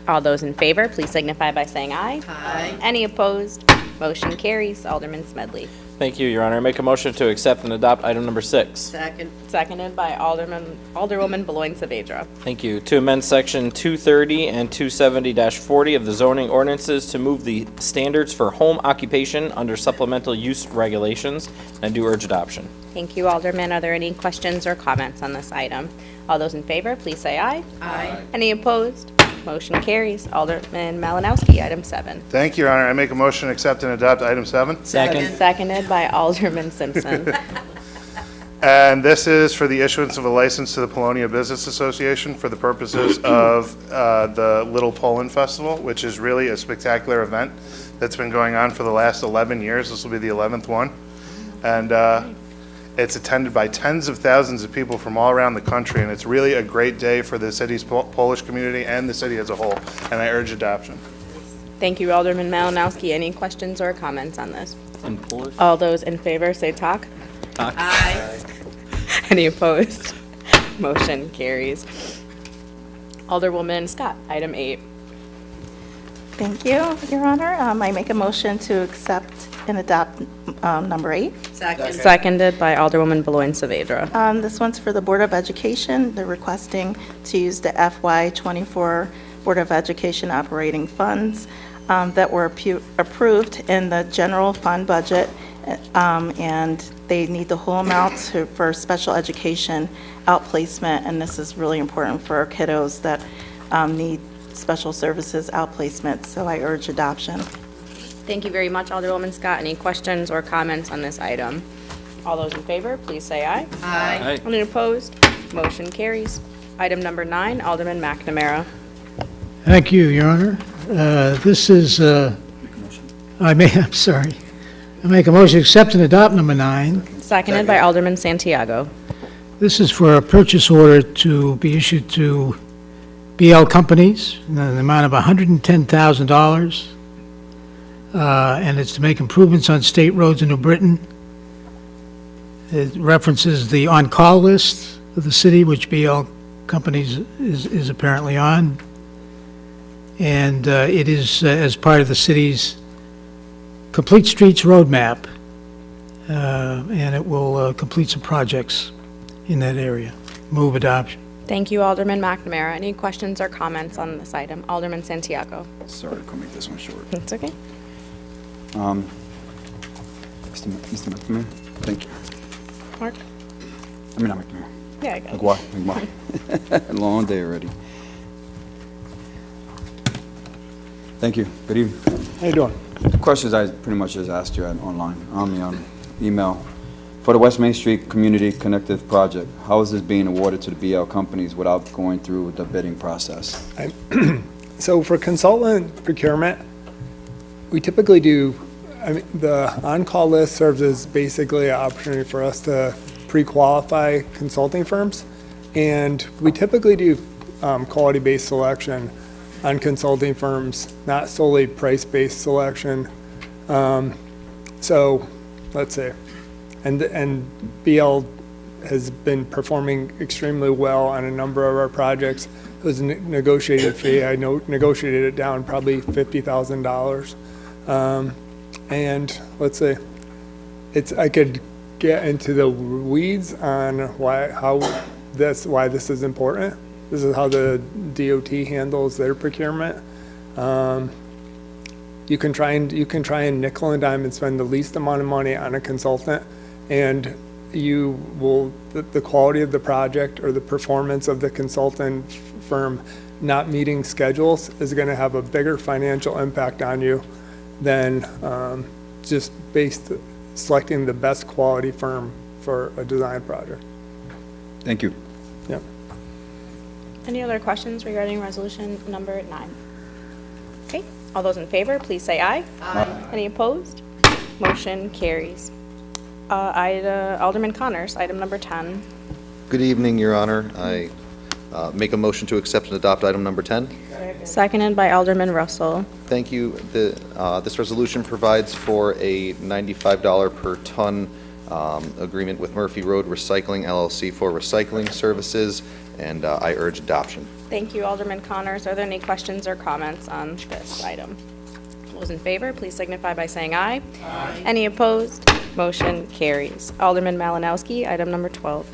All those in favor, please signify by saying aye. Aye. Any opposed? Motion carries. Alderman Smedley. Thank you, Your Honor. I make a motion to accept and adopt item number 6. Seconded by Alderwoman Beloin Saavedra. Thank you. To amend section 230 and 270-40 of the zoning ordinances to move the standards for home occupation under supplemental use regulations, and I do urge adoption. Thank you, Alderman. Are there any questions or comments on this item? All those in favor, please say aye. Aye. Any opposed? Motion carries. Alderman Malinowski, item 7. Thank you, Your Honor. I make a motion to accept and adopt item 7. Seconded by Alderman Simpson. And this is for the issuance of a license to the Polonia Business Association for the purposes of the Little Poland Festival, which is really a spectacular event that's been going on for the last 11 years. This will be the 11th one. And it's attended by tens of thousands of people from all around the country, and it's really a great day for the city's Polish community and the city as a whole, and I urge adoption. Thank you, Alderman Malinowski. Any questions or comments on this? In Polish? All those in favor, say talk. Talk. Aye. Any opposed? Motion carries. Alderwoman Scott, item 8. Thank you, Your Honor. I make a motion to accept and adopt number 8. Seconded by Alderwoman Beloin Saavedra. This one's for the Board of Education. They're requesting to use the FY24 Board of Education operating funds that were approved in the general fund budget, and they need the whole amount for special education outplacement, and this is really important for our kiddos that need special services outplacement, so I urge adoption. Thank you very much, Alderwoman Scott. Any questions or comments on this item? All those in favor, please say aye. Aye. Any opposed? Motion carries. Item number 9, Alderman McNamara. Thank you, Your Honor. This is, I'm sorry. I make a motion to accept and adopt number 9. Seconded by Alderman Santiago. This is for a purchase order to be issued to BL Companies in the amount of $110,000. And it's to make improvements on state roads in New Britain. It references the on-call list of the city, which BL Companies is apparently on. And it is as part of the city's Complete Streets Roadmap. And it will complete some projects in that area. Move adoption. Thank you, Alderman McNamara. Any questions or comments on this item? Alderman Santiago. Sorry, I couldn't make this one short. It's okay. Mr. McNamara, thank you. Mark? I mean, not McNamara. Yeah, I got it. McGuire. Long day already. Thank you. Good evening. How you doing? Questions I pretty much just asked you online, on the email. For the West Main Street Community Connective Project, how is this being awarded to the BL companies without going through the bidding process? So for consultant procurement, we typically do, the on-call list serves as basically an opportunity for us to pre-qualify consulting firms. And we typically do quality-based selection on consulting firms, not solely price-based selection. So, let's say, and BL has been performing extremely well on a number of our projects. It was a negotiated fee. I negotiated it down probably $50,000. And let's say, I could get into the weeds on why this is important. This is how the DOT handles their procurement. You can try and nickel and dime and spend the least amount of money on a consultant, and you will, the quality of the project or the performance of the consultant firm not meeting schedules is going to have a bigger financial impact on you than just selecting the best quality firm for a design project. Thank you. Yeah. Any other questions regarding resolution number 9? Okay, all those in favor, please say aye. Aye. Any opposed? Motion carries. Alderman Connors, item number 10. Good evening, Your Honor. I make a motion to accept and adopt item number 10. Seconded by Alderman Russell. Thank you. This resolution provides for a $95 per ton agreement with Murphy Road Recycling LLC for recycling services, and I urge adoption. Thank you, Alderman Connors. Are there any questions or comments on this item? Those in favor, please signify by saying aye. Aye. Any opposed? Motion carries. Alderman Malinowski, item number 12.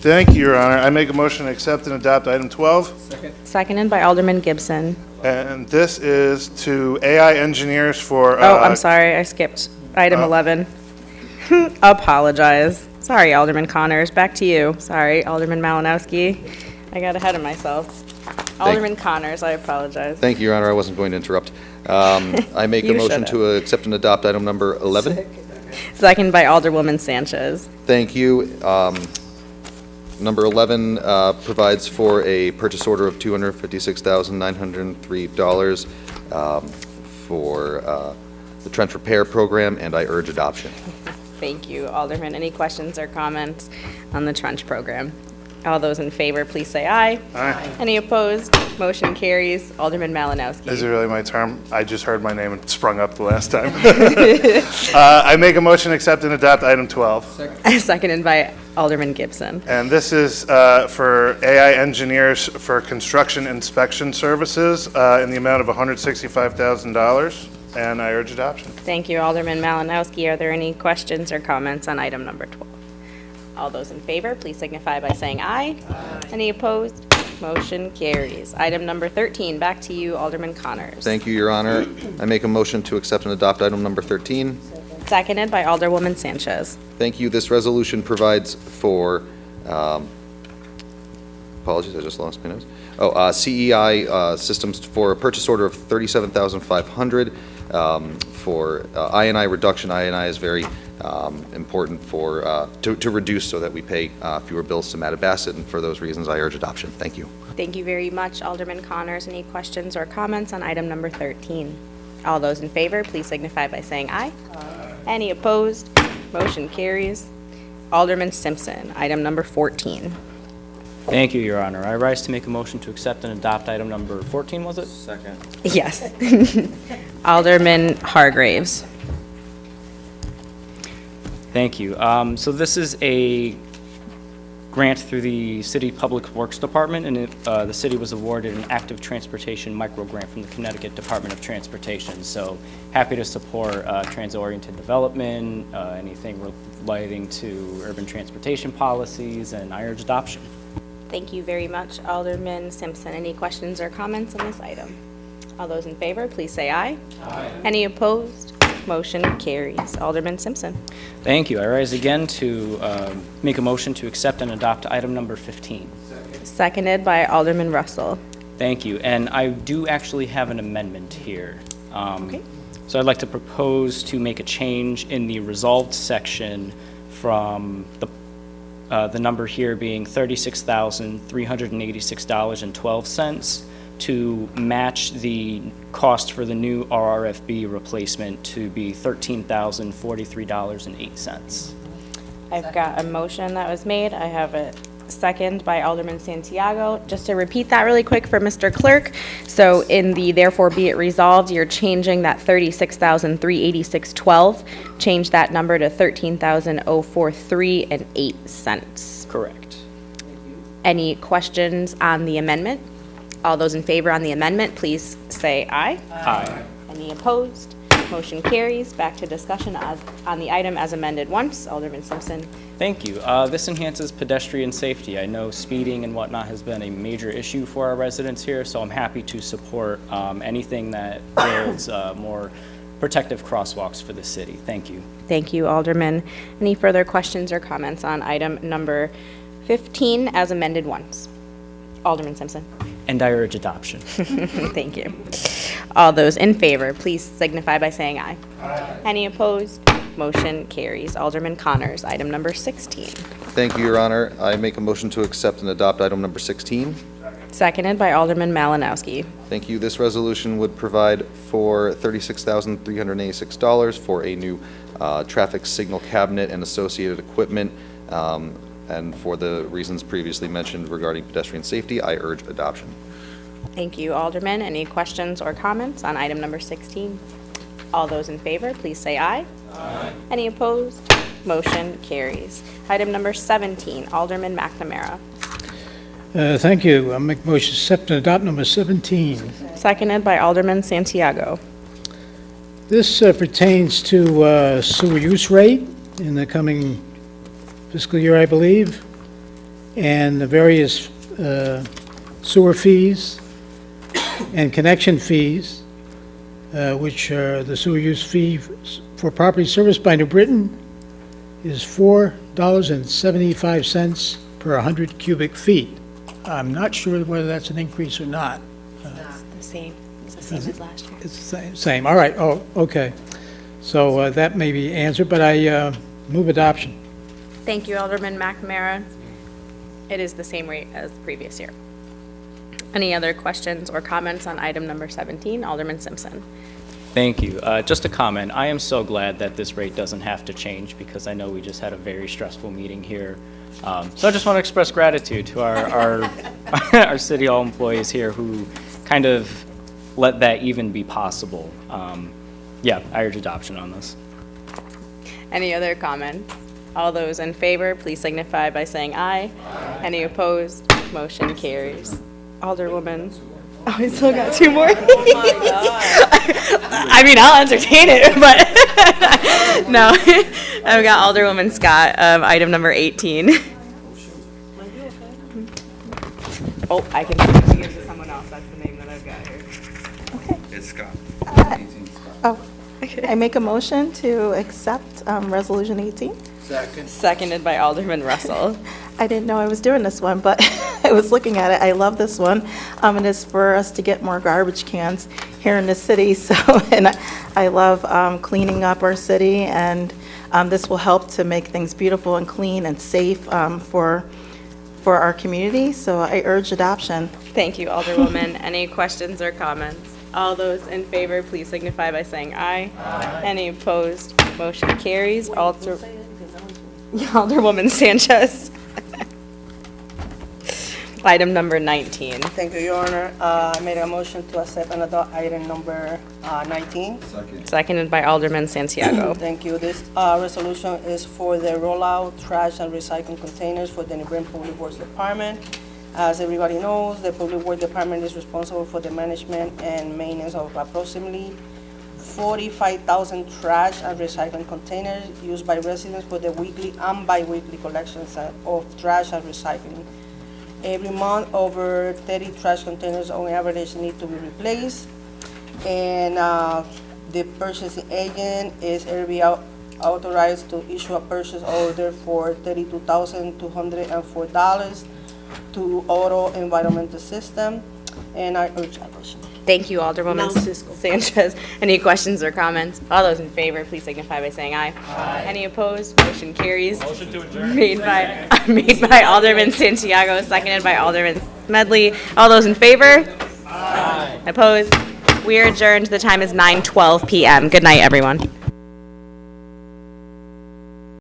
Thank you, Your Honor. I make a motion to accept and adopt item 12. Seconded by Alderman Gibson. And this is to AI engineers for... Oh, I'm sorry, I skipped item 11. Apologize. Sorry, Alderman Connors. Back to you. Sorry, Alderman Malinowski. I got ahead of myself. Alderman Connors, I apologize. Thank you, Your Honor. I wasn't going to interrupt. I make a You motion should've. to accept and adopt item number 11. Seconded by Alderwoman Sanchez. Thank you. Number 11 provides for a purchase order of $256,903 for the trench repair program, and I urge adoption. Thank you, Alderman. Any questions or comments on the trench program? All those in favor, please say aye. Aye. Any opposed? Motion carries. Alderman Malinowski. Is it really my term? I just heard my name and sprung up the last time. I make a motion to accept and adopt item 12. Seconded by Alderman Gibson. And this is for AI engineers for construction inspection services in the amount of $165,000, and I urge adoption. Thank you, Alderman Malinowski. Are there any questions or comments on item number 12? All those in favor, please signify by saying aye. Aye. Any opposed? Motion carries. Item number 13, back to you, Alderman Connors. Thank you, Your Honor. I make a motion to accept and adopt item number 13. Seconded by Alderwoman Sanchez. Thank you. This resolution provides for, apologies, I just lost my notes. CEI systems for a purchase order of $37,500 for I&I reduction. I&I is very important for to reduce so that we pay fewer bills to Mattabesset, and for those reasons, I urge adoption. Thank you. Thank you very much, Alderman Connors. Any questions or comments on item number 13? All those in favor, please signify by saying aye. Aye. Any opposed? Motion carries. Alderman Simpson, item number 14. Thank you, Your Honor. I rise to make a motion to accept and adopt item number 14, was it? Second. Yes. Alderman Hargraves. Thank you. So this is a grant through the City Public Works Department, and the city was awarded an active transportation micro grant from the Connecticut Department of Transportation. So happy to support transit-oriented development, anything relating to urban transportation policies, and I urge adoption. Thank you very much, Alderman Simpson. Any questions or comments on this item? All those in favor, please say aye. Aye. Any opposed? Motion carries. Alderman Simpson. Thank you. I rise again to make a motion to accept and adopt item number 15. Seconded by Alderman Russell. Thank you. And I do actually have an amendment here. Okay. So I'd like to propose to make a change in the resolved section from the number here being $36,386.12 to match the cost for the new RRFB replacement to be $13,043.08. I've got a motion that was made. I have a second by Alderman Santiago. Just to repeat that really quick for Mr. Clerk. So in the therefore be it resolved, you're changing that $36,386.12. Change that number to $13,043.08. Correct. Any questions on the amendment? All those in favor on the amendment, please say aye. Aye. Any opposed? Motion carries. Back to discussion on the item as amended once. Alderman Simpson. Thank you. This enhances pedestrian safety. I know speeding and whatnot has been a major issue for our residents here, so I'm happy to support anything that builds more protective crosswalks for the city. Thank you. Thank you, Alderman. Any further questions or comments on item number 15 as amended once? Alderman Simpson. And I urge adoption. Thank you. All those in favor, please signify by saying aye. Aye. Any opposed? Motion carries. Alderman Connors, item number 16. Thank you, Your Honor. I make a motion to accept and adopt item number 16. Seconded by Alderman Malinowski. Thank you. This resolution would provide for $36,386 for a new traffic signal cabinet and associated equipment. And for the reasons previously mentioned regarding pedestrian safety, I urge adoption. Thank you, Alderman. Any questions or comments on item number 16? All those in favor, please say aye. Aye. Any opposed? Motion carries. Item number 17, Alderman McNamara. Thank you. I'll make a motion to accept and adopt number 17. Seconded by Alderman Santiago. This pertains to sewer use rate in the coming fiscal year, I believe, and the various sewer fees and connection fees, which are the sewer use fee for property serviced by New Britain is $4.75 per 100 cubic feet. I'm not sure whether that's an increase or not. It's the same. It's the same as last year. It's the same. All right. Oh, okay. So that may be answered, but I move adoption. Thank you, Alderman McNamara. It is the same rate as the previous year. Any other questions or comments on item number 17? Alderman Simpson. Thank you. Just a comment. I am so glad that this rate doesn't have to change because I know we just had a very stressful meeting here. So I just want to express gratitude to our our City Hall employees here who kind of let that even be possible. Yeah, I urge adoption on this. Any other comments? All those in favor, please signify by saying aye. Aye. Any opposed? Motion carries. Alderwoman. Oh, I still got two more. Oh my God. I mean, I'll entertain it, but no. I've got Alderwoman Scott, item number 18. Oh, I can give it to someone else. That's the name that I've got here. It's Scott. Oh, I make a motion to accept Resolution 18. Seconded by Alderman Russell. I didn't know I was doing this one, but I was looking at it. I love this one. It is for us to get more garbage cans here in the city. So, and I love cleaning up our city, and this will help to make things beautiful and clean and safe for our community. So I urge adoption. Thank you, Alderwoman. Any questions or comments? All those in favor, please signify by saying aye. Any opposed? Motion carries. Alderwoman Sanchez. Item number 19. Thank you, Your Honor. I made a motion to accept and adopt item number 19. Seconded by Alderman Santiago. Thank you. This resolution is for the rollout trash and recycling containers for the New Bern Public Works Department. As everybody knows, the Public Works Department is responsible for the management and maintenance of approximately 45,000 trash and recycling containers used by residents for the weekly and bi-weekly collections of trash and recycling. Every month, over 30 trash containers on average need to be replaced. And the purchasing agent is every authorized to issue a purchase order for $32,204 to Auto Environmental System. And I urge adoption. Thank you, Alderwoman Now Cisco. Sanchez. Any questions or comments? All those in favor, please signify by saying aye. Any opposed? Motion carries. Motion to adjourn. Made by Alderman Santiago, seconded by Alderman Smedley. All those in favor? Aye. Opposed? We are adjourned. The time is 9:12 p.m. Good night, everyone.